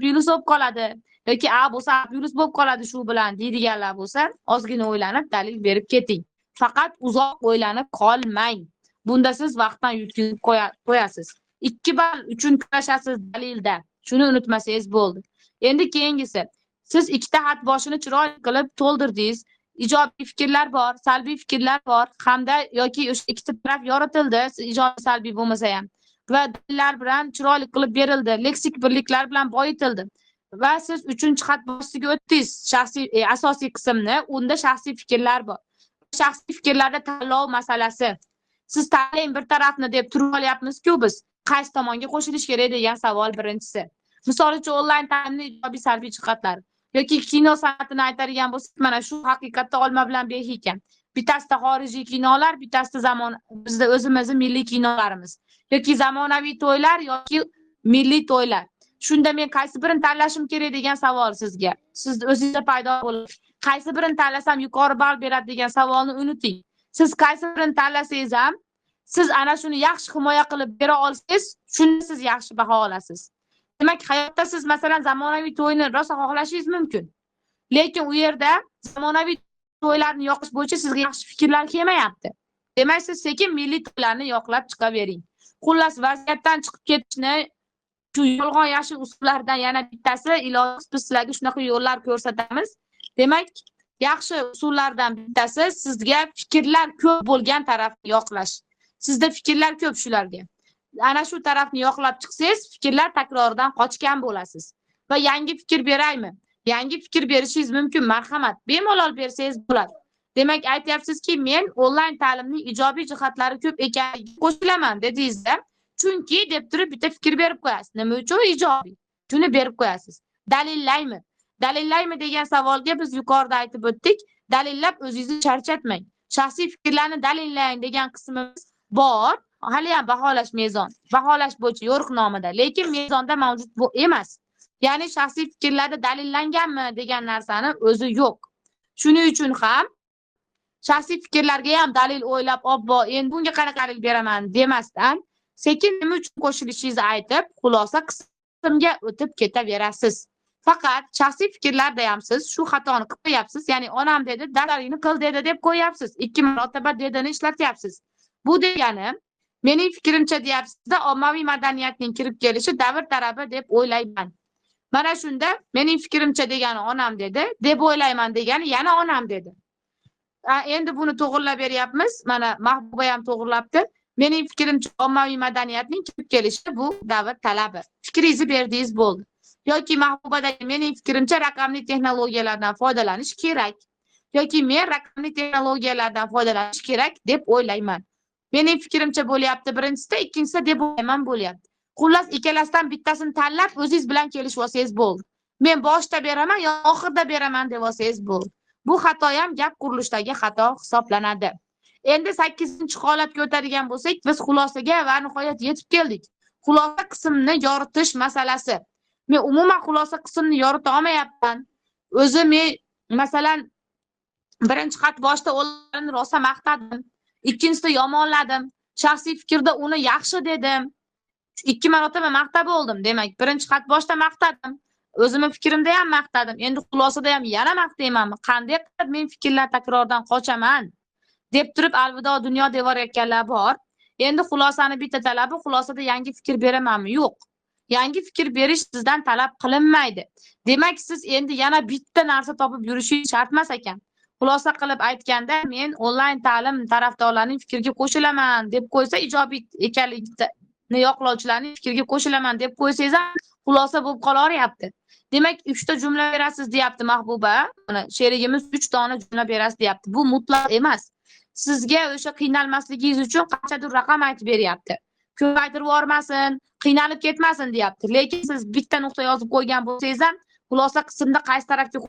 plus bo'lib qoladi. Yoki A bo'lsa plus bo'lib qoladi shu bilan deydiganlar bo'lsa, ozgina o'ylanib dalil berib keting. Faqat uzoq o'ylanib qolmang. Bunda siz vaqtdan yutkazib qo'yasiz. 2 ball uchun kurashasiz dalilda. Shuni unutmasangiz bo'ldi. Endi keyingisi. Siz ikkita xat boshini chiroyli qilib to'ldirdingiz. Ijobiy fikrlar bor, salbiy fikrlar bor, hamda yoki o'sha ikkita taraf yoritildi, ijobiy salbiy bo'lmasa ham. Va dalillar bilan chiroyli qilib berildi, leksik birliklar bilan boyitildi. Va siz 3-xat boshiga o'tdingiz, asosiy qismni, unda shaxsiy fikrlar bor. Shaxsiy fikrlarda tanlov masalasi. Siz tanlang bir tarafni deb turib olyapmiz-ku biz. Qaysi tomonga qo'shilish kerak degan savol birinchisi. Misol uchun onlayn ta'limning ijobiy salbiy jihatlari yoki kino san'atini aytadigan bo'lsak, mana shu haqiqatda olma bilan behi ekan. Bittasida xorijiy kinolar, bittasida bizda o'zimizning milliy kinolarimiz. Yoki zamonaviy to'ylar yoki milliy to'ylar. Shunda men qaysi birini tanlashim kerak degan savol sizga. Siz o'zingizda paydo bo'ladi. Qaysi birini tanlasam yuqori ball beradi degan savolni unuting. Siz qaysi birini tanlasangiz ham, siz ana shuni yaxshi himoya qilib bera olsangiz, shunda siz yaxshi baho olasiz. Demak, hayotda siz masalan zamonaviy to'yni rosa xohlashingiz mumkin. Lekin u yerda zamonaviy to'ylarni yoqish bo'yicha sizga yaxshi fikrlar kelmayapti. Demak, siz sekin milliy to'ylarni yoqlab chiqavering. Xullas, vaziyatdan chiqib ketishni shu yolg'on yashin usullaridan yana bittasi, iloji biz sizlarga shunaqa yo'llar ko'rsatamiz. Demak, yaxshi usullardan bittasi sizga fikrlar ko'p bo'lgan tarafni yoqlash. Sizda fikrlar ko'p shularga. ana shu tarafni yoqlab chiqsangiz, fikrlar takroridan qochgan bo'lasiz. Va yangi fikr beraymi? Yangi fikr berishingiz mumkin, marhamat. Bemalol bersangiz bo'ladi. Demak, aytyapsizki, men onlayn ta'limning ijobiy jihatlari ko'p ekaniga qo'shilaman dedingizda, chunki deb turib bitta fikr berib qo'yasiz. Nima uchun ijobiy? Shuni berib qo'yasiz. Dalillaymi? Dalillaymi degan savolga biz yuqorida aytib o'tdik. Dalillab o'zingizni charchatmang. Shaxsiy fikrlarni dalillang degan qismimiz bor. Hali ham baholash mezon. Baholash bo'yicha yo'riqnomada, lekin mezonda mavjud bu emas. Ya'ni shaxsiy fikrlarda dalillanganmi degan narsani o'zi yo'q. Shuning uchun ham shaxsiy fikrlarga ham dalil o'ylab, obbo, endi bunga qanaqa dalil beraman demasdan, sekin nima uchun qo'shilishingizni aytib, xulosa qismga o'tib ketaverasiz. Faqat shaxsiy fikrlarda ham siz shu xatoni qilib qo'yapsiz. Ya'ni onam dedi, daftaringni qil dedi deb qo'yapsiz. 2 marotaba dedini ishlatyapsiz. Bu degani, mening fikrimcha deyapsizda, ommaviy madaniyatning kirib kelishi davr talabi deb o'ylayman. Mana shunda mening fikrimcha degani onam dedi, deb o'ylayman degani yana onam dedi. Endi buni to'g'rilab beryapmiz. Mana Mahbuba ham to'g'rilabdi. Mening fikrimcha ommaviy madaniyatning kirib kelishi bu davr talabi. Fikringizni berdingiz bo'ldi. Yoki Mahbubadagi mening fikrimcha raqamli texnologiyalardan foydalanish kerak. Yoki men raqamli texnologiyalardan foydalanish kerak deb o'ylayman. Mening fikrimcha bo'lyapti birinchisida, ikkinchisida deb o'ylayman bo'lyapti. Xullas, ikkalasidan bittasini tanlab o'zingiz bilan kelishib olsangiz bo'ldi. Men boshda beraman yo oxirida beraman deb olsangiz bo'ldi. Bu xato ham gap qurilishdagi xato hisoblanadi. Endi 8-holatga o'tadigan bo'lsak, biz xulosaga va nihoyat yetib keldik. Xulosa qismini yoritish masalasi. Men umuman xulosa qismini yorita olmayapman. O'zi men masalan birinchi xat boshida ularni rosa maqtadim. Ikkinchisida yomonladim. Shaxsiy fikrda uni yaxshi dedim. 2 marotaba maqtab oldim. Demak, birinchi xat boshida maqtadim. O'zimning fikrimda ham maqtadim. Endi xulosada ham yana maqtaymanmi? Qanday qilib men fikrlar takrordan qochaman deb turib alvido dunyo devorayotganlar bor. Endi xulosani bitta talabi, xulosada yangi fikr beramanmi? Yo'q. Yangi fikr berish sizdan talab qilinmaydi. Demak, siz endi yana bitta narsa topib yurishingiz shart emas ekan. Xulosa qilib aytganda, men onlayn ta'lim tarafdorlarining fikriga qo'shilaman deb qo'ysa, ijobiy ekanligini yoqlovchilarning fikriga qo'shilaman deb qo'ysangiz ham xulosa bo'lib qolaveryapti. Demak, 3 ta jumla berasiz deyapti Mahbuba. Mana sherigimiz 3 dona jumla berasiz deyapti. Bu mutlaq emas. Sizga o'sha qiynalmasligingiz uchun qanchadir raqam aytib beryapti. Ko'paytirib yormasin, qiynalib ketmasin deyapti. Lekin siz bitta nuqta yozib qo'ygan bo'lsangiz ham, xulosa qismida qaysi tarafga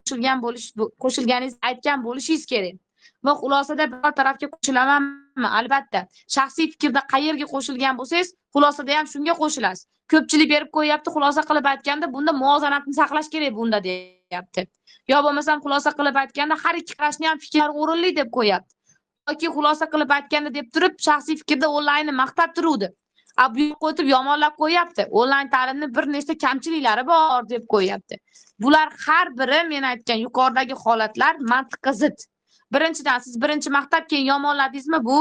qo'shilganingizni aytgan bo'lishingiz kerak. Va xulosada bir tarafga qo'shilamanmi? Albatta. Shaxsiy fikrda qayerga qo'shilgan bo'lsangiz, xulosada ham shunga qo'shilasiz. Ko'pchilik berib qo'yapti, xulosa qilib aytganda, bunda muvozanatni saqlash kerak bunda deyapti. Yo bo'lmasam xulosa qilib aytganda har ikki qarashni ham fikr o'rinli deb qo'yapti. Yoki xulosa qilib aytganda deb turib, shaxsiy fikrda onlaynni maqtab turuvdi. Bu yoqqa o'tib yomonlab qo'yapti. Onlayn ta'limning bir nechta kamchiliklari bor deb qo'yapti. Bular har biri men aytgan yuqoridagi holatlar mantiqqa zid. Birinchidan siz birinchi maqtab keyin yomonladingizmi? Bu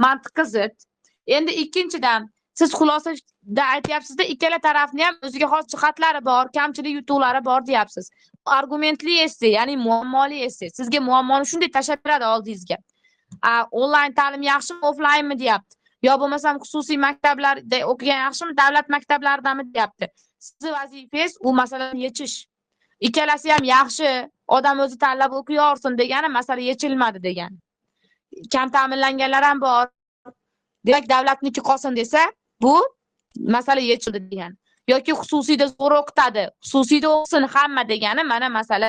mantiqqa zid. Endi ikkinchidan siz xulosada aytyapsizda, ikkala tarafni ham o'ziga xos jihatlari bor, kamchilik yutuqlari bor deyapsiz. Argumentli esse, ya'ni muammoli esse. Sizga muammoni shunday tashab beradi oldingizga. Onlayn ta'lim yaxshimi, offlaynmi deyapti. Yo bo'lmasam xususiy maktablarda o'qigan yaxshimi, davlat maktablaridanmi deyapti. Sizning vazifangiz u masalani yechish. Ikkalasi ham yaxshi, odam o'zi tanlab o'qiyorsin degani masala yechilmadi degani. Kam ta'minlanganlar ham bor. Demak, davlatniki qolsin desa, bu masala yechildi degani. Yoki xususiyda zo'r o'qitadi, xususiyda o'qsin hamma degani, mana masala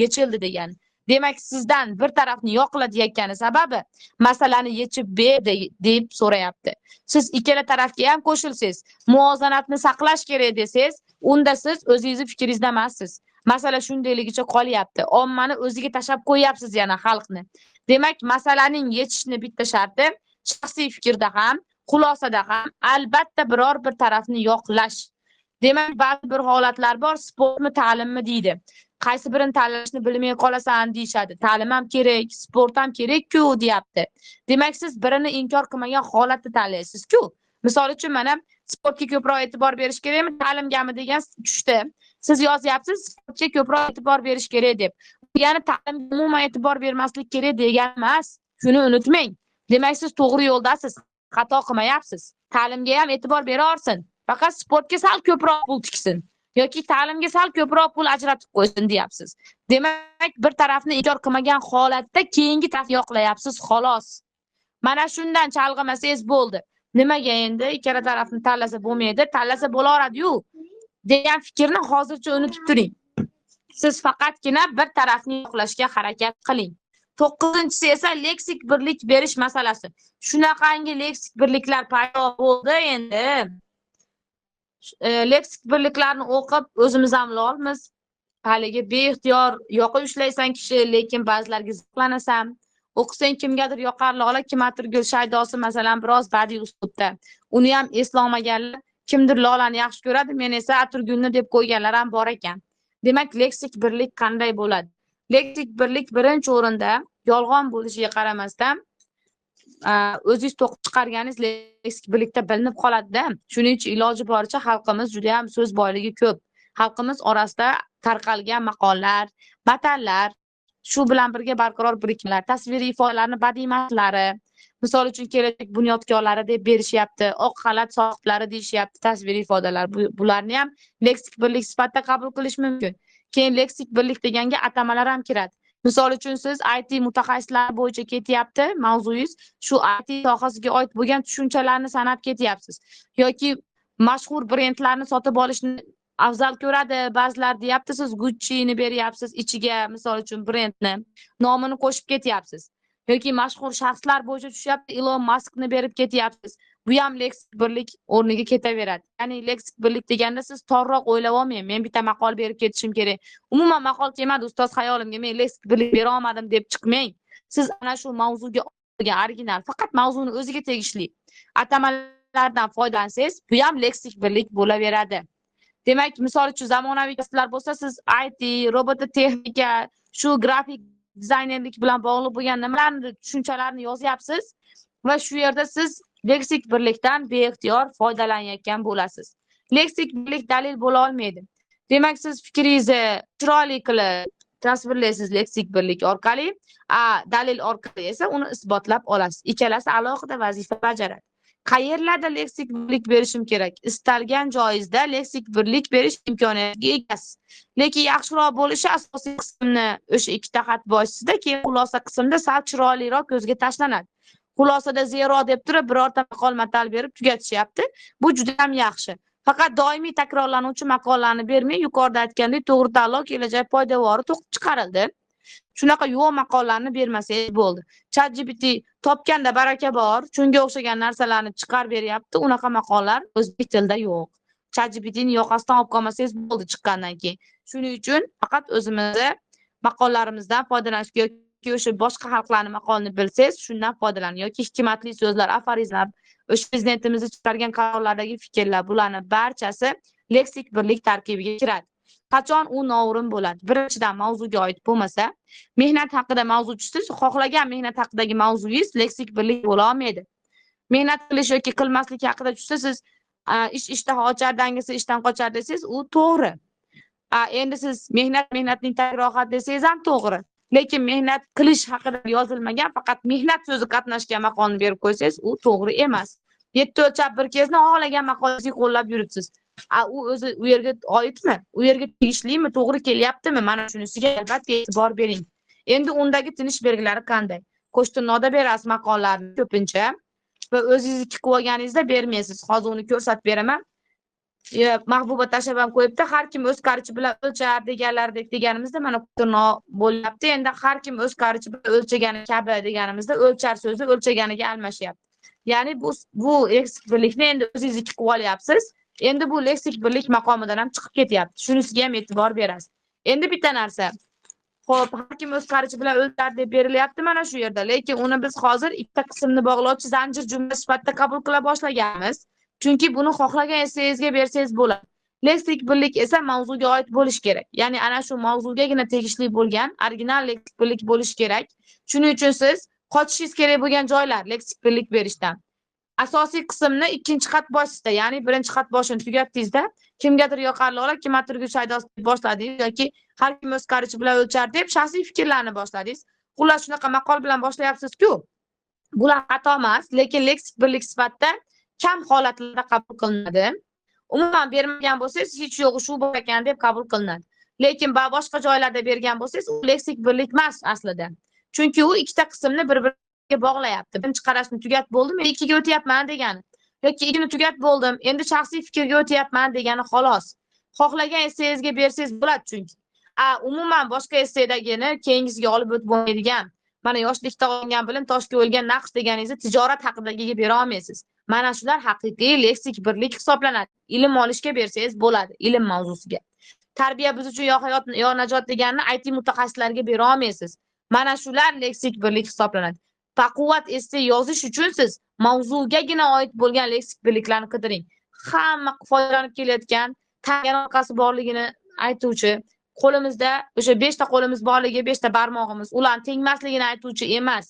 yechildi degani. Demak, sizdan bir tarafni yoqlayotgani sababi masalani yechib ber deb so'rayapti. Siz ikkala tarafga ham qo'shilsangiz, muvozanatni saqlash kerak desangiz, unda siz o'zingizning fikringizda emassiz. Masala shundayligicha qolyapti. Ommani o'ziga tashab qo'yapsiz yana xalqni. Demak, masalaning yechishni bitta sharti shaxsiy fikrda ham, xulosada ham albatta biror bir tarafni yoqlash. Demak, ba'zi bir holatlar bor, sportmi, ta'limmi deydi. Qaysi birini tanlashni bilmay qolasan deyshadi. Ta'lim ham kerak, sport ham kerak-ku deyapti. Demak, siz birini inkor qilmagan holatni tanlaysiz-ku. Misol uchun mana sportga ko'proq e'tibor berish kerakmi, ta'limgami degan tushdi. Siz yozyapsiz, sportga ko'proq e'tibor berish kerak deb. Ya'ni ta'limga umuman e'tibor bermaslik kerak degan emas. Shuni unutmang. Demak, siz to'g'ri yo'ldasiz, xato qilmayapsiz. ta'limga ham e'tibor bera olsin. Faqat sportga sal ko'proq pul tiksin yoki ta'limga sal ko'proq pul ajratib qo'ysin deyapsiz. Demak, bir tarafni inkor qilmagan holatda keyingi tarafni yoqlayapsiz xolos. Mana shundan chalg'imasangiz bo'ldi. Nimaga endi ikkala tarafni tanlasa bo'lmaydi, tanlasa bo'laveradi-yu degan fikrni hozircha unutib turing. Siz faqatgina bir tarafni yoqlashga harakat qiling. 9-inchisi esa leksik birlik berish masalasi. Shunaqangi leksik birliklar paydo bo'ldi endi. Leksik birliklarni o'qib o'zimiz ham lolmiz. Haligi beixtiyor yoqib ishlaysan kishi, lekin ba'zilarga zavqlanasan. O'qisang kimgadir yoqarli ola, Kim-Atirgul Shaydosi masalan biroz badiiy uslubda. Uni ham eslolmaganlar, kimdir Lolani yaxshi ko'radi, men esa Atirgulni deb qo'yganlar ham bor ekan. Demak, leksik birlik qanday bo'ladi? Leksik birlik birinchi o'rinda yolg'on bo'lishiga qaramasdan o'zingiz to'qib chiqarganingiz leksik birlikda bilinib qoladi-da. Shuning uchun iloji boricha xalqimiz juda ham so'z boyligi ko'p. Xalqimiz orasida tarqalgan maqollar, matallar, shu bilan birga barqaror birikmalar, tasviriy ifodalarni badiiy matlari, misol uchun kelajak bunyodkorlari deb berishyapti, oq xalat sohiblari deyishyapti, tasviriy ifodalar. Bularni ham leksik birlik sifatida qabul qilish mumkin. Keyin leksik birlik deganga atamalar ham kiradi. Misol uchun siz IT mutaxassislari bo'yicha ketyapti, mavzuyingiz shu IT sohasiga oid bo'lgan tushunchalarni sanab ketyapsiz yoki mashhur brendlarni sotib olishni afzal ko'radi ba'zilar deyapti, siz Gucci'ni beryapsiz, ichiga misol uchun brendni nomini qo'shib ketyapsiz. Yoki mashhur shaxslar bo'yicha tushyapti, Elon Muskni berib ketyapsiz. Bu ham leksik birlik o'rniga ketaveradi. Ya'ni leksik birlik deganda siz torroq o'ylab olmang, men bitta maqol berib ketishim kerak. Umuman maqol kelmadi ustoz xayolimga, men leksik birlik bera olmadim deb chiqmang. Siz ana shu mavzuga olgan original, faqat mavzuni o'ziga tegishli atamalardan foydalansangiz, bu ham leksik birlik bo'laveradi. Demak, misol uchun zamonaviy kasblar bo'lsa, siz IT, robototexnika, shu grafik dizaynerlik bilan bog'liq bo'lgan nimalarni tushunchalarni yozyapsiz va shu yerda siz leksik birlikdan beixtiyor foydalanayotgan bo'lasiz. Leksik birlik dalil bo'la olmaydi. Demak, siz fikringizni chiroyli qilib tasvirlaysiz leksik birlik orqali, dalil orqali esa uni isbotlab olasiz. Ikkalasi alohida vazifa bajaradi. Qayerlarda leksik birlik berishim kerak? Istalgan joyingizda leksik birlik berish imkoniyatiga egasiz. Lekin yaxshiroq bo'lishi asosiy qismni o'sha ikkita xat boshida, keyin xulosa qismida sal chiroyliroq ko'zga tashlanadi. Xulosada zero deb turib birorta maqol matal berib tugatishyapti. Bu juda ham yaxshi. Faqat doimiy takrorlanuvchi maqollarni bermay, yuqorida aytgandek, to'g'ri tanlov kelajak poydevori to'qib chiqarildi. Shunaqa yo'q maqollarni bermasangiz bo'ldi. ChatGPT topganda baraka bor, shunga o'xshagan narsalarni chiqarib beryapti. Unaqa maqollar o'zbek tilida yo'q. ChatGPTni yoqasidan olib qolmasangiz bo'ldi chiqqandan keyin. Shuning uchun faqat o'zimizni maqollarimizdan foydalanish yoki o'sha boshqa xalqlarning maqolini bilsangiz, shundan foydalaning yoki hikmatli so'zlar, aforizmlar, o'sha prezidentimizning chiqargan qarorlaridagi fikrlar, bularning barchasi leksik birlik tarkibiga kiradi. Qachon u noo'rin bo'ladi? Birinchidan mavzuga oid bo'lmasa, mehnat haqida mavzuchisiz, xohlagan mehnat haqidagi mavzuyingiz leksik birlik bo'la olmaydi. Mehnat qilish yoki qilmaslik haqida tushsa, siz ishtaha ochar, dangasa ishdan qochar desangiz, u to'g'ri. Endi siz mehnatning tagi rohat desangiz ham to'g'ri. Lekin mehnat qilish haqida yozilmagan, faqat mehnat so'zi qatnashgan maqolni berib qo'ysangiz, u to'g'ri emas. 7 o'lchab bir kezni xohlagan maqolasiga qo'llab yuribsiz. U o'zi u yerga oidmi? U yerga tegishlimi? To'g'ri kelyaptimi? Mana shunisiga albatta e'tibor bering. Endi undagi tinish belgilari qanday? Qo'shtirnoqda berasiz maqollarni ko'pincha va o'zingizniki qilib olganingizda bermaysiz. Hozir uni ko'rsatib beraman. Mahbuba tashabam qo'yibdi, har kim o'z qarichi bilan o'lchar deganlardek deganimizda mana qo'shtirnoq bo'lyapti. Endi har kim o'z qarichi bilan o'lchagani kabi deganimizda o'lchar so'zi o'lchaganiga almashyapti. Ya'ni bu leksik birlikni endi o'zingizniki qilib olyapsiz. Endi bu leksik birlik maqomidan ham chiqib ketyapti. Shunisiga ham e'tibor berasiz. Endi bitta narsa. Xo'p, har kim o'z qarichi bilan o'lchar deb berilyapti mana shu yerda. Lekin uni biz hozir ikkita qismni bog'lovchi zanjir jumla sifatida qabul qila boshlaganmiz. Chunki buni xohlagan essayingizga bersangiz bo'ladi. Leksik birlik esa mavzuga oid bo'lish kerak. Ya'ni ana shu mavzugagina tegishli bo'lgan original leksik birlik bo'lish kerak. Shuning uchun siz qochishingiz kerak bo'lgan joylar leksik birlik berishdan. Asosiy qismni ikkinchi xat boshida, ya'ni birinchi xat boshini tugatdingizda, kimgadir yoqarli ola, Kim-Atirgul Shaydosi deb boshladingiz yoki har kim o'z qarichi bilan o'lchar deb shaxsiy fikrlarni boshladingiz. Xullas shunaqa maqol bilan boshlayapsiz-ku. Bular xato emas, lekin leksik birlik sifatida kam holatlarda qabul qilinadi. Umuman bermagan bo'lsangiz, hech yo'g'i shu bor ekan deb qabul qilinadi. Lekin boshqa joylarda bergan bo'lsangiz, u leksik birlik emas aslida. Chunki u ikkita qismni bir-biriga bog'layapti. Birinchi qarashni tugat bo'ldim, men ikkiga o'tyapman degani. Yoki ikkini tugat bo'ldim, endi shaxsiy fikrga o'tyapman degani xolos. Xohlagan esseyingizga bersangiz bo'ladi chunki. Umuman boshqa esseydagini keyingisiga olib o'tib bo'lmaydigan. Mana yoshlikda olgan bilim toshga o'lgan naqsh deganingizni tijorat haqidagiga bera olmaysiz. Mana shular haqiqiy leksik birlik hisoblanadi. Ilm olishga bersangiz bo'ladi, ilm mavzusiga. Tarbiya biz uchun yo hayot yo najot deganini IT mutaxassislariga bera olmaysiz. Mana shular leksik birlik hisoblanadi. Baquvvat essay yozish uchun siz mavzugagina oid bo'lgan leksik birliklarni qidiring. Hamma foydalanib kelayotgan tangan orqasi borligini aytuvchi, qo'limizda o'sha 5 ta qo'limiz borligi, 5 ta barmog'imiz, ularni tengmasligini aytuvchi emas.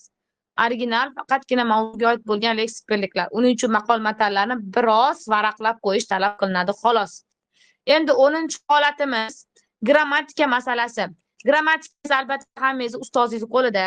Original faqatgina mavzuga oid bo'lgan leksik birliklar. Uning uchun maqol matallarni biroz varaqlab qo'yish talab qilinadi xolos. Endi 10-holatimiz grammatika masalasi. Grammatika albatta hammangiz ustozingiz qo'lida.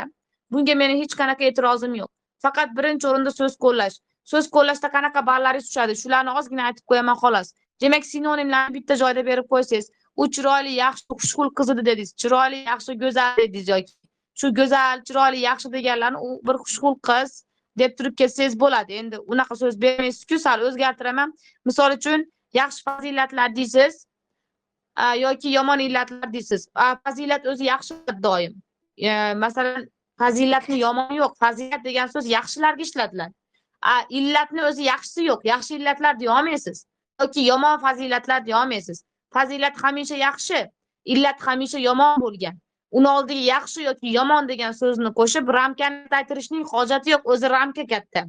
Bunga mening hech qanaqa e'tirozim yo'q. Faqat birinchi o'rinda so'z qo'llash. So'z qo'llashda qanaqa ballaringiz tushadi? Shularni ozgina aytib qo'yaman xolos. Demak, sinonimlarni bitta joyda berib qo'ysangiz, u chiroyli, yaxshi, xushxulq qiz edi dedingiz. Chiroyli, yaxshi, go'zal dedingiz yoki shu go'zal, chiroyli, yaxshi deganlarni u bir xushxulq qiz deb turib ketsangiz bo'ladi. Endi unaqa so'z bermaysiz-ku, sal o'zgartiraman. Misol uchun, yaxshi fazilatlar deysiz yoki yomon illatlar deysiz. Fazilat o'zi yaxshi doim. Masalan, fazilatni yomoni yo'q. Fazilat degan so'z yaxshilarga ishlatiladi. Illatni o'zi yaxshisi yo'q. Yaxshi illatlar deya olmaysiz. Yoki yomon fazilatlar deya olmaysiz. Fazilat hamisha yaxshi, illat hamisha yomon bo'lgan. Uni oldiga yaxshi yoki yomon degan so'zni qo'shib ramkani aytirishning hojati yo'q, o'zi ramka katta.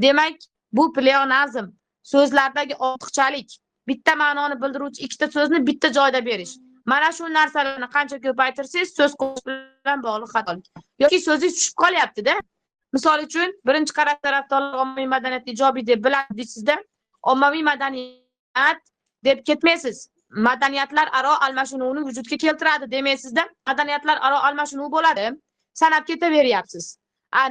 Demak, bu pleonazm, so'zlardagi ortiqchalik, bitta ma'noni bildiruvchi ikkita so'zni bitta joyda berish. Mana shu narsalarni qancha ko'paytirsangiz, so'z qo'shish bilan bog'liq xatolik. Yoki so'zingiz tushib qolyapti-da. Misol uchun, birinchi qarash tarafdorlar ommaviy madaniyatni ijobiy deb biladi deysizda, ommaviy madaniyat deb ketmaysiz. Madaniyatlar aro almashinuvni vujudga keltiradi demaysizda, madaniyatlar aro almashinuv bo'ladi. Sanab ketaveryapsiz.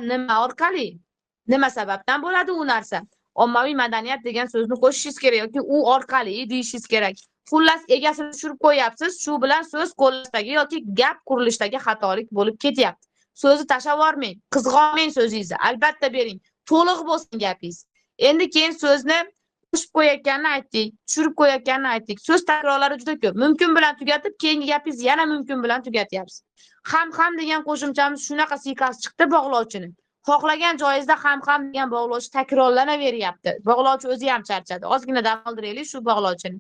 Nima orqali? Nima sababdan bo'ladi u narsa? Ommaviy madaniyat degan so'zni qo'shishingiz kerak yoki u orqali deyishingiz kerak. Xullas, egasini tushirib qo'yapsiz, shu bilan so'z qo'llashdagi yoki gap qurilishdagi xatolik bo'lib ketyapti. So'zni tashlavormang, qizg'onmang so'zingizni, albatta bering. To'liq bo'lsin gapingiz. Endi keyin so'zni qo'shib qo'yayotganini aytdik, tushirib qo'yayotganini aytdik. So'z takrorlari juda ko'p. Mumkin bilan tugatib, keyingi gapingiz yana mumkin bilan tugatyapsiz. Ham degan qo'shimchamiz shunaqa siyqas chiqdi bog'lovchini. Xohlagan joyingizda ham degan bog'lovchi takrorlanaveryapti. Bog'lovchi o'zi ham charchadi. Ozgina dam oldiraylik shu bog'lovchini.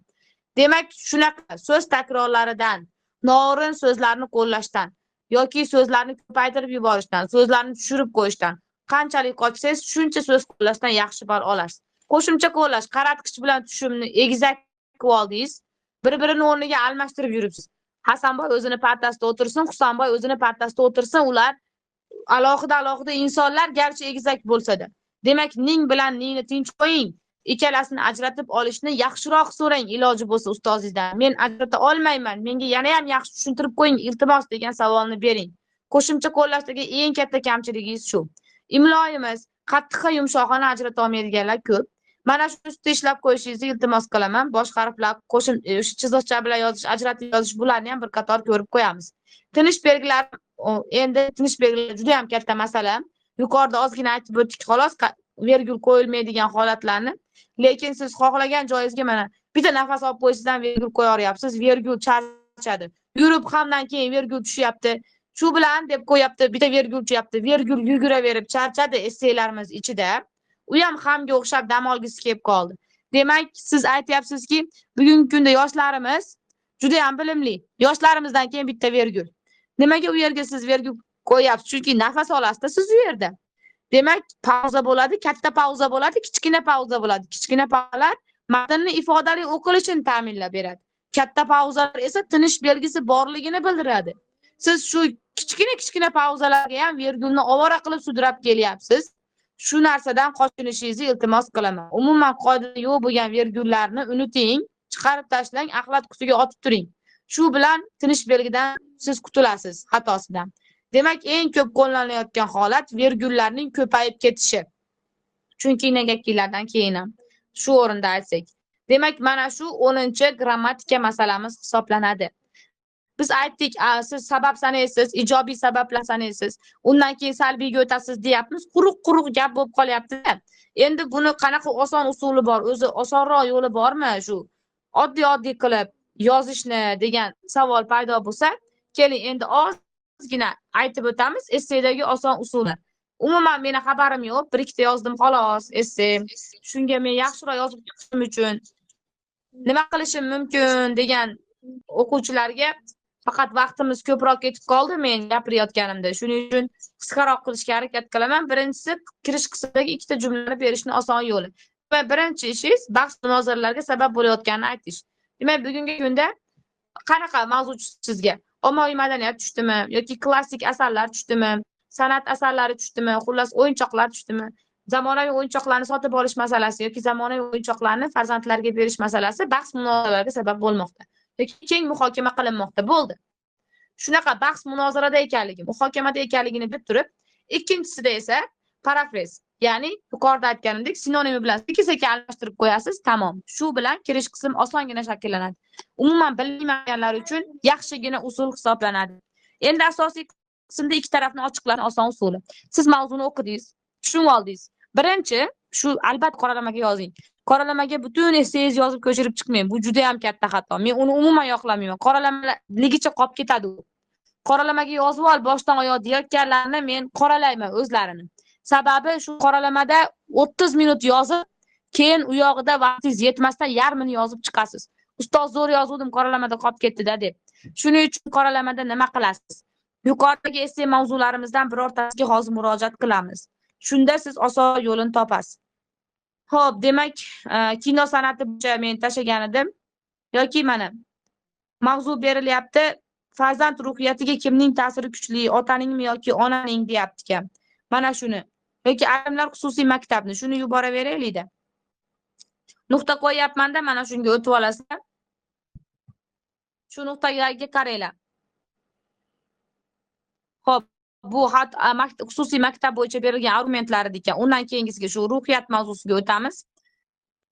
Demak, shunaqa so'z takrorlaridan, noo'rin so'zlarni qo'llashdan yoki so'zlarni ko'paytirib yuborishdan, so'zlarni tushirib qo'yishdan qanchalik qochsangiz, shuncha so'z qo'llashdan yaxshi ball olasiz. Qo'shimcha qo'llash, qaratqich bilan tushumni egizak qilib oldingiz, bir-birini o'rniga almashtirib yuribsiz. Hasanboy o'zini partasida o'tirsin, Husanboy o'zini partasida o'tirsin, ular alohida insonlar garchi egizak bo'lsa-da. Demak, ning bilan ningni tinch qo'ying. Ikkalasini ajratib olishni yaxshiroq so'rang iloji bo'lsa ustozingizdan. Men ajrata olmayman, menga yana ham yaxshi tushuntirib qo'ying, iltimos degan savolni bering. Qo'shimcha qo'llashdagi eng katta kamchiligingiz shu. Imloyimiz qattiqqa yumshoqni ajrata olmaydiganlar ko'p. Mana shu ustida ishlab qo'yishingizni iltimos qilaman. Bosh harflar, qo'shim o'sha chiziqcha bilan yozish, ajratib yozish bularni ham bir qator ko'rib qo'yamiz. Tinish belgilari endi tinish belgilari juda ham katta masala. Yuqorida ozgina aytib o'tdik xolos, vergul qo'yilmaydigan holatlarni. Lekin siz xohlagan joyingizga mana bitta nafas olib qo'yishdan vergul qo'ya olyapsiz, vergul charchadi. Yurib hamdan keyin vergul tushyapti. Shu bilan deb qo'yapti, bitta vergul tushyapti. Vergul yuguraverib charchadi essaylarimiz ichida. U hamga o'xshab dam olgisi kelib qoldi. Demak, siz aytyapsizki, bugungi kunda yoshlarimiz juda ham bilimli. Yoshlarimizdan keyin bitta vergul. Nimaga u yerga siz vergul qo'yapsiz? Chunki nafas olasiz siz u yerda. Demak, pauza bo'ladi, katta pauza bo'ladi, kichkina pauza bo'ladi. Kichkina pauzalar matnni ifodali o'qilishini ta'minlab beradi. Katta pauzalar esa tinish belgisi borligini bildiradi. Siz shu kichkina pauzalarga ham vergulni ovora qilib sudrab kelyapsiz. Shu narsadan qochinishingizni iltimos qilaman. Umuman qoidada yo'q bo'lgan vergullarni unuting, chiqarib tashlang, axlat qutiga otib turing. Shu bilan tinish belgidan siz qutulasiz xatosidan. Demak, eng ko'p qo'llanilayotgan holat vergullarning ko'payib ketishi. Chunki negakiylardan keyin ham Shu o'rinda aytsak. Demak, mana shu 10-grammatika masalamiz hisoblanadi. Biz aytdik, siz sabab sanaysiz, ijobiy sabablar sanaysiz, undan keyin salbiyga o'tasiz deyapmiz. Quruq gap bo'lib qolyapti-da. Endi buni qanaqa oson usuli bor? O'zi osonroq yo'li bormi shu? Oddiy qilib yozishni degan savol paydo bo'lsa, keling endi ozgina aytib o'tamiz essedagi oson usulni. Umuman meni xabarim yo'q, bir ikkita yozdim xolos, esse. Shunga men yaxshiroq yozib chiqishim uchun nima qilishim mumkin degan o'quvchilarga faqat vaqtimiz ko'proq ketib qoldi men gapirayotganimda. Shuning uchun qisqaroq qilishga harakat qilaman. Birinchisi, kirish qismidagi ikkita jumlani berishni oson yo'li. Va birinchi ishingiz bahs munozaralarga sabab bo'layotganini aytish. Demak, bugungi kunda qanaqa mavzu sizga? Ommaviy madaniyat tushdimi yoki klassik asarlar tushdimi? San'at asarlari tushdimi? Xullas, o'yinchoqlar tushdimi? Zamonaviy o'yinchoqlarni sotib olish masalasi yoki zamonaviy o'yinchoqlarni farzandlarga berish masalasi bahs munozaralarga sabab bo'lmoqda. Yoki keng muhokama qilinmoqda. Bo'ldi. Shunaqa bahs munozarada ekanligi, muhokamada ekanligini bilib turib, ikkinchisida esa parafraz, ya'ni yuqorida aytganimdek sinonimi bilan sekin-sekin almashtirib qo'yasiz, tamom. Shu bilan kirish qism osongina shakllanadi. Umuman bilmaganlar uchun yaxshigina usul hisoblanadi. Endi asosiy qismda ikki tarafni ochiqlash oson usuli. Siz mavzuni o'qidingiz, tushunib oldingiz. Birinchi, shu albatta qoralamaga yozing. Qoralamaga butun essengizni yozib ko'chirib chiqmang. Bu juda ham katta xato. Men uni umuman yoqlamayman. Qoralamalarligicha qolib ketadi u. Qoralamaga yozib ol boshdan oyoq deyotganlarni men qoralayman o'zlarini. Sababi shu qoralamada 30 minut yozib, keyin u yog'ida vaqtingiz yetmasdan yarmini yozib chiqasiz. Ustoz zo'r yozuvdim, qoralamada qolib ketdi-da deb. Shuning uchun qoralamada nima qilasiz? Yuqoridagi esse mavzularimizdan birortasiga hozir murojaat qilamiz. Shunda siz oson yo'lini topasiz. Xo'p, demak, kino san'ati bo'yicha men tashlagan edim. Yoki mana mavzu berilyapti. Farzand ruhiyatiga kimning ta'siri kuchli, otaningmi yoki onaning deyapti ekan. Mana shuni. Yoki ayrimlar xususiy maktabni, shuni yuboraveraylik-da. Nuqta qo'yapman-da, mana shunga o'tib olasizlar. Shu nuqtaga qaranglar. Xo'p, bu xususiy maktab bo'yicha berilgan argumentlar ekan. Undan keyingisiga shu ruhiyat mavzusiga o'tamiz.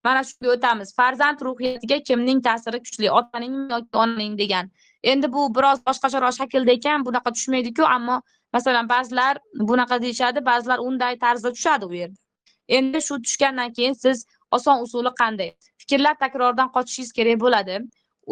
Mana shunga o'tamiz. Farzand ruhiyatiga kimning ta'siri kuchli, otaning yoki onaning degan. Endi bu biroz boshqacharoq shaklda ekan, bunaqa tushmaydi-ku, ammo masalan ba'zilar bunaqa deyshadi, ba'zilar unday tarzda tushadi u yerda. Endi shu tushgandan keyin siz oson usuli qanday? Fikrlar takrordan qochishingiz kerak bo'ladi.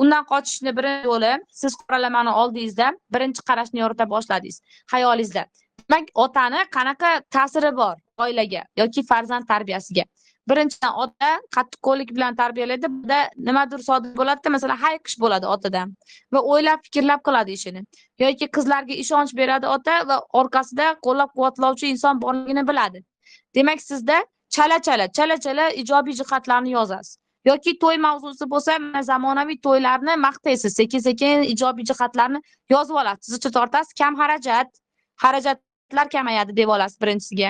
Undan qochishni birinchi yo'li, siz qoralamani oldingizda birinchi qarashni yorita boshladingiz xayolingizda. Demak, otani qanaqa ta'siri bor oilaga yoki farzand tarbiyasiga? Birinchidan, ota qattiqqo'llik bilan tarbiyalaydi, bunda nimadir sodir bo'ladi, masalan, hayiqish bo'ladi otadan va o'ylab fikrlab qiladi ishini. Yoki qizlarga ishonch beradi ota va orqasida qo'llab-quvvatlovchi inson borligini biladi. Demak, sizda chala-chala ijobiy jihatlarni yozasiz. Yoki to'y mavzusi bo'lsa, zamonaviy to'ylarni maqtaysiz, sekin-sekin ijobiy jihatlarni yozib olasiz, zicha tortasiz, kam xarajatlar kamayadi deb olasiz birinchisiga.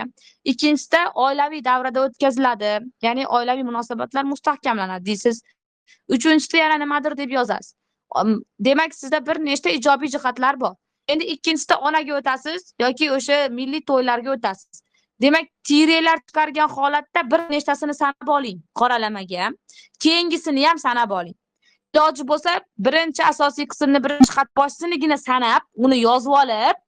Ikkinchisida oilaviy davrada o'tkaziladi, ya'ni oilaviy munosabatlar mustahkamlanadi deysiz. Uchinchisida yana nimadir deb yozasiz. Demak, sizda bir nechta ijobiy jihatlar bor. Endi ikkinchisida onaga o'tasiz yoki o'sha milliy to'ylarga o'tasiz. Demak, tirelar chiqargan holatda bir nechtasini sanab oling qoralamaga. Keyingisini ham sanab oling. Iloji bo'lsa, birinchi asosiy qismni birinchi xat boshsinigina sanab, uni yozib olib,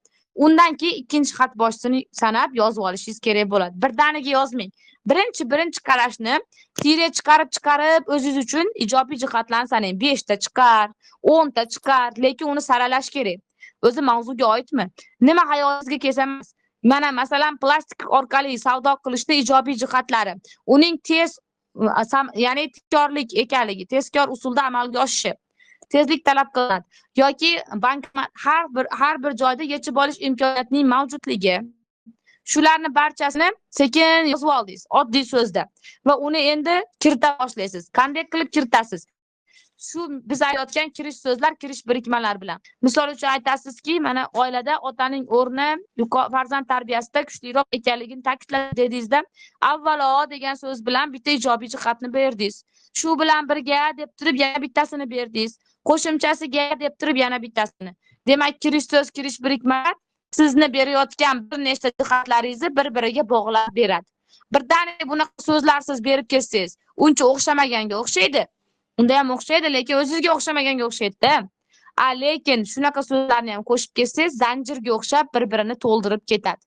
undan keyin ikkinchi xat boshsini sanab yozib olishingiz kerak bo'ladi. Birdaniga yozmang. Birinchi qarashni tire chiqarib o'zingiz uchun ijobiy jihatlarni sanang. 5 ta chiqar, 10 ta chiqar, lekin uni saralash kerak. O'zi mavzuga oidmi? Nima hayolingizga kelsa emas. Mana masalan plastik orqali savdo qilishning ijobiy jihatlari. Uning ya'ni tezkorlik ekanligi, tezkor usulda amalga oshishi. Tezlik talab qilinadi. Yoki bankomat har bir joyda yechib olish imkoniyatining mavjudligi. Shularni barchasini sekin yozib oldingiz, oddiy so'zda. Va uni endi kirita boshlaysiz. Qanday qilib kiritasiz? Shu biz aytayotgan kirish so'zlar, kirish birikmalar bilan. Misol uchun aytasizki, mana oilada otaning o'rni farzand tarbiyasida kuchliroq ekanligini ta'kidladi dedingizda, avvalo degan so'z bilan bitta ijobiy jihatni berdingiz. Shu bilan birga deb turib yana bittasini berdingiz. Qo'shimchasiga deb turib yana bittasini. Demak, kirish so'z, kirish birikmalar sizni berayotgan bir nechta jihatlaringizni bir-biriga bog'lab beradi. Birdaniga bunaqa so'zlar siz berib ketsangiz, uncha o'xshamaganga o'xshaydi. Unda ham o'xshaydi, lekin o'zingizga o'xshamaganga o'xshaydi-da. Lekin shunaqa so'zlarni ham qo'shib ketsangiz, zanjirga o'xshab bir-birini to'ldirib ketadi.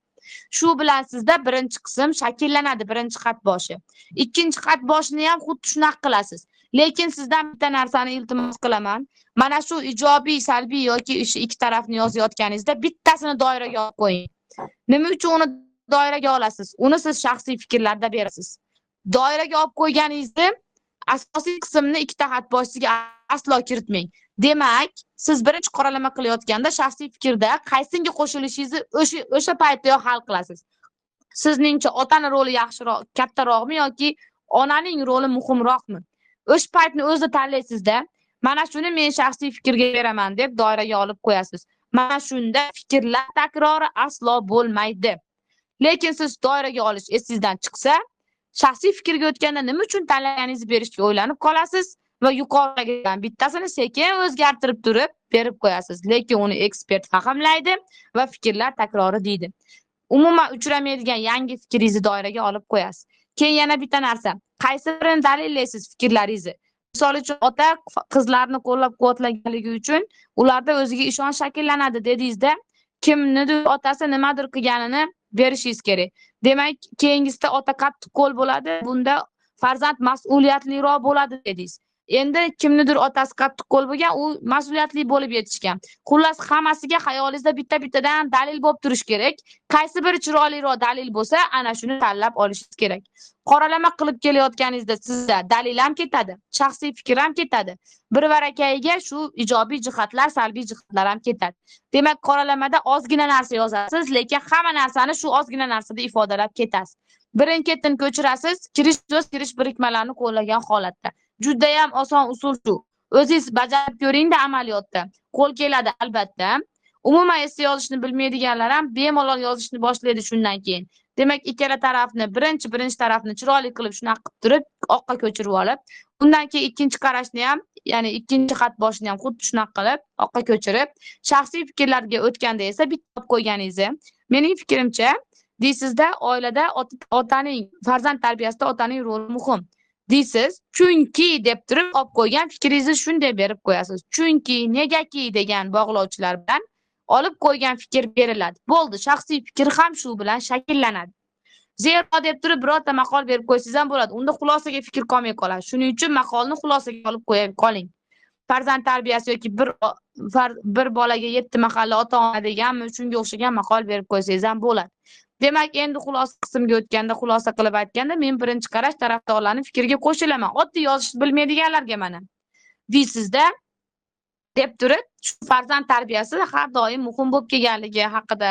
Shu bilan sizda birinchi qism shakllanadi, birinchi xat boshi. Ikkinchi xat boshini ham xuddi shunaqa qilasiz. Lekin sizdan bitta narsani iltimos qilaman. Mana shu ijobiy, salbiy yoki ikki tarafni yozayotganingizda bittasini doiraga olib qo'ying. Nima uchun uni doiraga olasiz? Uni siz shaxsiy fikrlarda berasiz. Doiraga olib qo'yganingizda asosiy qismni ikkita xat boshiga aslo kiritmang. Demak, siz birinchi qoralama qilayotganda shaxsiy fikrda qaysinga qo'shilishingizni o'sha paytda hal qilasiz. Sizningcha otani roli yaxshiroq, kattaroqmi yoki onaning roli muhimroqmi? O'sha paytni o'zida tanlaysizda, mana shuni men shaxsiy fikrga beraman deb doiraga olib qo'yasiz. Mana shunda fikrlar takrori aslo bo'lmaydi. Lekin siz doiraga olish esingizdan chiqsa, shaxsiy fikrga o'tganda nima uchun tanlaganingizni berishga o'ylanib qolasiz va yuqoridagidan bittasini sekin o'zgartirib turib berib qo'yasiz. Lekin uni ekspert fahmlaydi va fikrlar takrori deydi. Umuman uchramaydigan yangi fikringizni doiraga olib qo'yasiz. Keyin yana bitta narsa. Qaysi birini dalillaysiz fikrlaringizni? Misol uchun, ota qizlarni qo'llab-quvvatlaganligi uchun ularda o'ziga ishonch shakllanadi dedingizda, kimnidir otasi nimadir qilganini berishingiz kerak. Demak, keyingisida ota qattiq qo'l bo'ladi, bunda farzand mas'uliyatliroq bo'ladi dedingiz. Endi kimnidir otasi qattiq qo'l bo'lgan, u mas'uliyatli bo'lib yetishgan. Xullas, hammasiga xayolingizda bitta-bittadan dalil bo'lib turish kerak. Qaysi biri chiroyliroq dalil bo'lsa, ana shuni tanlab olishingiz kerak. Qoralama qilib kelayotganingizda sizda dalil ham ketadi, shaxsiy fikr ham ketadi. Bir-barakayiga shu ijobiy jihatlar, salbiy jihatlar ham ketadi. Demak, qoralamada ozgina narsa yozasiz, lekin hamma narsani shu ozgina narsada ifodalab ketasiz. Birin-ketin ko'chirasiz, kirish birikmalarini qo'llagan holatda. Juda ham oson usul shu. O'zingiz bajarib ko'ring-da amaliyotda. Qo'l keladi albatta. Umuman esda yozishni bilmaydiganlar ham bemalol yozishni boshlaydi shundan keyin. Demak, ikkala tarafni, birinchi tarafni chiroyli qilib shunaqa qilib turib, oqqa ko'chirib olib, undan keyin ikkinchi qarashni ham, ya'ni ikkinchi xat boshini ham xuddi shunaqa qilib, oqqa ko'chirib, shaxsiy fikrlarga o'tganda esa bitta qo'yganingizni, mening fikrimcha, deysizda, oilada otaning, farzand tarbiyasida otaning roli muhim. Deysiz, chunki deb turib olib qo'ygan fikringizni shunday berib qo'yasiz. Chunki, negaki degan bog'lovchilar bilan olib qo'ygan fikr beriladi. Bo'ldi, shaxsiy fikr ham shu bilan shakllanadi. Zero deb turib birorta maqol berib qo'ysangiz ham bo'ladi. Unda xulosaga fikr qolmay qoladi. Shuning uchun maqolni xulosaga olib qo'yib qoling. Farzand tarbiyasi yoki bir bolaga 7 mahalla ota-ona deganmi, shunga o'xshagan maqol berib qo'ysangiz ham bo'ladi. Demak, endi xulosa qismga o'tganda, xulosa qilib aytganda, men birinchi qarash tarafdorlarning fikriga qo'shilaman. Oddiy yozishni bilmaydiganlarga mana. Deysizda deb turib, shu farzand tarbiyasi har doim muhim bo'lib kelganligi haqida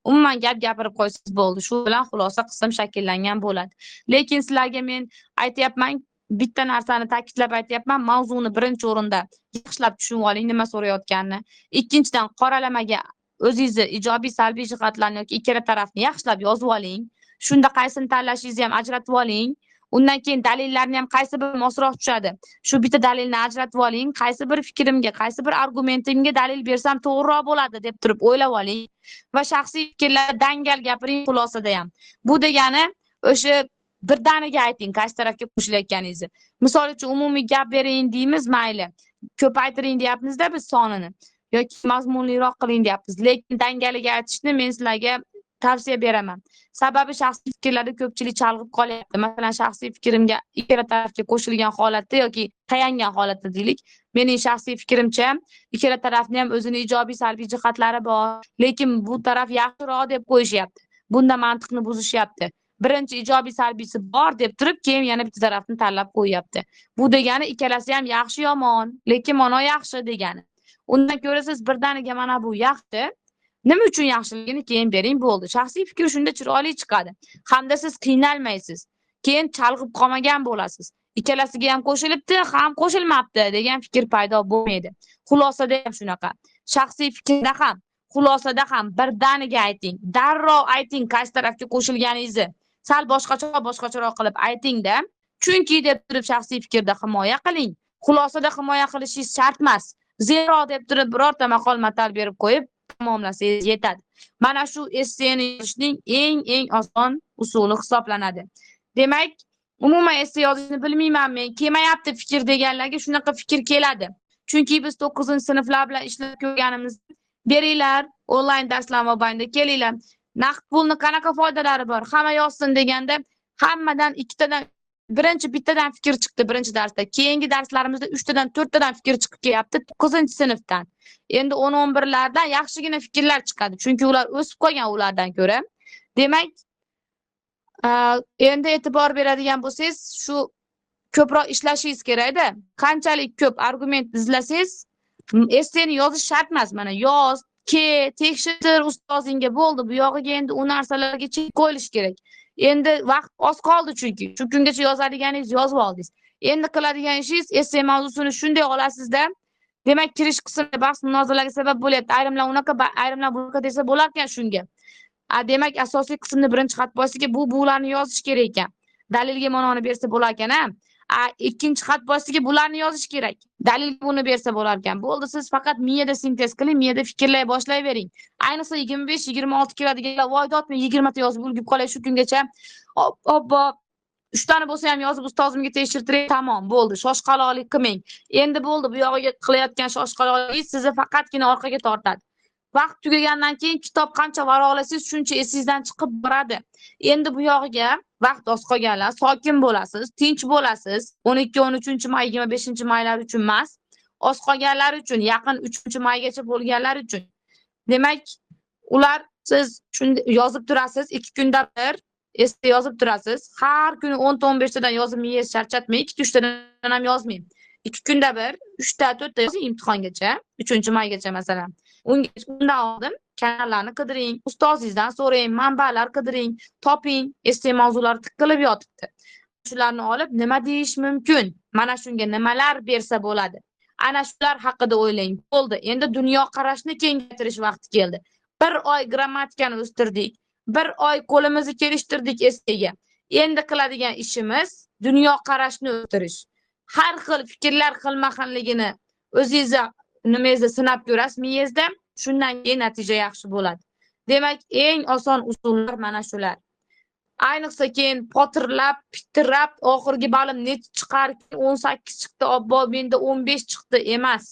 umuman gap gapirib qo'ysangiz bo'ldi. Shu bilan xulosa qism shakllangan bo'ladi. Lekin sizlarga men aytayapman, bitta narsani ta'kidlab aytayapman, mavzuni birinchi o'rinda yaxshilab tushunib oling, nima so'rayotganini. Ikkinchidan, qoralamaga o'zingizni ijobiy, salbiy jihatlarni yoki ikkala tarafni yaxshilab yozib oling. Shunda qaysini tanlashingizni ham ajratib oling. Undan keyin dalillarni ham qaysi biri mosroq tushadi. Shu bitta dalilni ajratib oling, qaysi bir fikrimga, qaysi bir argumentimga dalil bersam to'g'riroq bo'ladi deb turib o'ylab oling va shaxsiy fikrlarni dangal gapiring xulosada ham. Bu degani o'sha birdaniga ayting qaysi tarafga qo'shilayotganingizni. Misol uchun umumiy gap bering deymiz, mayli. Ko'paytiring deyapmizda biz sonini yoki mazmunliroq qiling deyapmiz. Lekin dangaliga aytishni men sizlarga tavsiya beraman. Sababi shaxsiy fikrlarda ko'pchilik chalg'ib qolyapti. Masalan, shaxsiy fikrimga ikkala tarafga qo'shilgan holatda yoki tayangan holatda deylik. Mening shaxsiy fikrimcha, ikkala tarafning ham o'zining ijobiy, salbiy jihatlari bor, lekin bu taraf yaxshiroq deb qo'yishyapti. Bunda mantiqni buzishyapti. Birinchi ijobiy, salbiysi bor deb turib, keyin yana bitta tarafni tanlab qo'yapti. Bu degani ikkalasi ham yaxshi yomon, lekin mana yaxshi degani. Undan ko'ra siz birdaniga mana bu yaxshi, nima uchun yaxshiligini keyin bering bo'ldi. Shaxsiy fikr shunda chiroyli chiqadi. Hamda siz qiynalmaysiz. Keyin chalg'ib qolmagan bo'lasiz. Ikkalasiga ham qo'shilibdi, ham qo'shilmabdi degan fikr paydo bo'lmaydi. Xulosada ham shunaqa. Shaxsiy fikrda ham, xulosada ham birdaniga ayting. Darrov ayting qaysi tarafga qo'shilganingizni. Sal boshqacharoq qilib ayting-da. Chunki deb turib shaxsiy fikrda himoya qiling. Xulosada himoya qilishingiz shart emas. Zero deb turib birorta maqol matal berib qo'yib, tamomlasangiz yetadi. Mana shu esseni yozishning eng oson usuli hisoblanadi. Demak, umuman esse yozishni bilmayman men, kelmayapti fikr deganlarga shunaqa fikr keladi. Chunki biz 9-sinflar bilan ishlab ko'rganimizda beringlar, onlayn darslar mobaynida kelinglar. Naqd pulni qanaqa foydalari bor? Hamma yozsin deganda hammadan ikkitadan bittadan fikr chiqdi birinchi darsda. Keyingi darslarimizda 3tadan 4tadan fikr chiqib kelyapti 9-sinfdan. Endi 10-11lardan yaxshigina fikrlar chiqadi. Chunki ular o'sib qolgan ulardan ko'ra. Demak, endi e'tibor beradigan bo'lsangiz, shu ko'proq ishlashingiz kerak-da. Qanchalik ko'p argument izlasangiz, esseni yozish shart emas. Mana yoz, tekshir ustozingga bo'ldi. Bu yog'iga endi u narsalarga chek qo'yilish kerak. Endi vaqt oz qoldi chunki. Shu kungacha yozadiganingiz yozib oldingiz. Endi qiladigan ishingiz esse mavzusini shunday olasizda, demak, kirish qismida bahs munozaralarga sabab bo'lyapti. Ayrimlar unaqa, ayrimlar bunaqa desa bo'lar ekan shunga. Demak, asosiy qismni birinchi xat boshiga bularni yozish kerak ekan. Dalilga ma'noni bersa bo'lar ekan-a. Ikkinchi xat boshiga bularni yozish kerak. Dalilga buni bersa bo'lar ekan. Bo'ldi, siz faqat miyada sintez qiling, miyada fikrlay boshlayvering. Ayniqsa 25-26 keladiganlar voy dotmi 20 ta yozib ulgib qolay shu kungacha. Obbo 3 tani bo'lsa ham yozib ustozimga tekshirtiring, tamom, bo'ldi. Shoshqaloqlik qilmang. Endi bo'ldi, bu yog'iga qilayotgan shoshqaloqlik sizni faqatgina orqaga tortadi. Vaqt tugagandan keyin kitob qancha varaqlasangiz, shuncha esingizdan chiqib boradi. Endi bu yog'iga vaqt oz qolganlar, sokin bo'lasiz, tinch bo'lasiz. 12-13-may, 25-maylar uchun emas, oz qolganlar uchun, yaqin 3-maygacha bo'lganlar uchun. Demak, ular siz shunda yozib turasiz, 2 kunda bir esse yozib turasiz. Har kuni 10-15 tadan yozib miyangiz charchatmang, 2-3 tadan ham yozmang. 2 kunda bir 3 ta 4 ta yozing imtihongacha, 3-maygacha masalan. Undan oldin kanallarni qidiring, ustozingizdan so'rang, manbalar qidiring, toping, esse mavzular tiqilib yotibdi. Shularni olib nima deyish mumkin? Mana shunga nimalar bersa bo'ladi? Ana shular haqida o'ylang. Bo'ldi, endi dunyo qarashni kengaytirish vaqti keldi. 1 oy grammatikani o'stirdik, 1 oy qo'limizni kelishtirdik essega. Endi qiladigan ishimiz dunyo qarashni o'stirish. Har xil fikrlar xilma-xilligini o'zingizga nimangizda sinab ko'rasiz miyangizda, shundan keyin natija yaxshi bo'ladi. Demak, eng oson usullar mana shular. Ayniqsa keyin potirlab, pitirlab, oxirgi balim net chiqar, 18 chiqdi, obbo menda 15 chiqdi emas.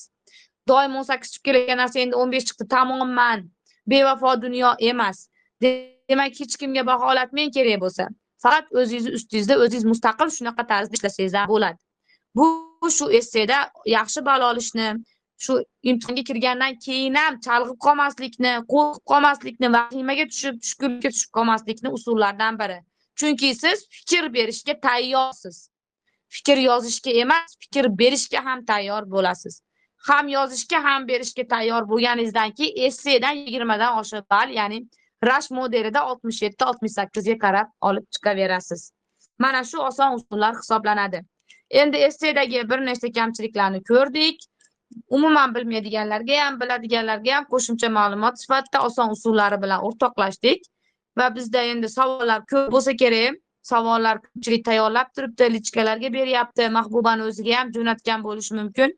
Doim 18 chiqib kelgan narsa endi 15 chiqdi, tamomman bevafo dunyo emas. Demak, hech kimga baholatmang kerak bo'lsa. Faqat o'zingiz ustingizda o'zingiz mustaqil shunaqa tarzda ishlasangiz ham bo'ladi. Bu shu esseda yaxshi ball olishni, shu imtihonga kirgandan keyin ham chalg'ib qolmaslikni, qo'rqib qolmaslikni, vahimaga tushib, tushkunlikka tushib qolmaslikni usullaridan biri. Chunki siz fikr berishga tayyorsiz. Fikr yozishga emas, fikr berishga ham tayyor bo'lasiz. Ham yozishga, ham berishga tayyor bo'lganingizdan keyin essedan 20 dan oshiq ball, ya'ni Rush modelida 67-68 ga qarab olib chiqaverasiz. Mana shu oson usullar hisoblanadi. Endi essedagi bir nechta kamchiliklarni ko'rdik. Umuman bilmaydiganlarga ham, biladiganlarga ham qo'shimcha ma'lumot sifatida oson usullari bilan o'rtoqlashdik va bizda endi savollar ko'p bo'lsa kerak. Savollar ko'pchilik tayyorlab turibdi, lichkalarga beryapti, Mahbubani o'ziga ham jo'natgan bo'lishi mumkin.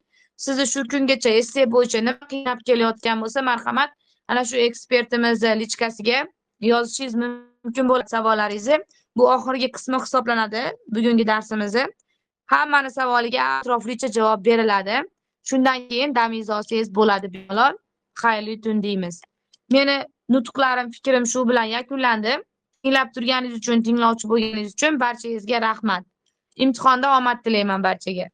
Sizni shu kungacha esse bo'yicha nima qiynab kelayotgan bo'lsa, marhamat, ana shu ekspertimiz lichkasiga yozishingiz mumkin bo'ladi savollaringizni. Bu oxirgi qismi hisoblanadi bugungi darsimizni. Hammani savoliga atroflicha javob beriladi. Shundan keyin damingizni olsangiz bo'ladi bolalar. Xayrli tun deymiz. Meni nutqlarim, fikrim shu bilan yakunlandi. Tinglab turganingiz uchun, tinglovchi bo'lganingiz uchun barchangizga rahmat. Imtihonda omad tilayman barchaga.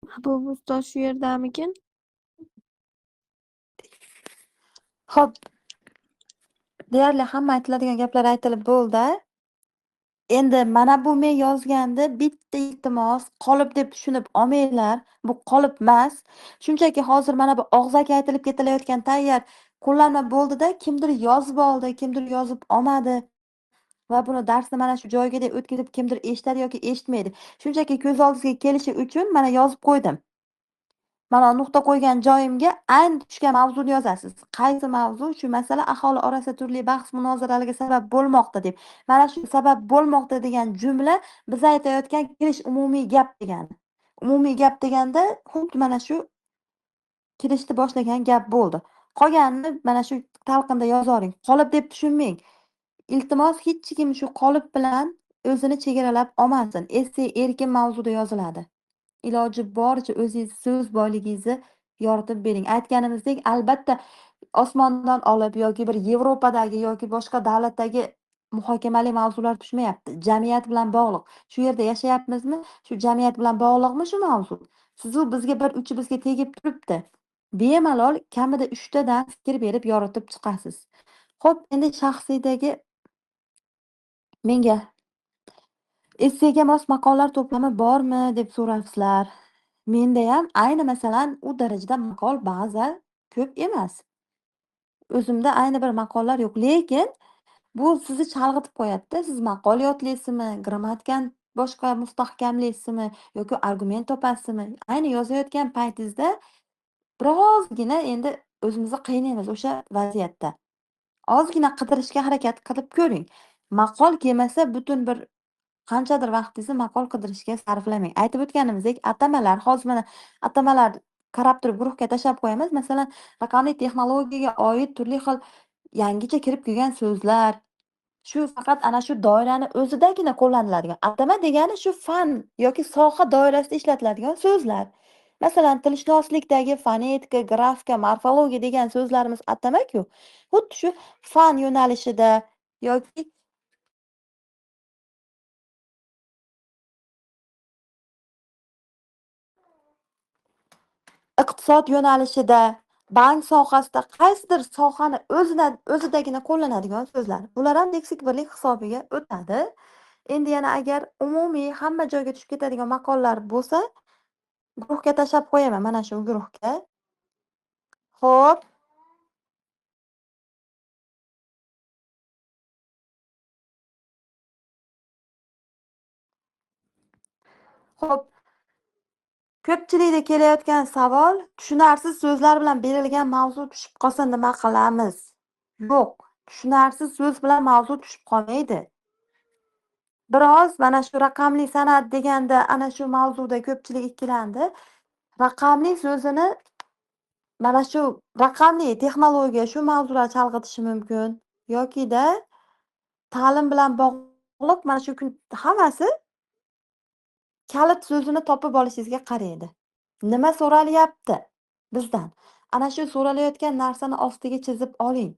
Mahbuba ustoz shu yerdamikin? Xo'p. Deyarli hamma aytiladigan gaplar aytilib bo'ldi. Endi mana bu men yozganda bitta iltimos, qolip deb tushunib olmanglar. Bu qolip emas. Shunchaki hozir mana bu og'zaki aytilib ketilayotgan tayyor qo'llanma bo'ldi-da, kimdir yozib oldi, kimdir yozib olmadi. Va buni darsni mana shu joyiga o'tkazib kimdir eshitadi yoki eshitmaydi. Shunchaki ko'z oldingizga kelishi uchun mana yozib qo'ydim. mana nuqta qo'ygan joyimga ayni tushgan mavzuni yozasiz. Qaysi mavzu shu masala aholi orasida turli bahs munozaralarga sabab bo'lmoqda deb. Mana shu sabab bo'lmoqda degan jumla biz aytayotgan kelish umumiy gap degani. Umumiy gap deganda xuddi mana shu kelishni boshlagan gap bo'ldi. Qolganini mana shu talqinda yozoring. Qolip deb tushunmang. Iltimos hech kim shu qolip bilan o'zini chegaralab olmasin. Esse erkin mavzuda yoziladi. Iloji boricha o'zingiz so'z boyligingizni yoritib bering. Aytganimizdek, albatta osmondan olib yoki bir Yevropadagi yoki boshqa davlatdagi muhokamali mavzular tushmayapti. Jamiyat bilan bog'liq. Shu yerda yashayapmizmi? Shu jamiyat bilan bog'liqmi shu mavzu? Sizu bizga bir uchi bizga tegib turibdi. Bemalol kamida 3 tadan fikr berib yoritib chiqasiz. Xo'p, endi shaxsiydagi menga essega mos maqollar to'plami bormi deb so'rabsizlar. Mendayam ayni masalan u darajada maqol ba'zi ko'p emas. O'zimda ayni bir maqollar yo'q, lekin bu sizni chalg'itib qo'yadi-da. Siz maqol yodlaysizmi, grammatikani boshqa mustahkamlaysizmi yoki argument topasizmi? Ayni yozayotgan paytingizda birozgina endi o'zimizni qiynaymiz o'sha vaziyatda. Ozgina qidirishga harakat qilib ko'ring. Maqol kelmasa butun bir qanchadir vaqtingizni maqol qidirishga sarflamang. Aytib o'tganimizdek, atamalar, hozir mana atamalar qarab turib guruhga tashlab qo'yamiz. Masalan, raqamli texnologiyaga oid turli xil yangicha kirib kelgan so'zlar, shu faqat ana shu doirani o'zidagina qo'llaniladigan. Atama degani shu fan yoki soha doirasida ishlatiladigan so'zlar. Masalan, tilshunoslikdagi fonetika, grafika, morfologiya degan so'zlarimiz atama-ku. Xuddi shu fan yo'nalishida yoki iqtisod yo'nalishida, bank sohasida qaysidir sohani o'zidagina qo'llanadigan so'zlar. Bular ham leksik birlik hisobiga o'tadi. Endi yana agar umumiy hamma joyga tushib ketadigan maqollar bo'lsa, guruhga tashlab qo'yaman, mana shu guruhga. Xo'p. Xo'p. Ko'pchilikda kelayotgan savol, tushunarsiz so'zlar bilan berilgan mavzu tushib qolsa nima qilamiz? Yo'q, tushunarsiz so'z bilan mavzu tushib qolmaydi. Biroz mana shu raqamli san'at deganda ana shu mavzuda ko'pchilik ikkilandi. Raqamli so'zini mana shu raqamli texnologiya shu mavzular chalg'itishi mumkin yokida ta'lim bilan bog'liq mana shu kun hammasi kalit so'zini topib olishingizga qaraydi. Nima so'ralyapti bizdan? Ana shu so'ralayotgan narsani ostiga chizib oling.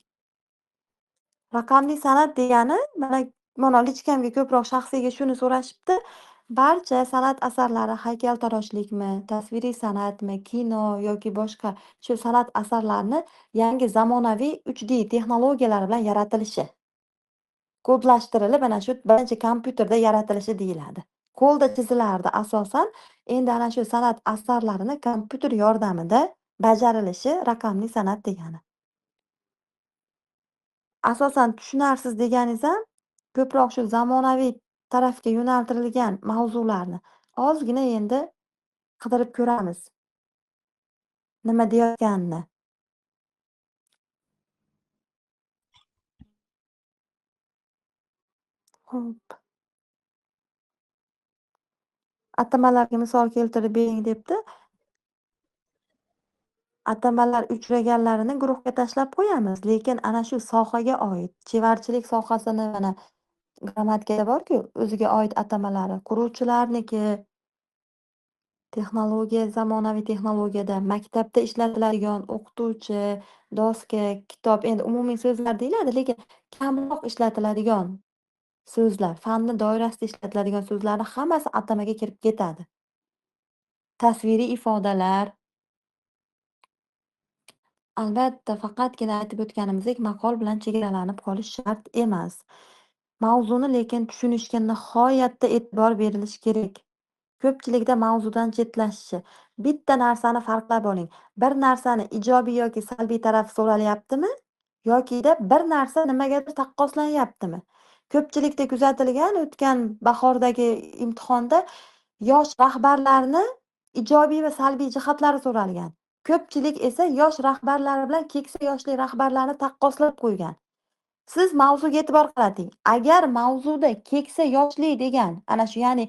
Raqamli san'at degani mana lichkamga ko'proq shaxsiyga shuni so'rashibdi. Barcha san'at asarlari haykaltaroshlikmi, tasviriy san'atmi, kino yoki boshqa shu san'at asarlarini yangi zamonaviy 3D texnologiyalar bilan yaratilishi. Kodlashtirilib ana shu birinchi kompyuterda yaratilishi deyiladi. Qo'lda chizilardi asosan, endi ana shu san'at asarlarini kompyuter yordamida bajarilishi raqamli san'at degani. Asosan tushunarsiz deganingiz ham ko'proq shu zamonaviy tarafga yo'naltirilgan mavzularni ozgina endi qidirib ko'ramiz. Nima deyotganini. Xo'p. Atamalarga misol keltirib bering debdi. Atamalar uchraganlarini guruhga tashlab qo'yamiz, lekin ana shu sohaga oid chevarchilik sohasini mana grammatikada borku, o'ziga oid atamalari, quruvchilarniki, texnologiya, zamonaviy texnologiyada maktabda ishlatiladigan o'qituvchi, doska, kitob, endi umumiy so'zlar deyiladi, lekin kamroq ishlatiladigan so'zlar, fanni doirasida ishlatiladigan so'zlarning hammasi atamaga kirib ketadi. Tasviriy ifodalar. Albatta, faqatgina aytib o'tganimizdek, maqol bilan chegaralanib qolish shart emas. Mavzuni lekin tushunishga nihoyatda e'tibor berilishi kerak. Ko'pchilikda mavzudan chetlashishi. Bitta narsani farqlab oling. Bir narsani ijobiy yoki salbiy taraf so'ralyaptimi? Yokida bir narsa nimagadir taqqoslanyaptimi? Ko'pchilikda kuzatilgan o'tgan bahordagi imtihonda yosh rahbarlarni ijobiy va salbiy jihatlari so'ralgan. Ko'pchilik esa yosh rahbarlar bilan keksa yoshli rahbarlarni taqqoslab qo'ygan. Siz mavzuga e'tibor qarating. Agar mavzuda keksa yoshli degan ana shu ya'ni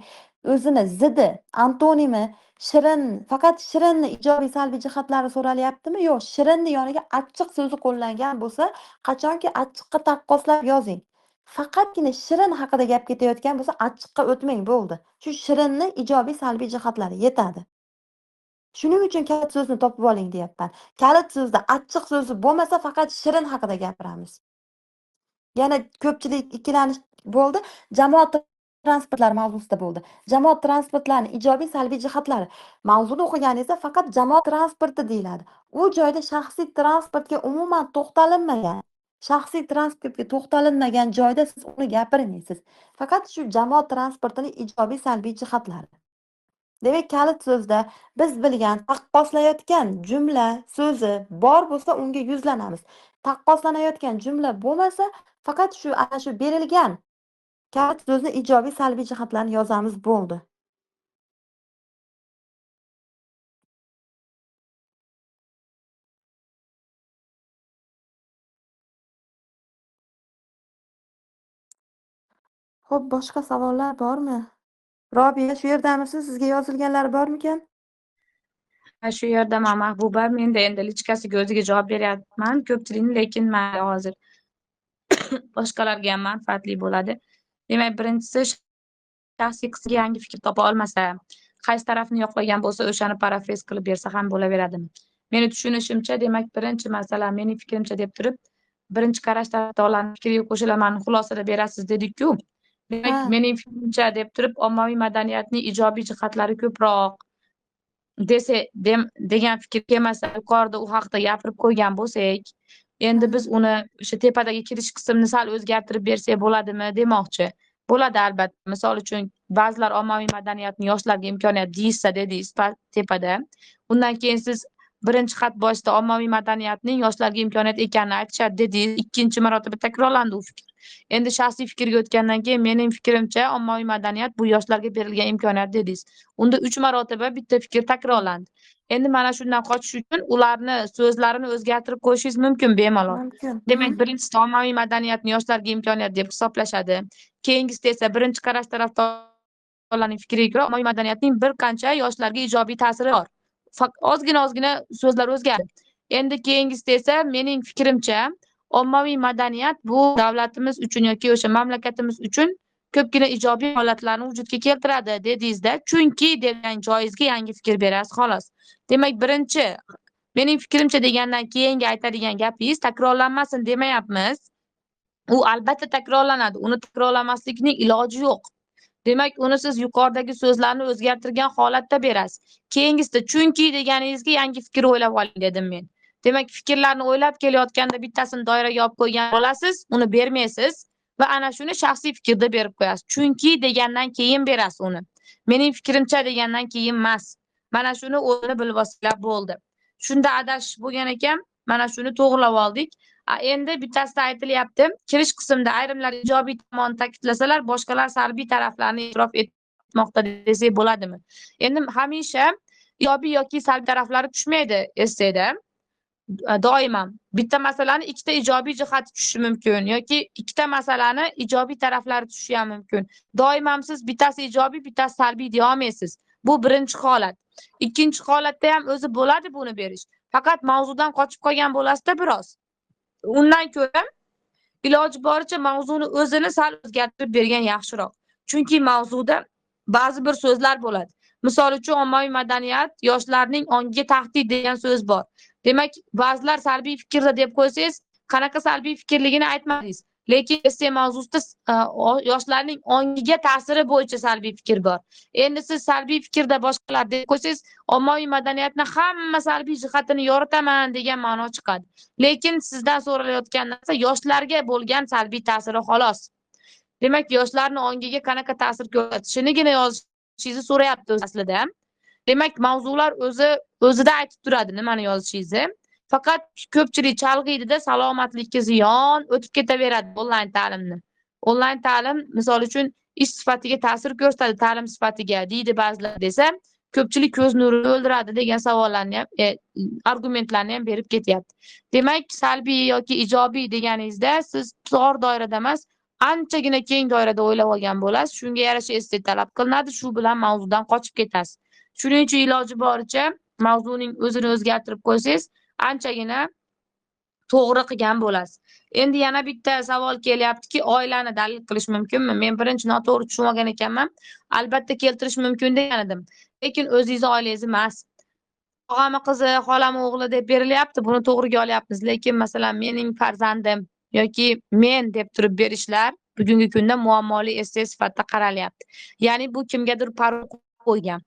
o'zini zidi, antonimi shirin, faqat shirinni ijobiy salbiy jihatlari so'ralyaptimi? Yo'q, shirinni yoniga achchiq so'zi qo'llangan bo'lsa, qachonki achchiqqa taqqoslab yozing. Faqatgina shirin haqida gap ketayotgan bo'lsa, achchiqqa o'tmang, bo'ldi. Shu shirinni ijobiy salbiy jihatlari yetadi. Shuning uchun kalit so'zni topib oling deyapman. Kalit so'zda achchiq so'zi bo'lmasa, faqat shirin haqida gapiramiz. Yana ko'pchilik ikkilanish bo'ldi. Jamoat transportlari mavzusida bo'ldi. Jamoat transportlarining ijobiy salbiy jihatlari. Mavzuni o'qiganingizda faqat jamoat transporti deyiladi. U joyda shaxsiy transportga umuman to'xtalinmagan. Shaxsiy transportga to'xtalinmagan joyda siz uni gapirmaysiz. Faqat shu jamoat transportining ijobiy salbiy jihatlari. Demak, kalit so'zda biz bilgan taqqoslayotgan jumla so'zi bor bo'lsa, unga yuzlanamiz. Taqqoslanayotgan jumla bo'lmasa, faqat shu ana shu berilgan kalit so'zni ijobiy salbiy jihatlarini yozamiz, bo'ldi. Xo'p, boshqa savollar bormi? Robiya, shu yerdamisiz? Sizga yozilganlar bormikan? Shu yerdaman Mahbuba. Menda endi lichkasiga o'ziga javob beryapman ko'pchilikni, lekin mayli hozir boshqalarga ham manfaatli bo'ladi. Demak, birinchisi, shaxsiy qismga yangi fikr topa olmasa, qaysi tarafni yoqlagan bo'lsa, o'shani parafraz qilib bersa ham bo'laveradimi? Meni tushunishimcha, demak, birinchi masala mening fikrimcha deb turib, birinchi qarashda to'g'rilarni fikriga qo'shilaman, xulosada berasiz dedik-ku. Demak, Ha. mening fikrimcha deb turib, ommaviy madaniyatning ijobiy jihatlari ko'proq degan fikr kelmasa, yuqorida u haqida gapirib qo'ygan bo'lsak, endi biz uni o'sha tepadagi kirish qismini sal o'zgartirib bersak bo'ladimi demoqchi. Bo'ladi albatta. Misol uchun, ba'zilar ommaviy madaniyatni yoshlarga imkoniyat deyishsa dedingiz tepada. Undan keyin siz birinchi xat boshida ommaviy madaniyatning yoshlarga imkoniyat ekanini aytishadi dedingiz. Ikkinchi marotaba takrorlandi u fikr. Endi shaxsiy fikrga o'tgandan keyin mening fikrimcha ommaviy madaniyat bu yoshlarga berilgan imkoniyat dedingiz. Unda 3 marotaba bitta fikr takrorlandi. Endi mana shundan qochish uchun ularni so'zlarini o'zgartirib qo'yishingiz mumkin bemalol. Mumkin. Demak, birinchisi ommaviy madaniyatni yoshlarga imkoniyat deb hisoblashadi. Keyingisida esa birinchi qarash tarafdorlarning fikriga ko'ra ommaviy madaniyatning bir qancha yoshlarga ijobiy ta'siri bor. Ozgina so'zlar o'zgardi. Endi keyingisida esa mening fikrimcha ommaviy madaniyat bu davlatimiz uchun yoki o'sha mamlakatimiz uchun ko'pgina ijobiy holatlarni vujudga keltiradi dedingizda, chunki degan joyizga yangi fikr berasiz, xolos. Demak, birinchi mening fikrimcha degandan keyingi aytadigan gapingiz takrorlanmasin demayapmiz. U albatta takrorlanadi. Uni takrorlamaslikning iloji yo'q. Demak, uni siz yuqoridagi so'zlarni o'zgartirgan holatda berasiz. Keyingisida chunki deganingizga yangi fikr o'ylab oling dedim men. Demak, fikrlarni o'ylab kelayotganda bittasini doiraga olib qo'ygan bo'lasiz, uni bermaysiz va ana shuni shaxsiy fikrda berib qo'yasiz. Chunki degandan keyin berasiz uni. Mening fikrimcha degandan keyin emas. Mana shuni o'zini bilib olsanglar bo'ldi. Shunda adashish bo'lgan ekan, mana shuni to'g'rilab oldik. Endi bittasida aytilyapti, kirish qismida ayrimlar ijobiy tomonni ta'kidlasalar, boshqalar salbiy taraflarni e'tirof etmoqda desak bo'ladimi? Endi hamisha ijobiy yoki salbiy taraflari tushmaydi esseda. Doim ham bitta masalani ikkita ijobiy jihati tushishi mumkin yoki ikkita masalani ijobiy taraflari tushishi ham mumkin. Doim ham siz bittasi ijobiy, bittasi salbiy deya olmaysiz. Bu birinchi holat. Ikkinchi holatda ham o'zi bo'ladi buni berish. Faqat mavzudan qochib qolgan bo'lasizda biroz. Undan ko'ra iloji boricha mavzuni o'zini sal o'zgartirib bergan yaxshiroq. Chunki mavzuda ba'zi bir so'zlar bo'ladi. Misol uchun, ommaviy madaniyat yoshlarning ongiga tahdid degan so'z bor. Demak, ba'zilar salbiy fikrda deb qo'ysangiz, qanaqa salbiy fikrligini aytmadingiz. Lekin essay mavzusida yoshlarning ongiga ta'siri bo'yicha salbiy fikr bor. Endi siz salbiy fikrda boshqalar deb qo'ysangiz, ommaviy madaniyatni hamma salbiy jihatini yoritaman degan ma'no chiqadi. Lekin sizdan so'ralayotgan narsa yoshlarga bo'lgan salbiy ta'siri xolos. Demak, yoshlarning ongiga qanaqa ta'sir ko'rsatishinigina yozishingizni so'rayapti aslida. Demak, mavzular o'zida aytib turadi nimani yozishingizni. Faqat ko'pchilik chalg'iydi-da, salomatlikka ziyon, o'tib ketaveradi onlayn ta'limni. Onlayn ta'lim misol uchun ish sifatiga ta'sir ko'rsatadi, ta'lim sifatiga deydi ba'zilar desa, ko'pchilik ko'z nurini o'ldiradi degan savollarni ham argumentlarni ham berib ketyapti. Demak, salbiy yoki ijobiy deganingizda siz tor doirada emas, anchagina keng doirada o'ylab olgan bo'lasiz. Shunga yarasha esse talab qilinadi, shu bilan mavzudan qochib ketasiz. Shuning uchun iloji boricha mavzuning o'zini o'zgartirib qo'ysangiz, anchagina to'g'ri qilgan bo'lasiz. Endi yana bitta savol kelyaptiki, oilani dalil qilish mumkinmi? Men birinchi noto'g'ri tushunib olgan ekanman. Albatta keltirish mumkin degan edim. Lekin o'zingizni oilangiz emas. Tog'ami qizi, xolami o'g'li deb berilyapti, buni to'g'riga olyapmiz. Lekin masalan mening farzandim yoki men deb turib berishlar bugungi kunda muammoli esse sifatida qaralyapti. Ya'ni bu kimgadir parol qo'ygan.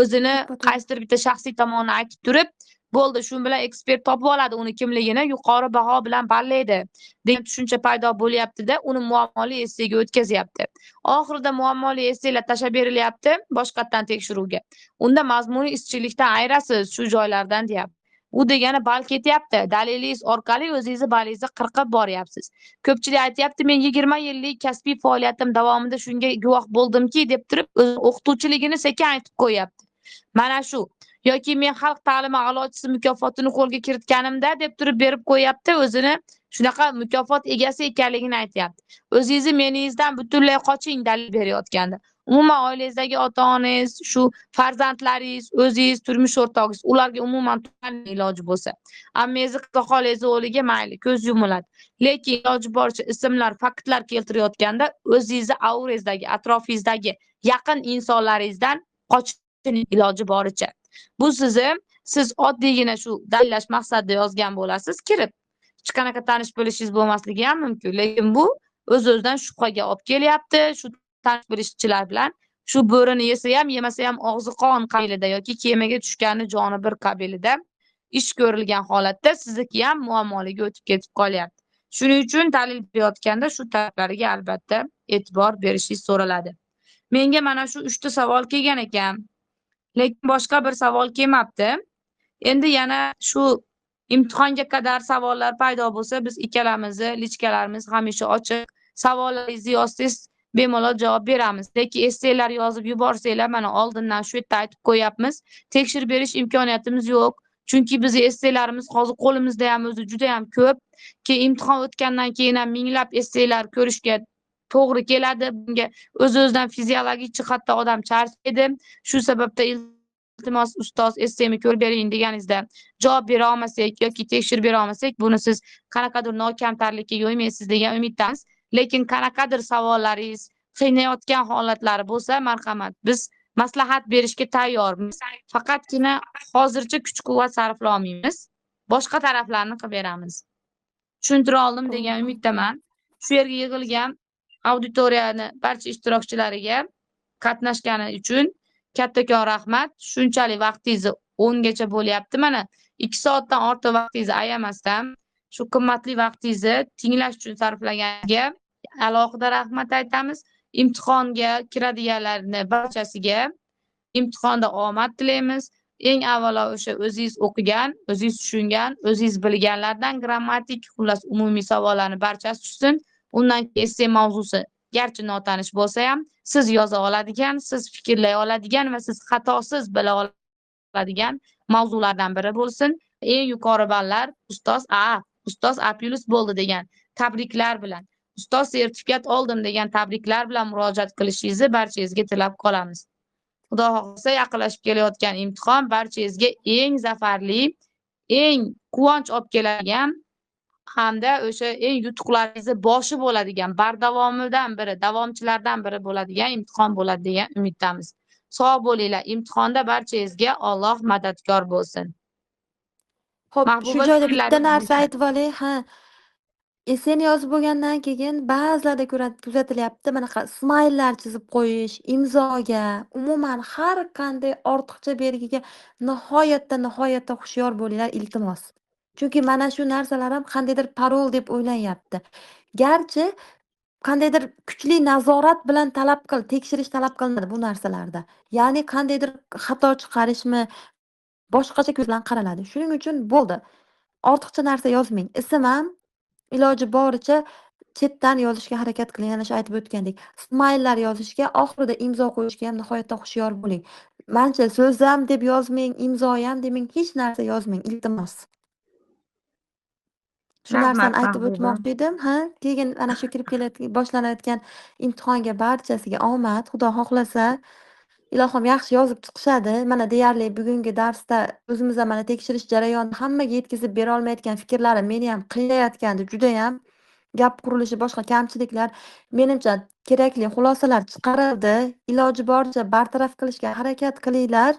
O'zini qaysidir bitta shaxsiy tomonini aytib turib, bo'ldi, shu bilan ekspert topib oladi uni kimligini, yuqori baho bilan ballaydi degan tushuncha paydo bo'lyapti-da, uni muammoli essega o'tkazyapti. Oxirida muammoli esselar tashlab berilyapti boshqatdan tekshiruvga. Unda mazmuniy izchillikdan ayirasiz shu joylardan deyapti. U degani bal ketyapti. Dalilingiz orqali o'zingizni balingizni qirqib boryapsiz. Ko'pchilik aytyapti, men 20 yillik kasbiy faoliyatim davomida shunga guvoh bo'ldimki, deb turib o'qituvchiligini sekin aytib qo'yapti. Mana shu. Yoki men xalq ta'limi a'lochisi mukofotini qo'lga kiritganimda deb turib berib qo'yapti, o'zini shunaqa mukofot egasi ekanligini aytyapti. O'zingizni meningizdan butunlay qoching dalil berayotganda. Umuman oilangizdagi ota-onangiz, shu farzandlaringiz, o'zingiz, turmush o'rtog'ingiz, ularga umuman tushunmang iloji bo'lsa. Ammangizni qizi, xolangizni o'g'liga mayli, ko'z yumiladi. Lekin iloji boricha ismlar, faktlar keltirayotganda o'zingizni aurangizdagi, atrofingizdagi yaqin insonlaringizdan qoching iloji boricha. Bu siz oddiygina shu dalillash maqsadida yozgan bo'lasiz, kirib hech qanaqa tanish bilishingiz bo'lmasligi ham mumkin. Lekin bu o'z-o'zidan shubhaga olib kelyapti. Shu tanish bilishchilar bilan shu bo'rini yesa ham, yemasa ham og'zi qon qabilida yoki kemaga tushgani joni bir qabilida ish ko'rilgan holatda sizniki ham muammoliga o'tib ketib qolyapti. Shuning uchun dalil berayotganda shu taraflariga albatta e'tibor berishingiz so'raladi. Menga mana shu 3 ta savol kelgan ekan. Lekin boshqa bir savol kelmabdi. Endi yana shu imtihonga qadar savollar paydo bo'lsa, biz ikkalamizni lichkalarimiz hamisha ochiq. Savollaringizni yozsangiz bemalol javob beramiz. Lekin esselar yozib yuborsanglar, mana oldindan shu yerda aytib qo'yapmiz. Tekshirib berish imkoniyatimiz yo'q. Chunki bizning esselarimiz hozir qo'limizda ham o'zi juda ham ko'p. Imtihon o'tgandan keyin ham minglab esselar ko'rishga to'g'ri keladi. Bunga o'z-o'zidan fiziologik jihatdan odam charchaydi. Shu sababda iltimos ustoz esseni ko'rib bering deganingizda javob bera olmasak yoki tekshirib bera olmasak, buni siz qanaqadir nokamtarlikka yo'ymaysiz degan umiddamiz. Lekin qanaqadir savollaringiz, qiynayotgan holatlari bo'lsa, marhamat, biz maslahat berishga tayyormiz. Faqatgina hozircha kuch-quvvat sarflay olmaymiz. Boshqa taraflarni qilib beramiz. Tushuntira oldim degan umiddaman. Shu yerga yig'ilgan auditoriyani barcha ishtirokchilariga qatnashgani uchun kattakon rahmat. Shunchalik vaqtingizni 10 gacha bo'lyapti. Mana 2 soatdan ortiq vaqtingizni ayamasdan shu qimmatli vaqtingizni tinglash uchun sarflaganiga alohida rahmat aytamiz. Imtihonga kiradiganlarni barchasiga imtihonda omad tilaymiz. Eng avvalo o'sha o'zingiz o'qigan, o'zingiz tushungan, o'zingiz bilganlardan grammatik, xullas umumiy savollarni barchasi tushsin. Undan keyin esse mavzusi garchi notanish bo'lsa ham, siz yoza oladigan, siz fikrlay oladigan va siz xatosiz bila oladigan mavzulardan biri bo'lsin. Eng yuqori ballar ustoz A+ bo'ldi degan tabriklar bilan, ustoz sertifikat oldim degan tabriklar bilan murojaat qilishingizni barchangizga tilab qolamiz. Xudo xohlasa yaqinlashib kelayotgan imtihon barchangizga eng zafarli, eng quvonch olib keladigan hamda o'sha eng yutuqlaringizni boshi bo'ladigan, bardavomidan biri, davomchilardan biri bo'ladigan imtihon bo'ladi degan umiddamiz. Sog' bo'linglar. Imtihonda barchangizga Alloh madadkor bo'lsin. Xo'p, shu Mahbuba joyda bitta fikrlaringiz narsa bo'lsa. aytib olay. Esseni yozib bo'lgandan keyin ba'zilarda kuzatilyapti. Manaqa smayllar chizib qo'yish, imzoga, umuman har qanday ortiqcha belgiga nihoyatda hushyor bo'linglar, iltimos. Chunki mana shu narsalar ham qandaydir parol deb o'ylanyapti. Garchi qandaydir kuchli nazorat bilan tekshirish talab qilinadi bu narsalarda. Ya'ni qandaydir xato chiqarishmi, boshqacha ko'z bilan qaraladi. Shuning uchun bo'ldi. Ortiqcha narsa yozmang. Ism ham iloji boricha chetdan yozishga harakat qiling. Yana shu aytib o'tgandek, smayllar yozishga, oxirida imzo qo'yishga ham nihoyatda hushyor bo'ling. Mancha so'zam deb yozmang, imzoyam demang, hech narsa yozmang, iltimos. Shu Rahmat, narsani aytib Mahbuba. o'tmoqchi edim. Keyin ana shu kirib boshlanayotgan imtihonga barchasiga omad. Xudo xohlasa, ilohim yaxshi yozib chiqishadi. Mana deyarli bugungi darsda o'zimiz ham mana tekshirish jarayonida hammaga yetkazib bera olmayotgan fikrlarim meni ham qiynayotgandi judayam. Gap qurilishi, boshqa kamchiliklar. Menimcha kerakli xulosalar chiqarildi. Iloji boricha bartaraf qilishga harakat qilinglar.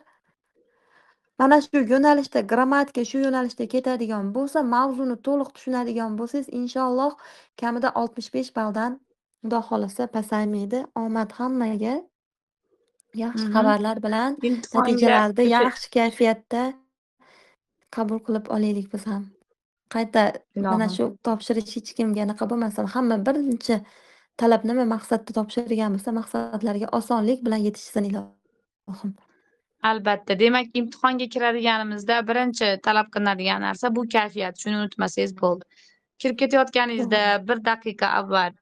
Mana shu yo'nalishda grammatika shu yo'nalishda ketadigan bo'lsa, mavzuni to'liq tushunadigan bo'lsangiz, inshaalloh kamida 65 balldan Xudo xolasa pasaymaydi. Omad hammaga. Yaxshi xabarlar bilan Imtihonga natijalarni o'sha yaxshi kayfiyatda qabul qilib olaylik biz ham. Qayta mana ilohim. shu topshirish hech kimga anaqa bo'lmasin. Hamma birinchi talab nima maqsadda topshirgan bo'lsa, maqsadlariga osonlik bilan yetishsin ilohim. Albatta. Demak, imtihonga kiradiganimizda birinchi talab qilinadigan narsa bu kayfiyat. Shuni unutmasangiz bo'ldi. Kirib ketayotganingizda 1 daqiqa avval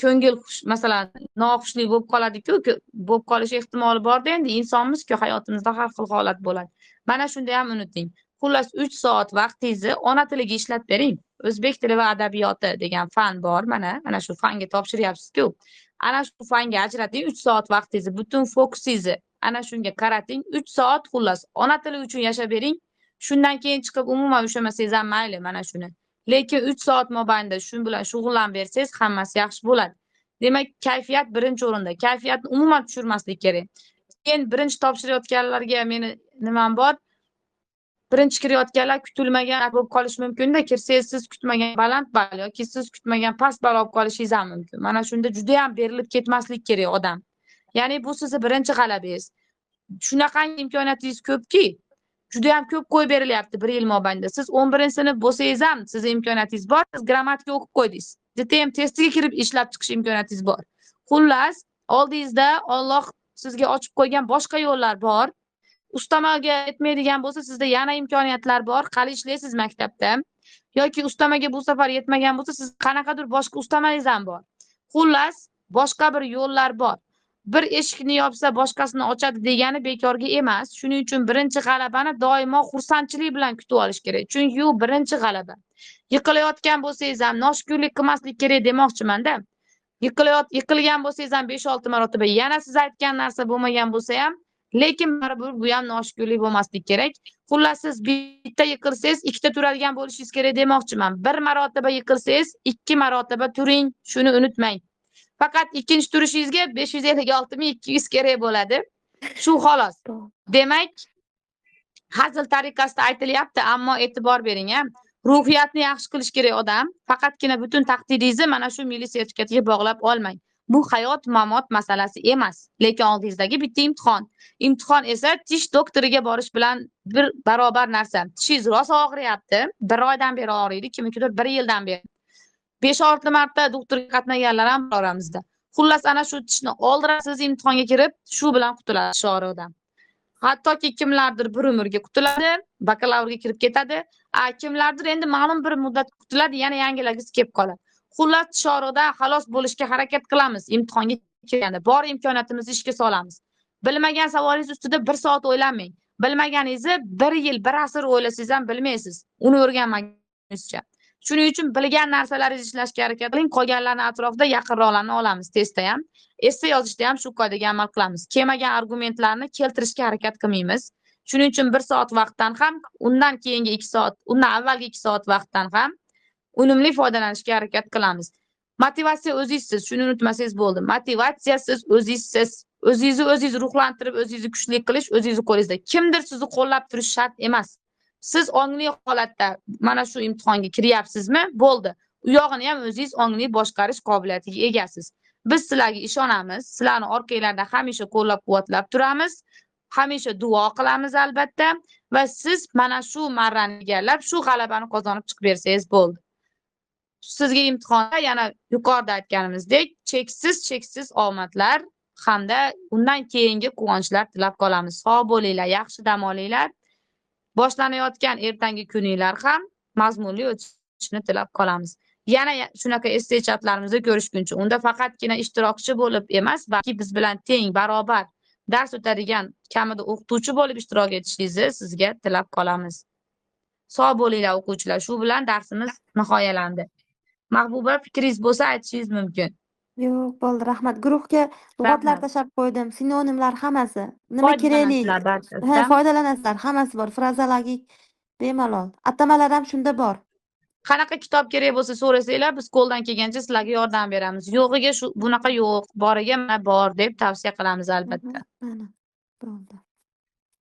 ko'ngil masalan, noxushlik bo'lib qoladi-ku, bo'lib qolish ehtimoli bor-da, endi insonmiz-ku, hayotimizda har xil holat bo'ladi. Mana shunda ham unuting. Xullas 3 soat vaqtingizni ona tiliga ishlatib bering. O'zbek tili va adabiyoti degan fan bor, mana shu fanga topshiryapsiz-ku. Ana shu fanga ajrating 3 soat vaqtingizni, butun fokusingizni ana shunga qarating. 3 soat xullas ona tili uchun yashab bering. Shundan keyin chiqib umuman ushlamasangiz ham mayli mana shuni. Lekin 3 soat mobaynida shu bilan shug'ullanib bersangiz hammasi yaxshi bo'ladi. Demak, kayfiyat birinchi o'rinda. Kayfiyatni umuman tushirmaslik kerak. Keyin birinchi topshirayotganlarga meni nimam bor? Birinchi kirayotganlar kutilmagan bo'lib qolishi mumkin-da. Kirsangiz siz kutmagan baland ball yoki siz kutmagan past ball olib qolishingiz ham mumkin. Mana shunda juda ham berilib ketmaslik kerak odam. Ya'ni bu sizning birinchi g'alabangiz. Shunaqangi imkoniyatingiz ko'pki, juda ham ko'p qo'yib berilyapti 1 yil mobaynida. Siz 11-sinf bo'lsangiz ham sizning imkoniyatingiz bor. Siz grammatika o'qib qo'ydingiz. DTM testiga kirib ishlab chiqish imkoniyatingiz bor. Xullas, oldingizda Alloh sizga ochib qo'ygan boshqa yo'llar bor. Ustamaga yetmaydigan bo'lsa, sizda yana imkoniyatlar bor. Qali ishlaysiz maktabda yoki ustamaga bu safar yetmagan bo'lsa, siz qanaqadir boshqa ustamangiz ham bor. Xullas, boshqa bir yo'llar bor. Bir eshikni yopsa boshqasini ochadi degani bekorga emas. Shuning uchun birinchi g'alabani doimo xursandchilik bilan kutib olish kerak. Chunki u birinchi g'alaba. Yiqilayotgan bo'lsangiz ham noshukrlik qilmaslik kerak demoqchiman-da. Yiqilgan bo'lsangiz ham 5-6 marotaba yana siz aytgan narsa bo'lmagan bo'lsa ham, lekin baribir bu ham noshukrlik bo'lmaslik kerak. Xullas siz bitta yiqilsangiz, ikkita turadigan bo'lishingiz kerak demoqchiman. 1 marotaba yiqilsangiz, 2 marotaba turing, shuni unutmang. Faqat ikkinchi turishingizga 556.200 kerak bo'ladi. Shu xolos. Demak, hazil tariqasida aytilyapti, ammo e'tibor bering, ha. Ruhiyatni yaxshi qilish kerak odam. Faqatgina butun taqdiringizni mana shu milliy sertifikatga bog'lab olmang. Bu hayot mamot masalasi emas, lekin oldingizdagi bitta imtihon. Imtihon esa tish doktoriga borish bilan bir barobar narsa. Tishingiz rosa og'riyapti. 1 oydan beri og'riydi, kimnikidir 1 yildan beri. 5-6 marta doktorga qatnaganlar ham bor oramizda. Xullas ana shu tishni oldirasiz, imtihonga kirib, shu bilan qutulasiz shoridan. Hattoki kimlardir bir umrga qutuladi, bakalavrga kirib ketadi, kimlardir endi ma'lum bir muddat qutuladi, yana yangilagisi kelib qoladi. Xullas shoridan xalos bo'lishga harakat qilamiz. Imtihonga kirganda bor imkoniyatimizni ishga solamiz. Bilmagan savolingiz ustida 1 soat o'ylamang. Bilmaganingizni 1 yil, 1 asr o'ylasangiz ham bilmaysiz. Uni o'rganmagunizcha. Shuning uchun bilgan narsalaringizni ishlashga harakat qiling. Qolganlarning atrofida yaqinroqlarni olamiz testda ham. Esse yozishda ham shu qoidaga amal qilamiz. Kelmagan argumentlarni keltirishga harakat qilmaymiz. Shuning uchun 1 soat vaqtdan ham, undan keyingi 2 soat, undan avvalgi 2 soat vaqtdan ham unumli foydalanishga harakat qilamiz. Motivatsiya o'zingizsiz, shuni unutmasangiz bo'ldi. Motivatsiyasiz o'zingizsiz. O'zingizni ruhlantirib, o'zingizni kuchli qilish o'zingizni qo'lingizda. Kimdir sizni qo'llab turish shart emas. Siz ongli holatda mana shu imtihonga kiryapsizmi? Bo'ldi. U yog'ini ham o'zingiz ongli boshqarish qobiliyatiga egasiz. Biz sizlarga ishonamiz. Sizlarni orqangizda hamisha qo'llab-quvvatlab turamiz. Hamisha duo qilamiz albatta va siz mana shu marrani egallab, shu g'alabani qozonib chiqib bersangiz bo'ldi. Sizga imtihonda yana yuqorida aytganimizdek, cheksiz omadlar hamda undan keyingi quvonchlar tilab qolamiz. Sog' bo'linglar, yaxshi dam olinglar. Boshlanayotgan ertangi kuninglar ham mazmunli o'tishini tilab qolamiz. Yana shunaqa essay chatlarimizda ko'rishguncha, unda faqatgina ishtirokchi bo'lib emas, balki biz bilan teng, barobar dars o'tadigan kamida o'qituvchi bo'lib ishtirok etishingizni sizga tilab qolamiz. Sog' bo'linglar o'quvchilar. Shu bilan darsimiz nihoyalandi. Mahbuba, fikringiz bo'lsa aytishingiz mumkin. Yo'q, bo'ldi, rahmat. Guruhga lug'atlar Rahmat. tashlab qo'ydim, sinonimlar hammasi. Nima kerakli? Foydalanasizlar Ha, barchasidan. foydalanasizlar, hammasi bor. Frazologik bemalol. Atamalar ham shunda bor. Qanaqa kitob kerak bo'lsa so'rasanglar, biz qo'ldan kelgancha sizlarga yordam beramiz. Yo'g'iga shu bunaqa yo'q, boriga mana bor deb tavsiya qilamiz albatta. Mana, bo'ldi.